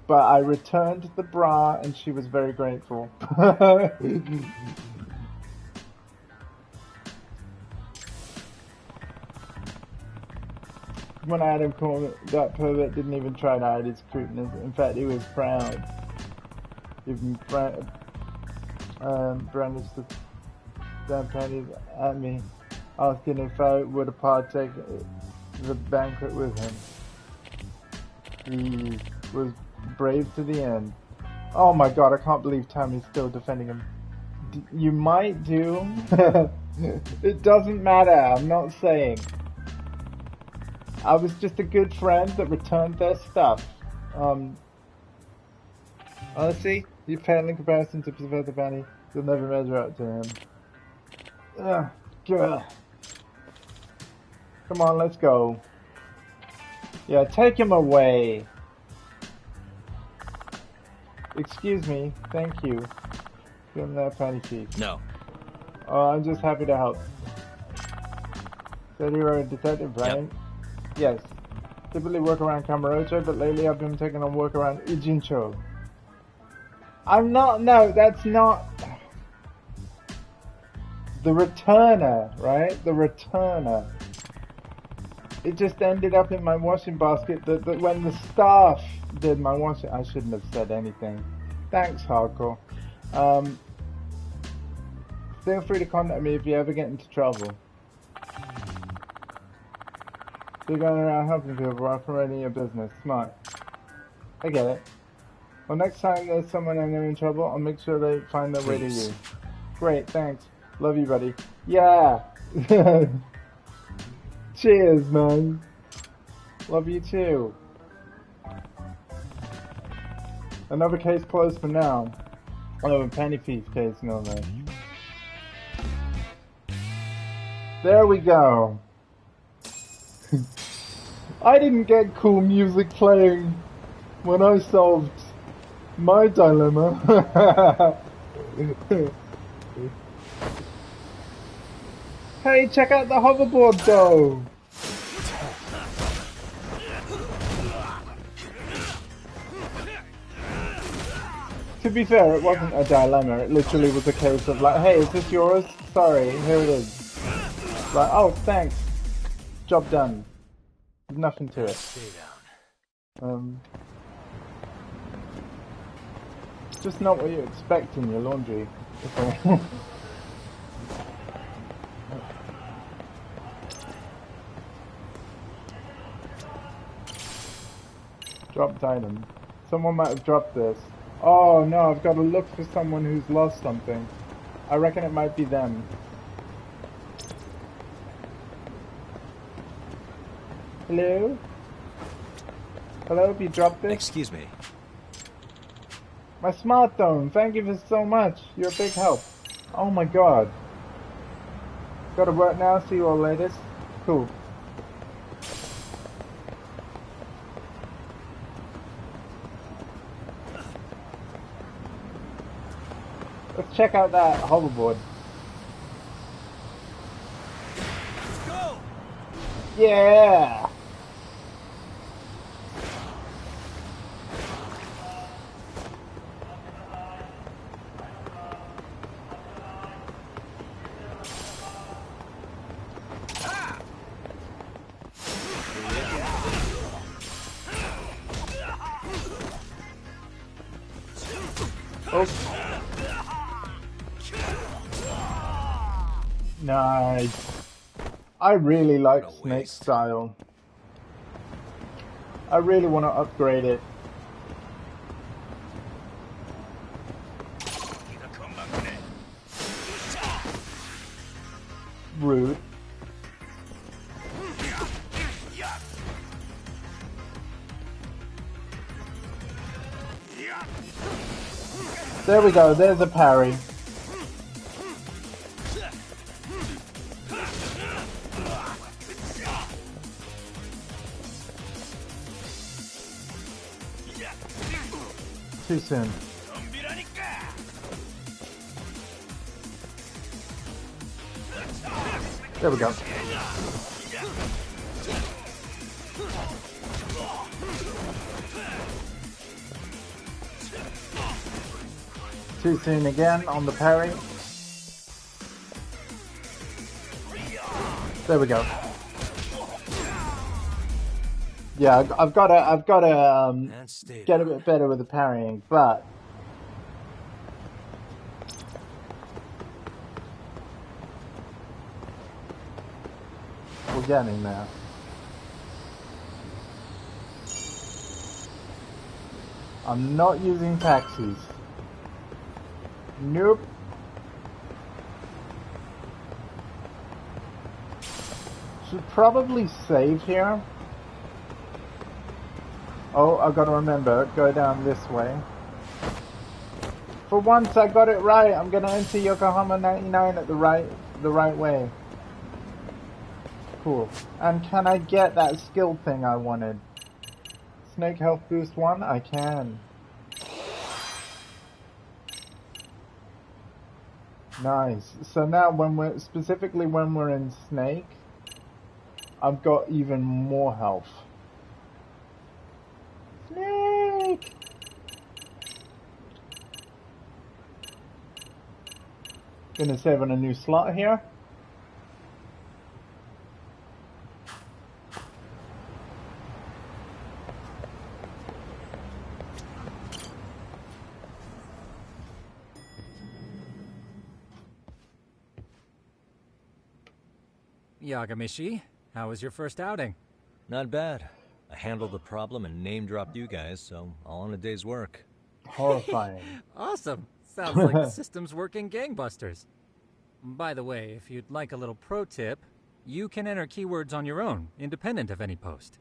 But I returned the bra and she was very grateful. When I had him call, that pervert didn't even try to hide his creepiness. In fact, he was proud. Even brandished the damn panties at me, asking if I would have partaken the banquet with him. He was brave to the end. Oh my god, I can't believe Tammy's still defending him. You might do. It doesn't matter, I'm not saying. I was just a good friend that returned their stuff. Honestly, you pale in comparison to Professor Benny. You'll never measure up to him. Ugh, God. Come on, let's go. Yeah, take him away. Excuse me, thank you. Give him that penny piece. No. I'm just happy to help. Said you were a detective, right? Yep. Yes. Typically work around Kamurocho, but lately I've been taking on work around Ijincho. I'm not, no, that's not... The returner, right? The returner. It just ended up in my washing basket that when the staff did my washing... I shouldn't have said anything. Thanks, Hardcore. Feel free to contact me if you ever get into trouble. So you're going around helping people while promoting your business. Smart. I get it. Well, next time there's someone I know in trouble, I'll make sure they find their way to you. Great, thanks. Love you, buddy. Yeah! Cheers, man. Love you too. Another case closed for now. Oh, a penny thief case, no. There we go. I didn't get cool music playing when I solved my dilemma. Hey, check out the hoverboard though! To be fair, it wasn't a dilemma, it literally was a case of like, hey, is this yours? Sorry, here it is. Like, oh, thanks. Job done. There's nothing to it. Stay down. Just not what you expect in your laundry. Dropped item. Someone might have dropped this. Oh no, I've got to look for someone who's lost something. I reckon it might be them. Hello? Hello, have you dropped this? Excuse me. My smartphone, thank you for so much. You're a big help. Oh my god. Gotta work now, see you all later. Cool. Let's check out that hoverboard. Let's go! Yeah! Nice. I really like Snake style. I really want to upgrade it. Rude. There we go, there's a parry. Too soon. There we go. Too soon again on the parry. There we go. Yeah, I've got to get a bit better with the parrying, but we're getting there. I'm not using taxis. Nope. Should probably save here. Oh, I've got to remember, go down this way. For once I got it right. I'm gonna enter Yokohama 99 at the right way. Cool. And can I get that skill thing I wanted? Snake health boost 1? I can. Nice. So now when we're in Snake, I've got even more health. Snake! Gonna save on a new slot here. Yagamishi, how was your first outing? Not bad. I handled the problem and name-dropped you guys, so all in a day's work. Horrifying. Awesome. Sounds like the system's working gangbusters. By the way, if you'd like a little pro tip, you can enter keywords on your own, independent of any post.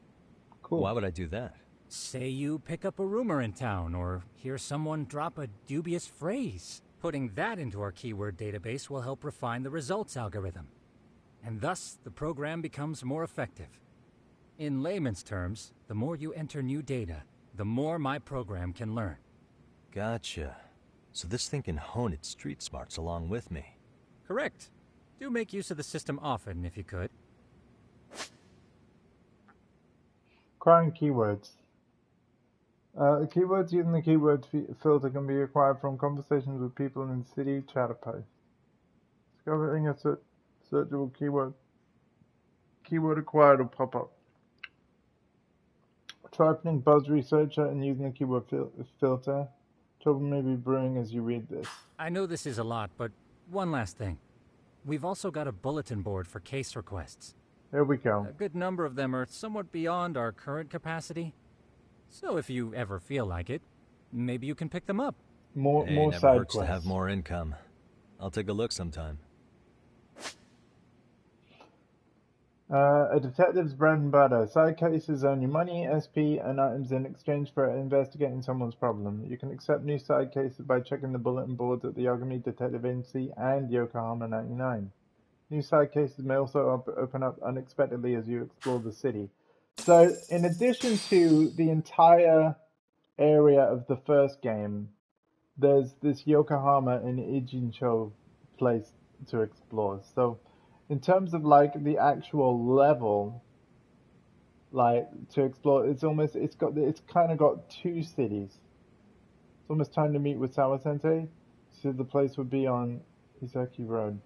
Cool. Why would I do that? Say you pick up a rumor in town, or hear someone drop a dubious phrase. Putting that into our keyword database will help refine the results algorithm. And thus, the program becomes more effective. In layman's terms, the more you enter new data, the more my program can learn. Gotcha. So this thing can hone its street smarts along with me. Correct. Do make use of the system often, if you could. Acquiring keywords. Keywords using the keyword filter can be acquired from conversations with people in city chatter posts. Discovering a searchable keyword. Keyword acquired will pop up. Try opening Buzz Researcher and using the keyword filter. Trouble may be brewing as you read this. I know this is a lot, but one last thing. We've also got a bulletin board for case requests. Here we go. A good number of them are somewhat beyond our current capacity. So if you ever feel like it, maybe you can pick them up. More never side hurts quests. to have more income. I'll take a look sometime. A detective's bread and butter. Side cases earn you money, SP, and items in exchange for investigating someone's problem. You can accept new side cases by checking the bulletin boards at the Yagami Detective Agency and Yokohama 99. New side cases may also open up unexpectedly as you explore the city. So, in addition to the entire area of the first game, there's this Yokohama and Ijincho place to explore. So, in terms of like the actual level, like to explore, it's kind of got two cities. It's almost time to meet with Sawa Sensei. So the place would be on Isaki Road.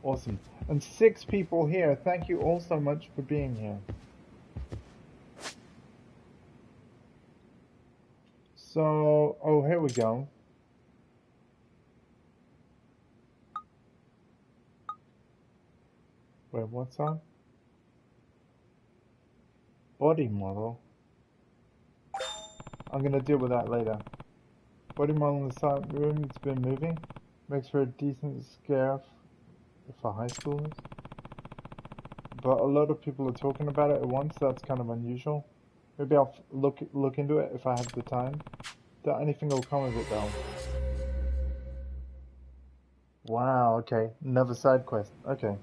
Awesome. And 6 people here. Thank you all so much for being here. So, oh, here we go. Wait, what's that? Body model? I'm gonna deal with that later. Body model in the side room, it's been moving. Makes for a decent scare for high schoolers. But a lot of people are talking about it at once, so that's kind of unusual. Maybe I'll look into it if I have the time. Doubt anything will come of it though. Wow, okay. Another side quest. Okay.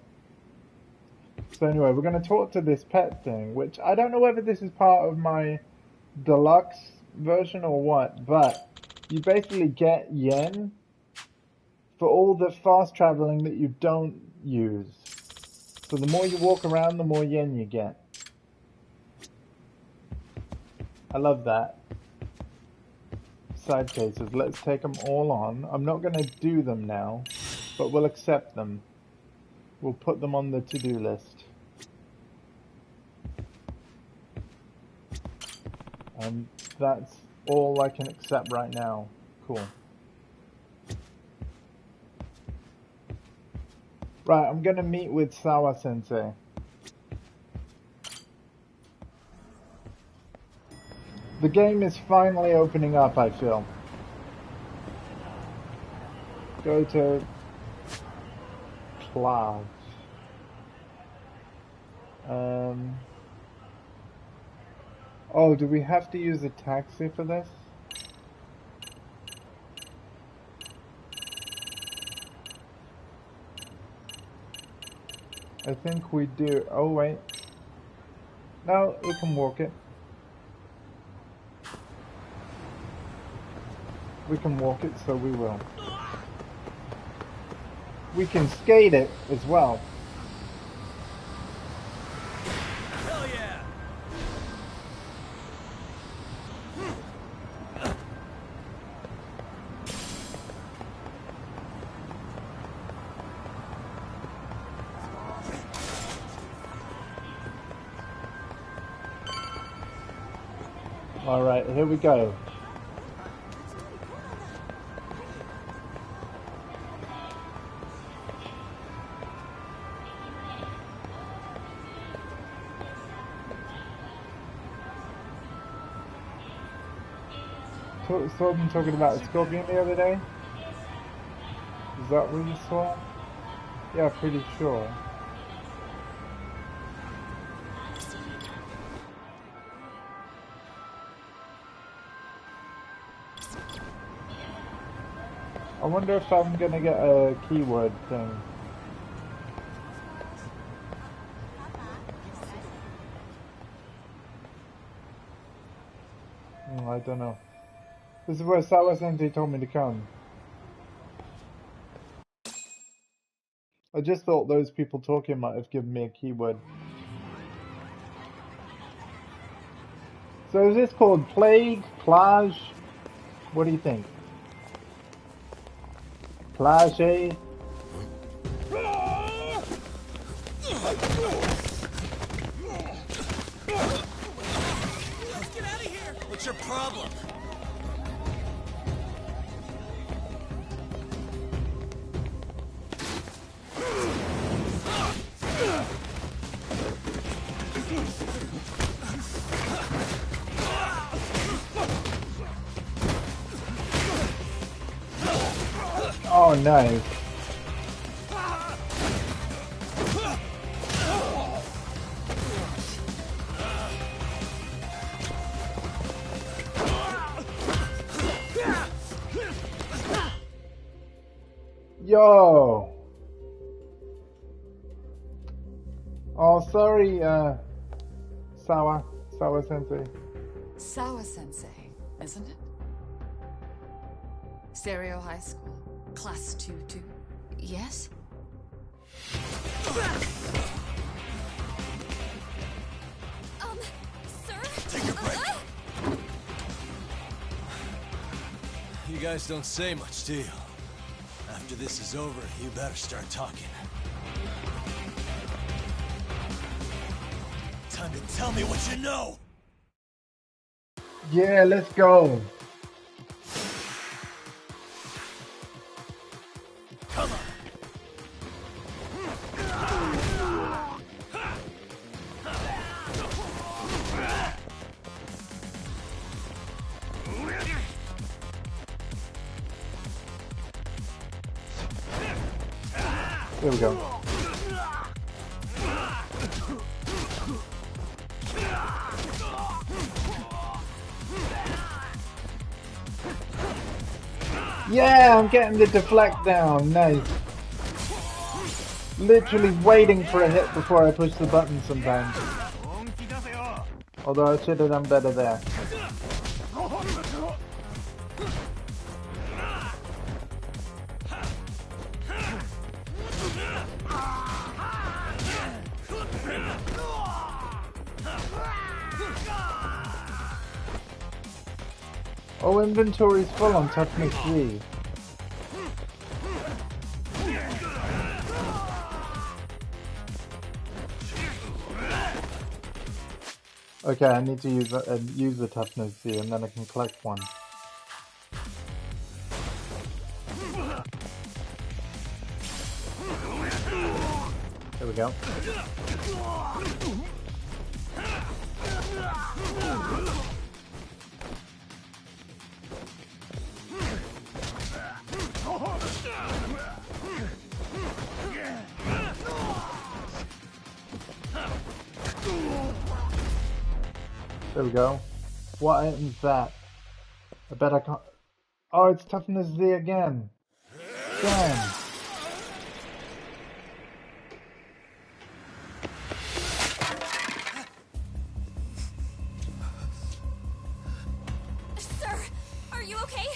So anyway, we're going to talk to this pet thing, which I don't know whether this is part of my deluxe version or what, but you basically get yen for all the fast traveling that you don't use. So the more you walk around, the more yen you get. I love that. Side cases, let's take them all on. I'm not going to do them now, but we'll accept them. We'll put them on the to-do list. And that's all I can accept right now. Cool. Right, I'm gonna meet with Sawa Sensei. The game is finally opening up, I feel. Go to clouds. Oh, do we have to use a taxi for this? I think we do. Oh, wait. No, we can walk it. We can walk it, so we will. We can skate it as well. Hell yeah! Alright, here we go. Saw them talking about a scorpion the other day? Is that what you saw? Yeah, pretty sure. I wonder if I'm gonna get a keyword thing. I don't know. This is where Sawa Sensei told me to come. I just thought those people talking might have given me a keyword. So is this called Plague? Plage? What do you think? Plage? Let's get out of here! What's your problem? Oh no. Yo. Oh, sorry, Sawa Sensei. Sawa Sensei, isn't it? Stereo High School, Class 2-2. Yes? Sir? Take a break. You guys don't say much, do you? After this is over, you better start talking. Time to tell me what you know! Yeah, let's go. Come on! Here we go. Yeah, I'm getting the deflect down. Nice. Literally waiting for a hit before I push the button sometimes. Although I should have done better there. Oh, inventory's full on toughness 3. Okay, I need to use the toughness 3 and then I can collect one. There we go. There we go. What item's that? I bet I can't... Oh, it's toughness Z again. Damn. Sir, are you okay?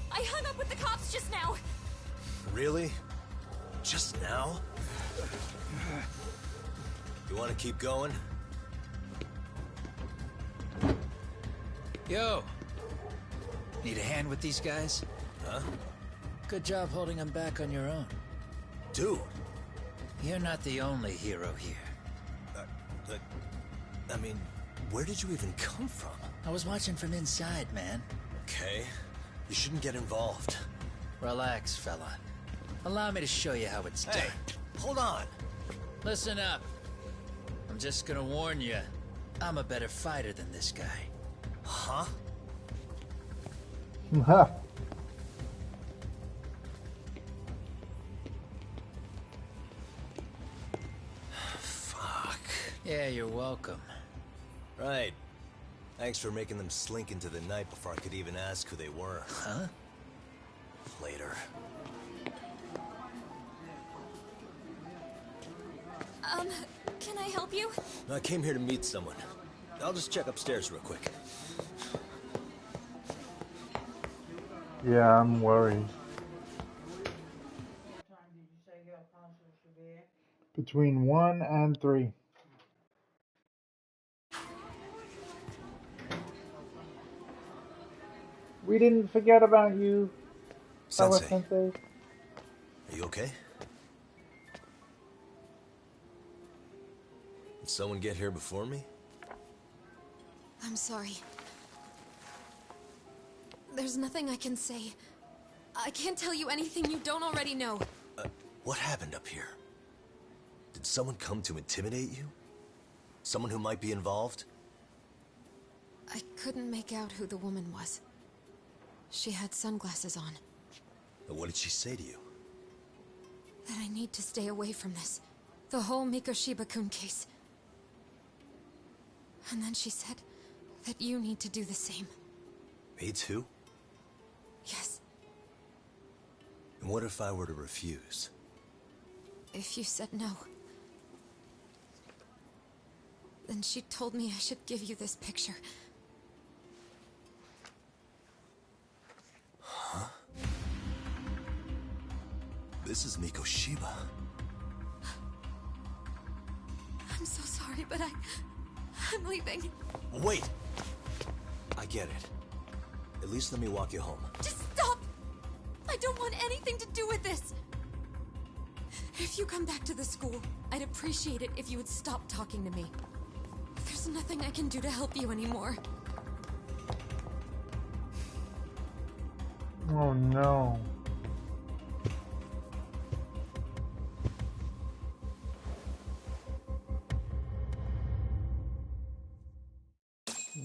I hung up with the cops just now. Really? Just now? You want to keep going? Yo! Need a hand with these guys? Huh? Good job holding them back on your own. Dude! You're not the only hero here. I mean, where did you even come from? I was watching from inside, man. Okay. You shouldn't get involved. Relax, fella. Allow me to show you how it's done. Hey, hold on. Listen up. I'm just gonna warn you. I'm a better fighter than this guy. Huh? Fuck. Yeah, you're welcome. Right. Thanks for making them slink into the night before I could even ask who they were. Huh? Later. Can I help you? I came here to meet someone. I'll just check upstairs real quick. Yeah, I'm worried. Between 1 and 3. We didn't forget about you, Sensei. Sensei. Are you okay? Did someone get here before me? I'm sorry. There's nothing I can say. I can't tell you anything you don't already know. What happened up here? Did someone come to intimidate you? Someone who might be involved? I couldn't make out who the woman was. She had sunglasses on. What did she say to you? That I need to stay away from this. The whole Mikoshiba-kun case. And then she said that you need to do the same. Me too? Yes. And what if I were to refuse? If you said no. Then she told me I should give you this picture. Huh? This is Mikoshiba. I'm so sorry, but I'm leaving. Wait! I get it. At least let me walk you home. Just stop! I don't want anything to do with this! If you come back to the school, I'd appreciate it if you would stop talking to me. There's nothing I can do to help you anymore. Oh no.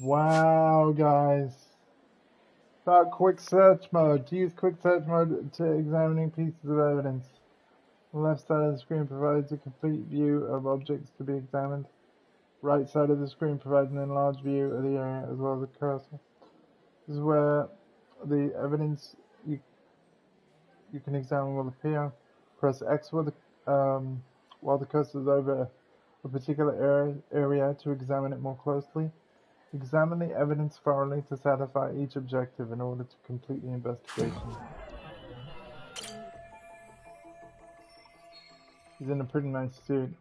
Wow, guys. About quick search mode. To use quick search mode to examining pieces of evidence. The left side of the screen provides a complete view of objects to be examined. Right side of the screen provides an enlarged view of the area as well as a cursor. This is where the evidence you can examine will appear. Press X while the cursor is over a particular area to examine it more closely. Examine the evidence thoroughly to satisfy each objective in order to complete the investigation. He's in a pretty nice suit.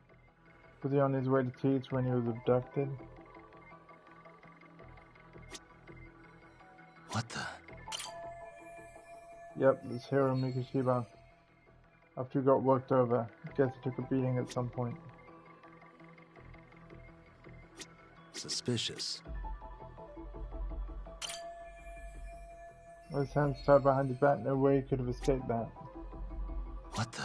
Was he on his way to teach when he was abducted? What the? Yep, it's Hiro Mikoshiba. After he got worked over, I guess he took a beating at some point. Suspicious. With his hands tied behind his back, no way he could have escaped that. What the?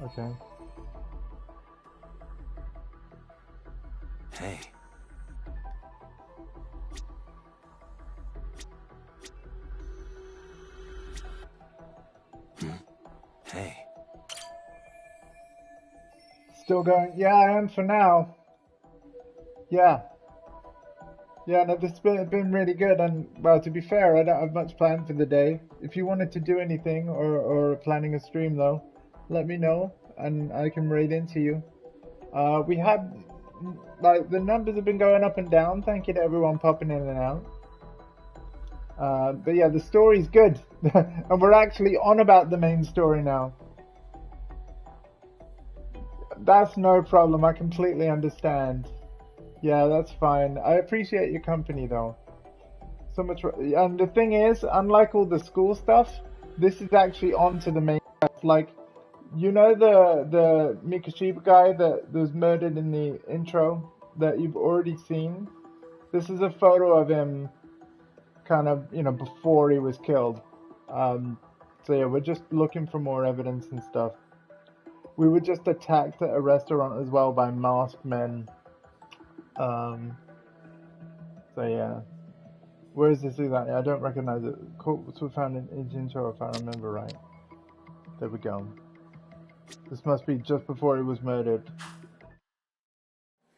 Okay. Hey. Still going? Yeah, I am for now. Yeah. Yeah, no, this has been really good, and, well, to be fair, I don't have much planned for the day. If you wanted to do anything, or planning a stream, though, let me know, and I can raid into you. We have, like, the numbers have been going up and down, thank you to everyone popping in and out. But yeah, the story's good, and we're actually on about the main story now. That's no problem, I completely understand. Yeah, that's fine. I appreciate your company, though. So much. And the thing is, unlike all the school stuff, this is actually onto the main stuff. Like, you know the Mikashiba guy that was murdered in the intro that you've already seen? This is a photo of him kind of, you know, before he was killed. So yeah, we're just looking for more evidence and stuff. We were just attacked at a restaurant as well by masked men. So yeah. Where is this exactly? I don't recognize it. Corpse was found in intro, if I remember right. There we go. This must be just before he was murdered.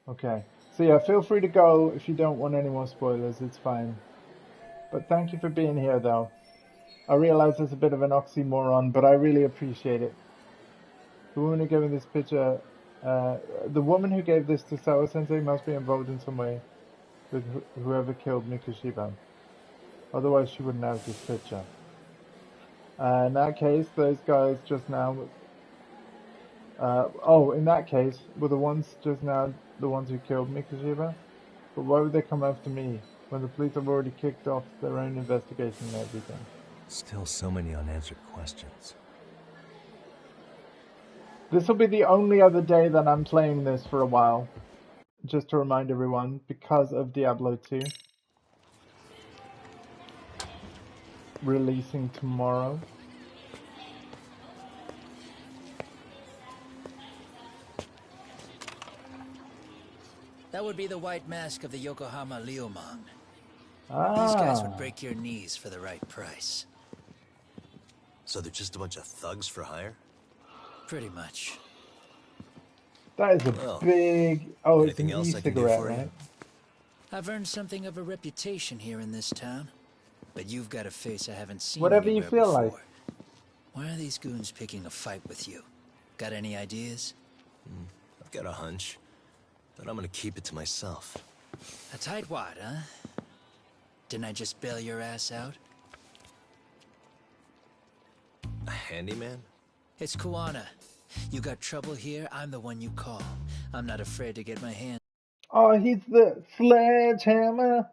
Okay. So yeah, feel free to go if you don't want any more spoilers, it's fine. But thank you for being here, though. I realize it's a bit of an oxymoron, but I really appreciate it. The woman who gave me this picture, the woman who gave this to Sawa-sensei must be involved in some way with whoever killed Mikashiba. Otherwise she wouldn't have this picture. In that case, those guys just now... in that case, were the ones just now the ones who killed Mikashiba? But why would they come after me, when the police have already kicked off their own investigation and everything? Still so many unanswered questions. This will be the only other day that I'm playing this for a while. Just to remind everyone, because of Diablo 2. Releasing tomorrow. That would be the white mask of the Yokohama Liumang. Ah. These guys would break your knees for the right price. So they're just a bunch of thugs for hire? Pretty much. That is a big... Oh, it's an e-cigarette, right? I've earned something of a reputation here in this town. But you've got a face I haven't seen Whatever you feel before. like. Why are these goons picking a fight with you? Got any ideas? I've got a hunch, but I'm gonna keep it to myself. A tightwad, huh? Didn't I just bail your ass out? A handyman? It's Kuwana. You got trouble here, I'm the one you call. I'm not afraid to get my hands Oh, he's the sledgehammer.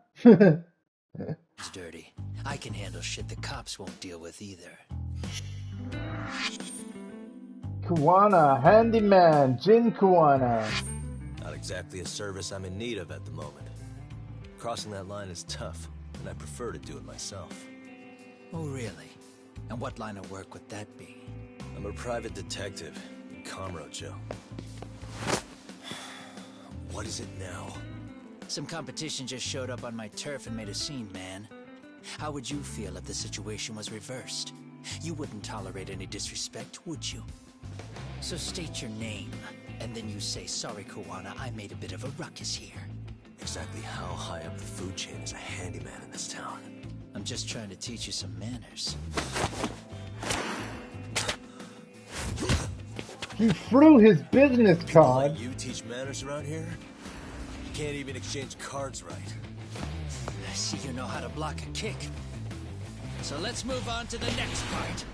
dirty. I can handle shit the cops won't deal with either. Kuwana, handyman, Jin Kuwana. Not exactly a service I'm in need of at the moment. Crossing that line is tough, and I prefer to do it myself. Oh, really? And what line of work would that be? I'm a private detective in Kamurocho. What is it now? Some competition just showed up on my turf and made a scene, man. How would you feel if the situation was reversed? You wouldn't tolerate any disrespect, would you? So state your name, and then you say, sorry, Kuwana, I made a bit of a ruckus here. Exactly how high up the food chain is a handyman in this town? I'm just trying to teach you some manners. He threw his business card. Like you teach manners around here? You can't even exchange cards right. I see you know how to block a kick. So let's move on to the next part.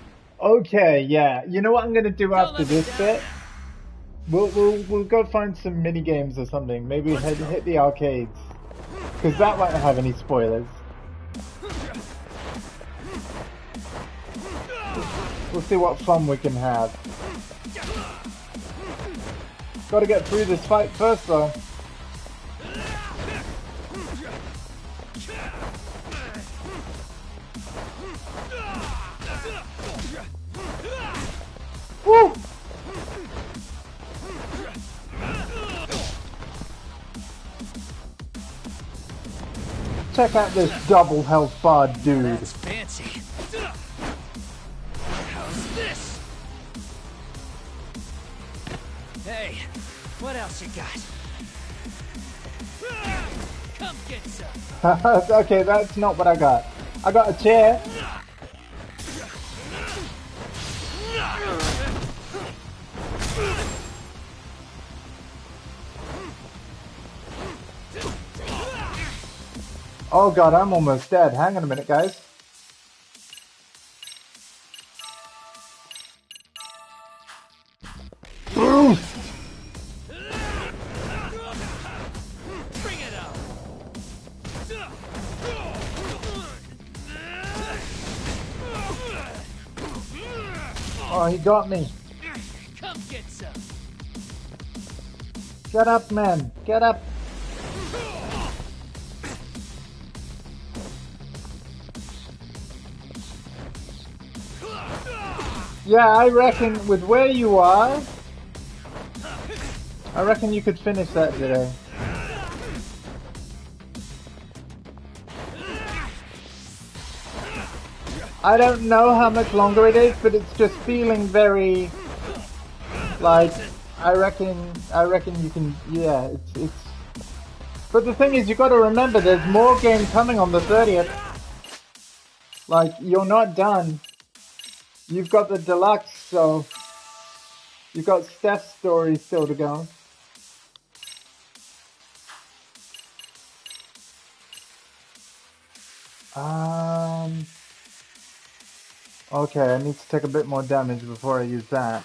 Okay, yeah. You know what I'm gonna do after this bit? We'll go find some mini games or something. Maybe hit the arcades, because that won't have any spoilers. We'll see what fun we can have. Gotta get through this fight first, though. Woo! Check out this double health bar, dude. That's fancy. How's this? Hey, what else you got? Okay, that's not what I got. I got a chair. Oh god, I'm almost dead. Hang on a minute, guys. Boom! Oh, he got me. Come get some. Get up, man. Get up. Yeah, I reckon with where you are, I reckon you could finish that today. I don't know how much longer it is, but it's just feeling very, like, I reckon you can, yeah, it's, but the thing is, you got to remember, there's more game coming on the 30th. Like, you're not done. You've got the deluxe, so you've got Steph's story still to go. Okay, I need to take a bit more damage before I use that.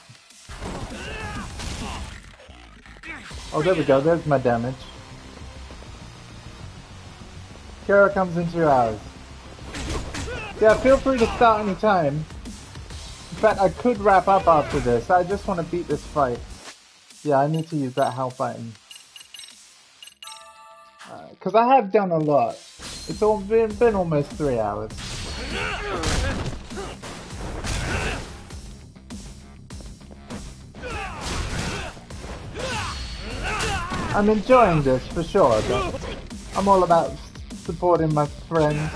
Oh, there we go. There's my damage. Kara comes into your house. Yeah, feel free to start any time. In fact, I could wrap up after this. I just want to beat this fight. Yeah, I need to use that health item. Because I have done a lot. It's all been almost 3 hours. I'm enjoying this for sure, but I'm all about supporting my friends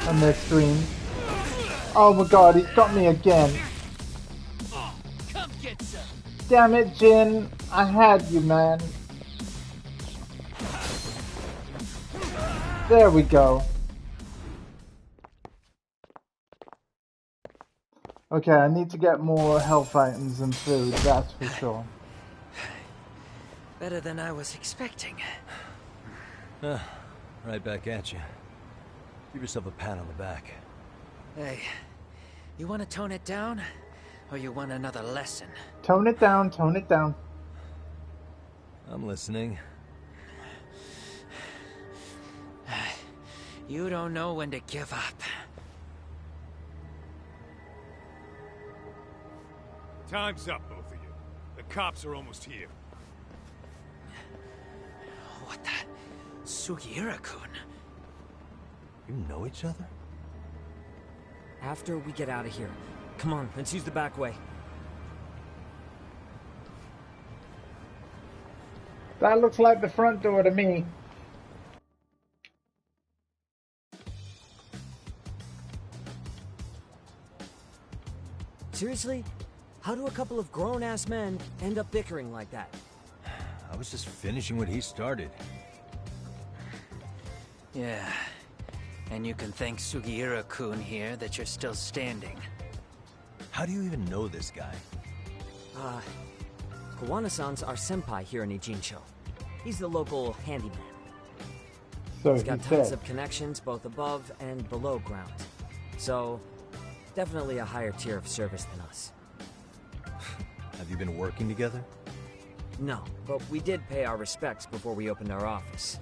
and their streams. Oh my god, he's got me again. Damn it, Jin. I had you, man. There we go. Okay, I need to get more health items and food, that's for sure. Better than I was expecting. Right back at you. Give yourself a pat on the back. Hey, you want to tone it down? Or you want another lesson? Tone it down, tone it down. I'm listening. You don't know when to give up. Time's up, both of you. The cops are almost here. What the? Sugiura-kun? You know each other? After we get out of here. Come on, let's use the back way. That looks like the front door to me. Seriously? How do a couple of grown-ass men end up bickering like that? I was just finishing what he started. Yeah. And you can thank Sugiura-kun here that you're still standing. How do you even know this guy? Kawana-san's our senpai here in Ijincho. He's the local handyman. So He's got tons of connections both above and below ground. So, definitely a higher tier of service than us. Have you been working together? No, but we did pay our respects before we opened our office.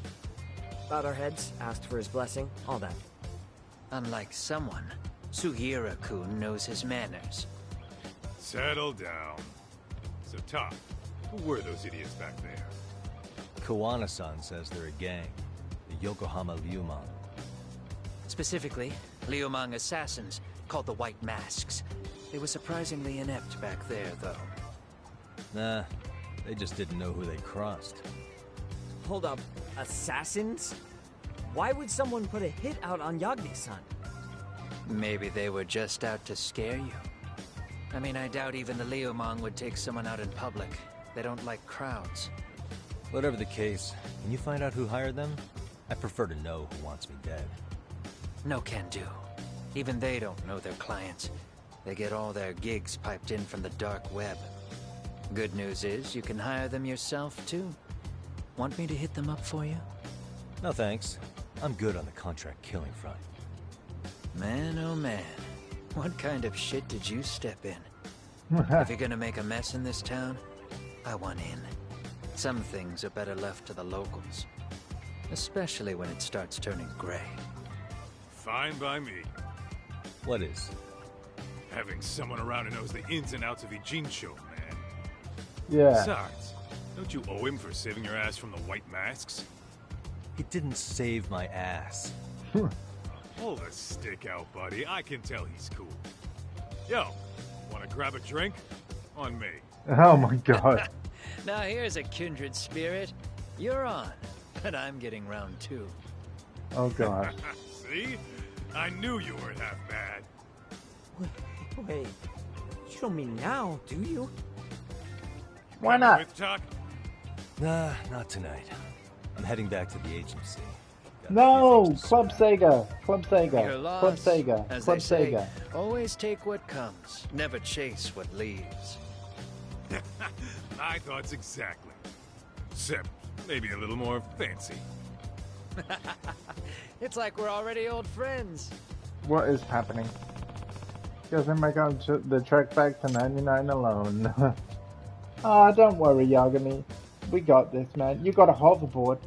Bowed our heads, asked for his blessing, all that. Unlike someone, Sugiura-kun knows his manners. Settle down. So, Tom, who were those idiots back there? Kawana-san says they're a gang. The Yokohama Liumang. Specifically, Liumang assassins, called the White Masks. They were surprisingly inept back there, though. Nah, they just didn't know who they crossed. Hold up, assassins? Why would someone put a hit out on Yagni-san? Maybe they were just out to scare you. I mean, I doubt even the Liumang would take someone out in public. They don't like crowds. Whatever the case, can you find out who hired them? I prefer to know who wants me dead. No can do. Even they don't know their clients. They get all their gigs piped in from the dark web. Good news is you can hire them yourself, too. Want me to hit them up for you? No thanks. I'm good on the contract killing front. Man, oh man. What kind of shit did you step in? If you're gonna make a mess in this town, I want in. Some things are better left to the locals. Especially when it starts turning gray. Fine by me. What is? Having someone around who knows the ins and outs of Ijincho, man. Yeah. Besides, don't you owe him for saving your ass from the white masks? He didn't save my ass. Pull the stick out, buddy. I can tell he's cool. Yo, wanna grab a drink? On me. Oh my god. Now here's a kindred spirit. You're on, and I'm getting round 2. Oh god. See? I knew you weren't half bad. Wait, you don't mean now, do you? Why not? With talk? Nah, not tonight. I'm heading back to the agency. No! Club Sega! Club Sega! Your loss, Club Sega! as Club they say, Sega! always take what comes, never chase what leaves. My thoughts exactly. Except maybe a little more fancy. It's like we're already old friends. What is happening? Guess I make out the trek back to 99 alone. Ah, don't worry, Yagami. We got this, man. You got a hoverboard.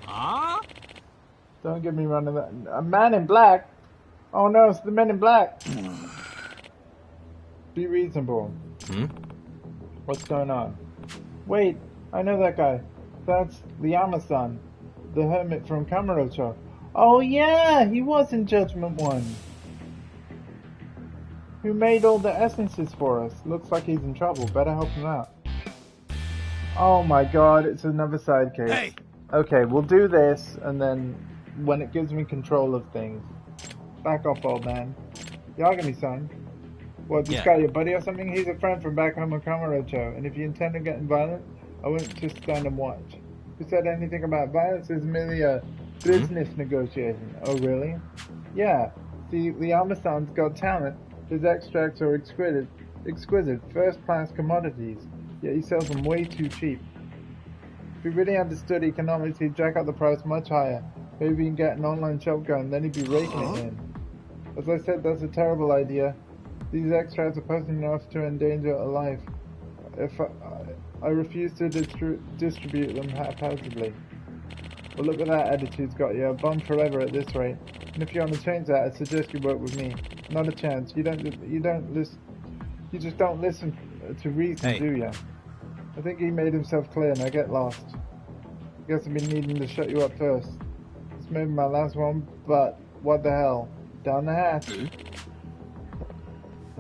Huh? Don't get me running that. A man in black? Oh no, it's the men in black. Be reasonable. What's going on? Wait, I know that guy. That's Liama-san, the hermit from Kamurocho. Oh yeah, he was in Judgment 1. Who made all the essences for us? Looks like he's in trouble. Better help him out. Oh my god, it's another side case. Hey! Okay, we'll do this, and then when it gives me control of things. Back off, old man. Yagami-san. What, this guy your buddy or something? He's a friend from back home in Kamurocho, and if you intend on getting violent, I wouldn't just stand and watch. Who said anything about violence is merely a business negotiation. Oh, really? Yeah. See, Liama-san's got talent. His extracts are exquisite, first-class commodities, yet he sells them way too cheap. If he really understood economics, he'd jack up the price much higher. Maybe he can get an online shop going, then he'd be raking it in. As I said, that's a terrible idea. These extracts are potent enough to endanger a life. If I refuse to distribute them haphazardly. Well, look at that attitude's got you. A bum forever at this rate. And if you want to change that, I suggest you work with me. Not a chance. You just don't listen to reason, do you? I think he made himself clear. Now get lost. I guess I've been needing to shut you up first. This may be my last one, but what the hell? Down the hatch.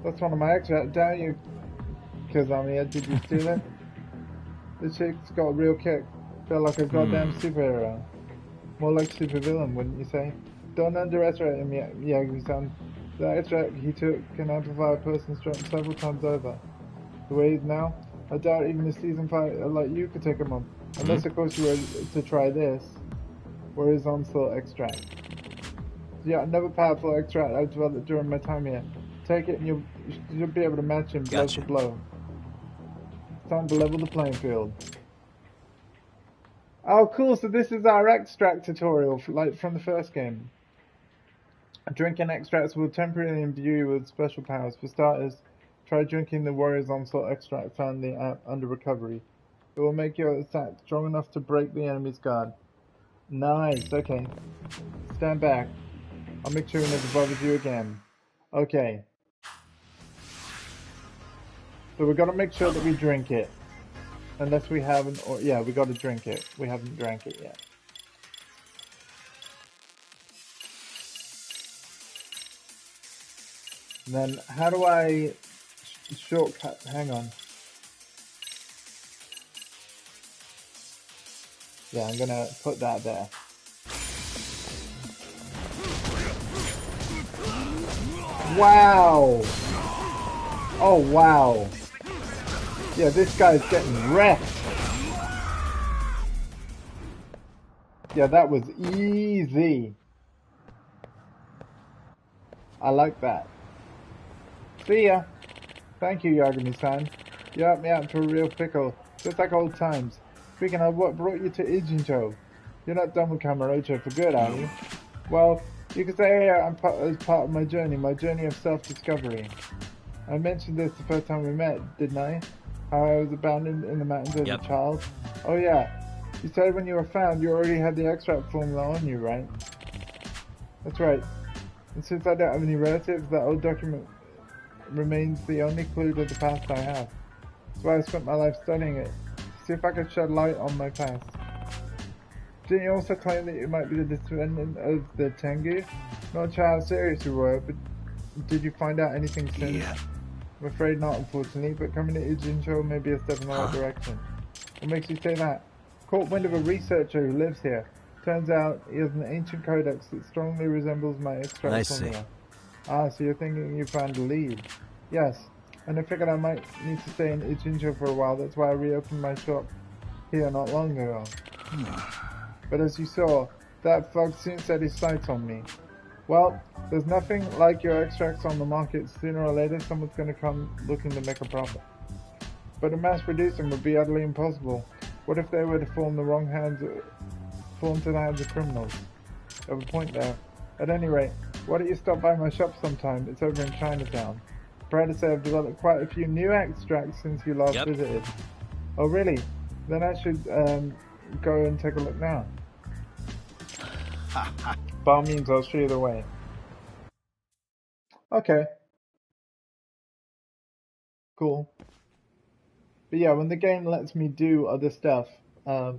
That's one of my extracts, don't you? Kazamiya, did you steal it? The chick's got a real kick. Felt like a goddamn superhero. More like supervillain, wouldn't you say? Don't underestimate him, Yagami-san. The extract he took can amplify a person's strength several times over. The way he's now, I doubt even a seasoned fighter like you could take him on. Unless, of course, you were to try this. Or his onslaught extract. Yeah, another powerful extract I've developed during my time here. Take it and you'll be able to match him blow for blow. It's time to level the playing field. Oh, cool. So this is our extract tutorial, like from the first game. Drinking extracts will temporarily imbue you with special powers. For starters, try drinking the Warrior's Onslaught extract found in the app under recovery. It will make your attack strong enough to break the enemy's guard. Nice. Okay. Stand back. I'll make sure it never bothers you again. Okay. So we've got to make sure that we drink it. Unless we haven't, or yeah, we got to drink it. We haven't drank it yet. And then, how do I shortcut? Hang on. Yeah, I'm gonna put that there. Wow! Oh wow! Yeah, this guy's getting wrecked. Yeah, that was easy. I like that. See ya. Thank you, Yagami-san. You helped me out into a real pickle, just like old times. Speaking of, what brought you to Ijincho? You're not done with Kamurocho for good, are you? Well, you could say here as part of my journey of self-discovery. I mentioned this the first time we met, didn't I? How I was abandoned in the mountains as a child? Oh yeah. You said when you were found, you already had the extract formula on you, right? That's right. And since I don't have any relatives, that old document remains the only clue to the past I have. That's why I spent my life studying it, to see if I could shed light on my past. Didn't you also claim that you might be the descendant of the Tengu? Not sure how serious you were, but did you find out anything since? Yeah. I'm afraid not, unfortunately, but coming to Ijincho may be a step in the right direction. What makes you say that? Caught wind of a researcher who lives here. Turns out he has an ancient codex that strongly resembles my extract formula. Ah, so you're thinking you found a lead? Yes, and I figured I might need to stay in Ijincho for a while. That's why I reopened my shop here not long ago. But as you saw, that thug soon set his sights on me. Well, there's nothing like your extracts on the market. Sooner or later, someone's going to come looking to make a profit. But to mass produce them would be utterly impossible. What if they were to fall into the hands of criminals? I have a point there. At any rate, why don't you stop by my shop sometime? It's over in Chinatown. Proud to say I've developed quite a few new extracts since you last visited. Oh really? Then I should go and take a look now. By all means, I'll show you the way. Okay. Cool. But yeah, when the game lets me do other stuff,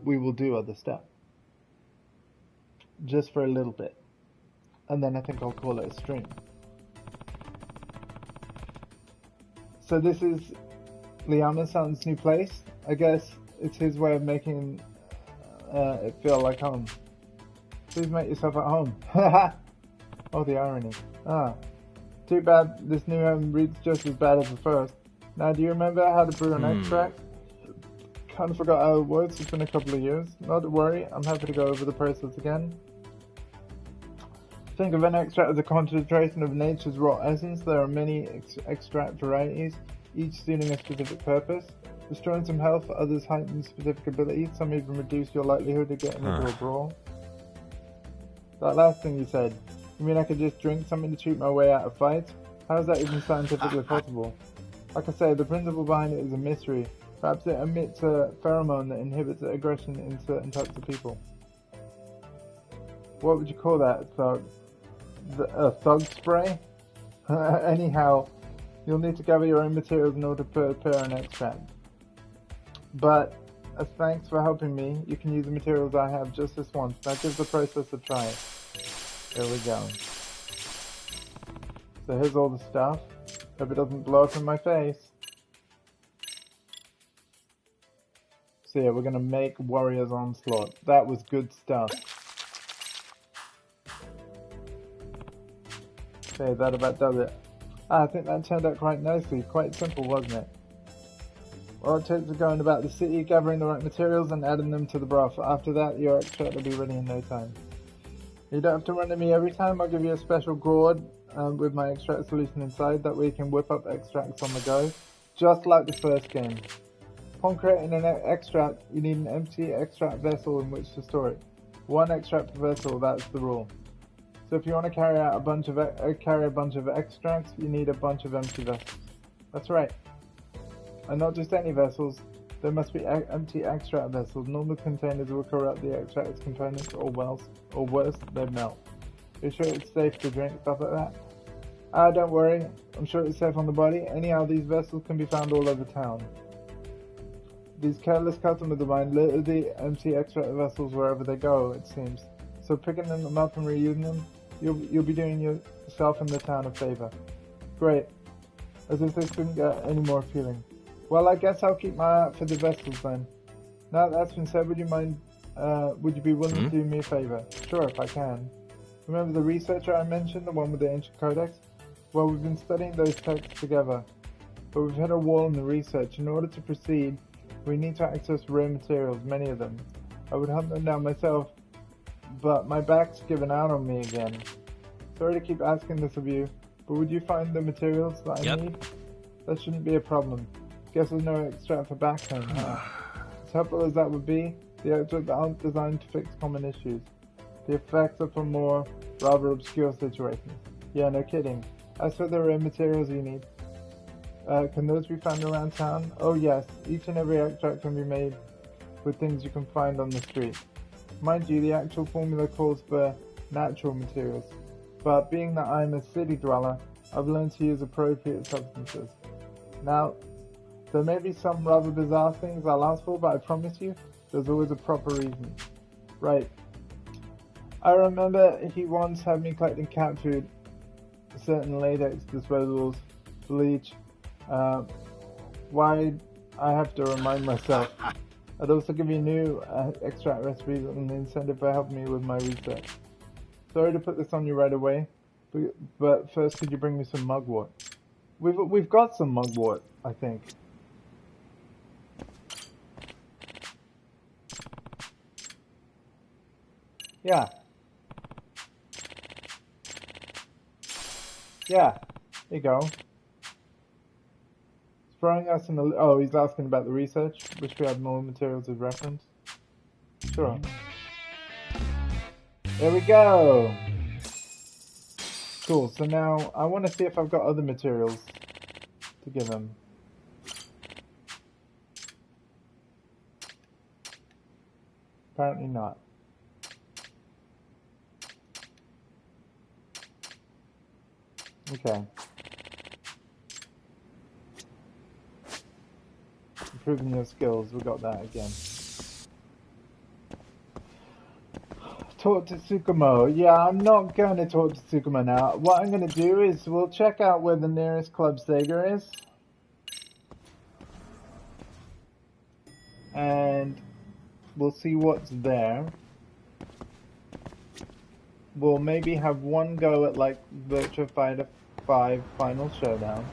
we will do other stuff. Just for a little bit. And then I think I'll call it a stream. So this is Liama-san's new place. I guess it's his way of making it feel like home. Please make yourself at home. Oh, the irony. Too bad this new home reads just as bad as the first. Now, do you remember how to brew an extract? Kind of forgot how it works. It's been a couple of years. Not to worry, I'm happy to go over the process again. Think of an extract as a concentration of nature's raw essence. There are many extract varieties, each suiting a specific purpose. Restoring some health, others heighten specific abilities, some even reduce your likelihood of getting into a brawl. That last thing you said, you mean I could just drink something to cheat my way out of fights? How is that even scientifically possible? Like I say, the principle behind it is a mystery. Perhaps it emits a pheromone that inhibits aggression in certain types of people. What would you call that, thug? A thug spray? Anyhow, you'll need to gather your own materials in order to prepare an extract. But, as thanks for helping me, you can use the materials I have just this once. Now give the process a try. There we go. So here's all the stuff. Hope it doesn't blow up in my face. So yeah, we're gonna make Warrior's Onslaught. That was good stuff. Okay, that about does it. I think that turned out quite nicely. Quite simple, wasn't it? All it takes is going about the city, gathering the right materials and adding them to the broth. After that, your extract will be ready in no time. You don't have to run to me every time. I'll give you a special gourd with my extract solution inside. That way you can whip up extracts on the go, just like the first game. Upon creating an extract, you need an empty extract vessel in which to store it. One extract per vessel, that's the rule. So if you want to carry out a bunch of extracts, you need a bunch of empty vessels. That's right. And not just any vessels, there must be empty extract vessels. Normal containers will corrupt the extract's components, or worse, they melt. You're sure it's safe to drink, stuff like that? Don't worry, I'm sure it's safe on the body. Anyhow, these vessels can be found all over town. These careless customers of mine litter the empty extract vessels wherever they go, it seems. So picking them up and reusing them, you'll be doing yourself and the town a favor. Great. As if this couldn't get any more appealing. Well, I guess I'll keep my eye out for the vessels then. Now that that's been said, would you be willing to do me a favor? Sure, if I can. Remember the researcher I mentioned, the one with the ancient codex? Well, we've been studying those texts together, but we've hit a wall in the research. In order to proceed, we need to access rare materials, many of them. I would hunt them down myself, but my back's given out on me again. Sorry to keep asking this of you, but would you find the materials that I need? That shouldn't be a problem. Guess there's no extract for back pain, huh? As helpful as that would be, the extracts aren't designed to fix common issues. The effects are for more, rather obscure situations. Yeah, no kidding. As for the rare materials you need, can those be found around town? Oh yes, each and every extract can be made with things you can find on the street. Mind you, the actual formula calls for natural materials, but being that I'm a city dweller, I've learned to use appropriate substances. Now, there may be some rather bizarre things I'll ask for, but I promise you, there's always a proper reason. Right. I remember he once had me collecting cat food, certain latex disposables, bleach. Why I have to remind myself. I'd also give you new extract recipes and the incentive for helping me with my research. Sorry to put this on you right away, but first could you bring me some mugwort? We've got some mugwort, I think. Yeah. Yeah. There you go. He's throwing us in the... Oh, he's asking about the research. Wish we had more materials of reference. Sure. There we go! Cool, so now I want to see if I've got other materials to give him. Apparently not. Okay. Improving your skills, we got that again. Talk to Tsukumo. Yeah, I'm not going to talk to Tsukumo now. What I'm going to do is we'll check out where the nearest Club Sega is. And we'll see what's there. We'll maybe have one go at like Virtua Fighter 5 Final Showdown.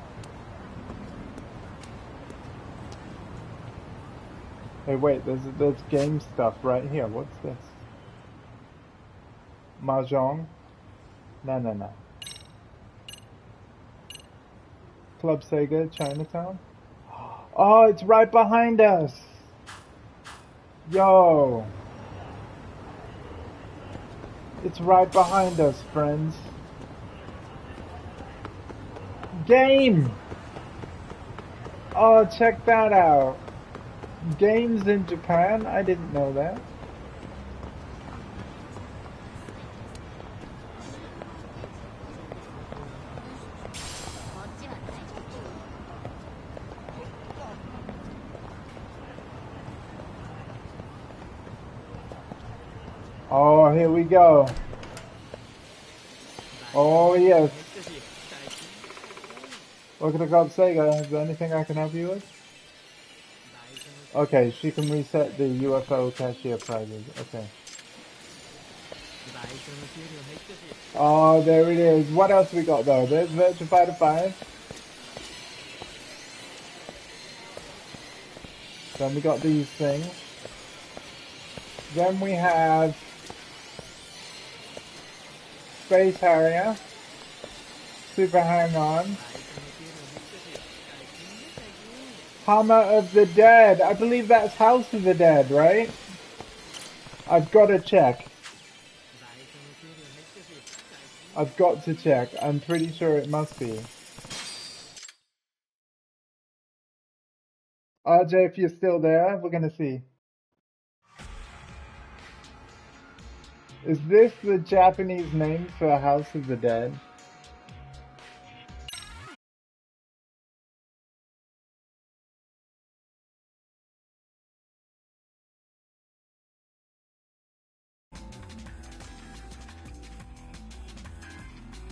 Hey, wait, there's game stuff right here. What's this? Mahjong? No. Club Sega, Chinatown? Oh, it's right behind us! Yo! It's right behind us, friends. Game! Oh, check that out. Games in Japan? I didn't know that. Oh, here we go. Oh, yes. Welcome to Club Sega. Is there anything I can help you with? Okay, she can reset the UFO cashier prizes. Okay. Oh, there it is. What else we got though? There's Virtua Fighter 5. Then we got these things. Then we have Space Harrier, Super Hang-On, Hammer of the Dead. I believe that's House of the Dead, right? I've got to check. I've got to check. I'm pretty sure it must be. RJ, if you're still there, we're gonna see. Is this the Japanese name for House of the Dead?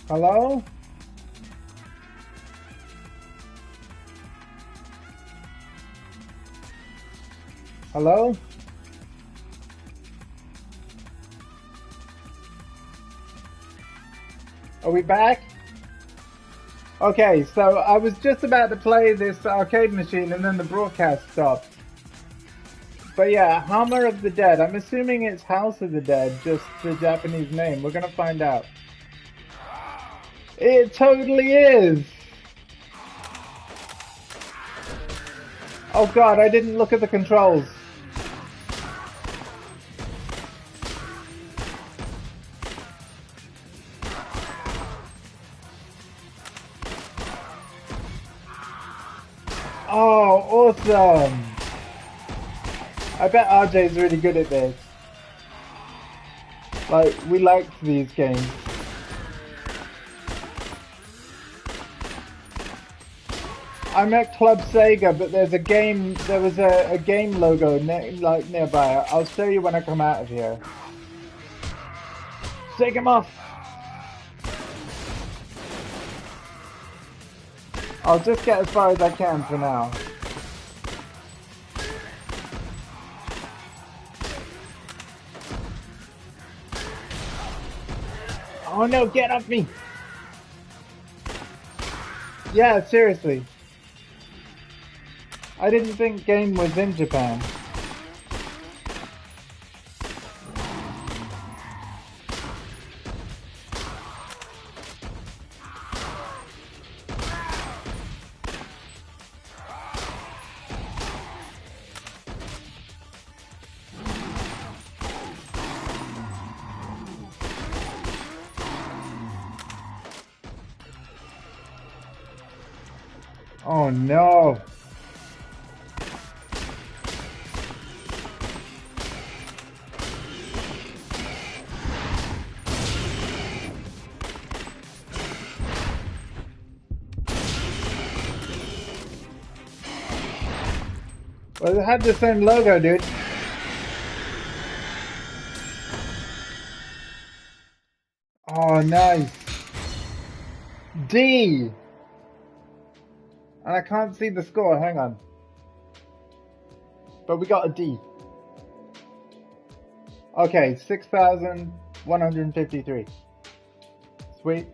Hello? Hello? Are we back? Okay, so I was just about to play this arcade machine and then the broadcast stopped. But yeah, Hammer of the Dead. I'm assuming it's House of the Dead, just the Japanese name. We're gonna find out. It totally is! Oh god, I didn't look at the controls. Oh, awesome! I bet RJ's really good at this. Like, we liked these games. I'm at Club Sega, but there's a game, there was a game logo nearby. I'll show you when I come out of here. Take him off! I'll just get as far as I can for now. Oh no, get off me! Yeah, seriously. I didn't think game was in Japan. Oh no! Well, it had the same logo, dude. Oh, nice. D! And I can't see the score, hang on. But we got a D. Okay, 6,153. Sweet.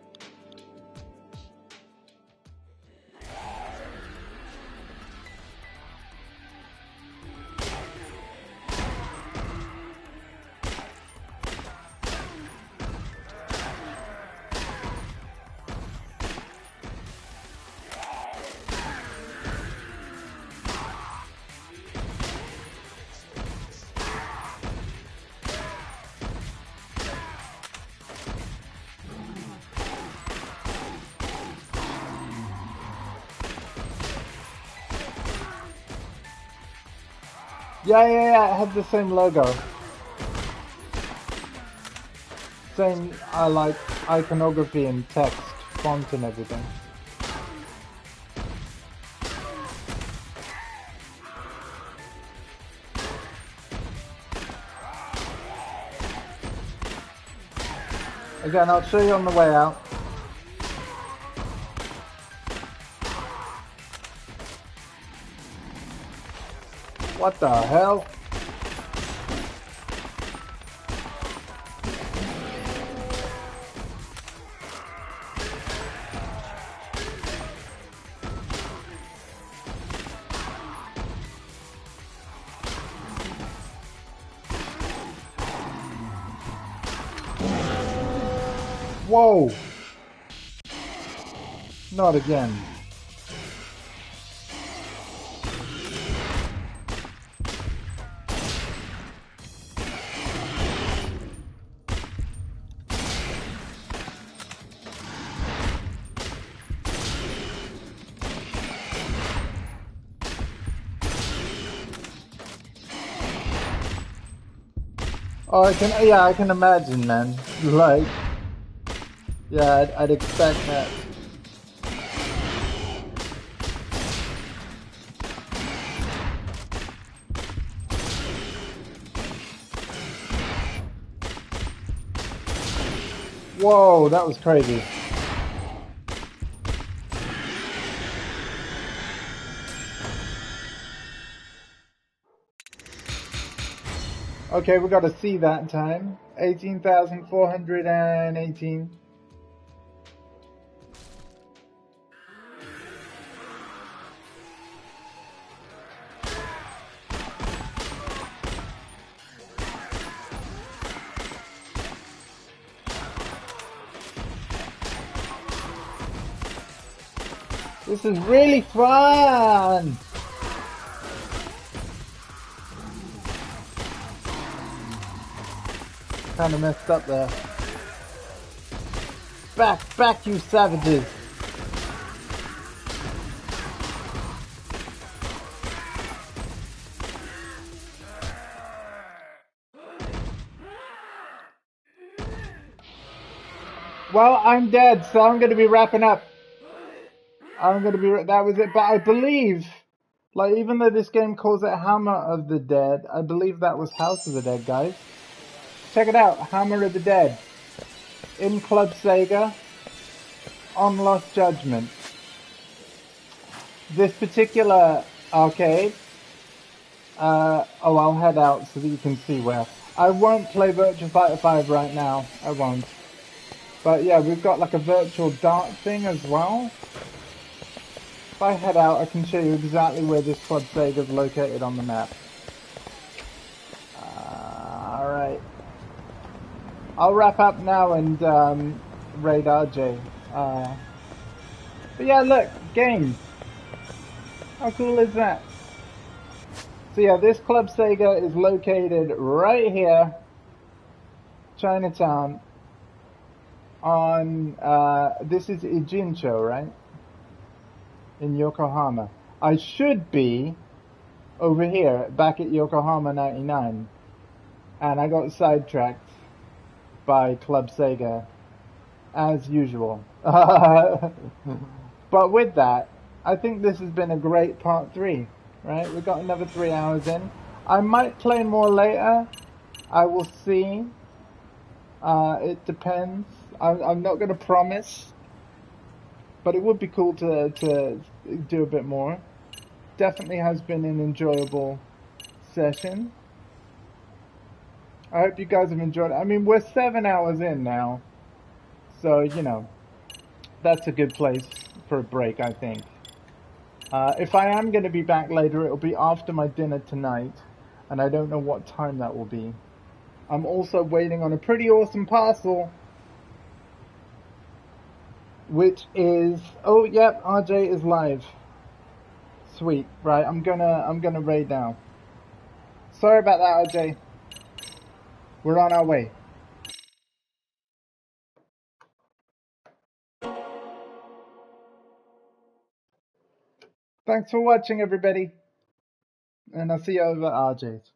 Yeah, it had the same logo. Same, like, iconography and text, font and everything. Again, I'll show you on the way out. What the hell? Whoa! Not again. Oh, I can imagine, man. Like, yeah, I'd expect that. Whoa, that was crazy. Okay, we got a C that time. 18,418. This is really fun! Kinda messed up there. Back, you savages! Well, I'm dead, so I'm gonna be wrapping up. That was it, but I believe, like, even though this game calls it Hammer of the Dead, I believe that was House of the Dead, guys. Check it out, Hammer of the Dead. In Club Sega, on Lost Judgment. This particular arcade, I'll head out so that you can see where. I won't play Virtua Fighter 5 right now, I won't. But yeah, we've got like a virtual dart thing as well. If I head out, I can show you exactly where this Club Sega is located on the map. Alright. I'll wrap up now and raid RJ. But yeah, look, game. How cool is that? So yeah, this Club Sega is located right here, Chinatown, on, this is Ijincho, right? In Yokohama. I should be over here, back at Yokohama 99. And I got sidetracked by Club Sega, as usual. But with that, I think this has been a great part 3, right? We've got another 3 hours in. I might play more later. I will see. It depends. I'm not going to promise. But it would be cool to do a bit more. Definitely has been an enjoyable session. I hope you guys have enjoyed it. I mean, we're 7 hours in now. So, you know, that's a good place for a break, I think. If I am going to be back later, it'll be after my dinner tonight. And I don't know what time that will be. I'm also waiting on a pretty awesome parcel. Which is, oh yep, RJ is live. Sweet, right, I'm gonna raid now. Sorry about that, RJ. We're on our way. Thanks for watching, everybody. And I'll see you over at RJ's.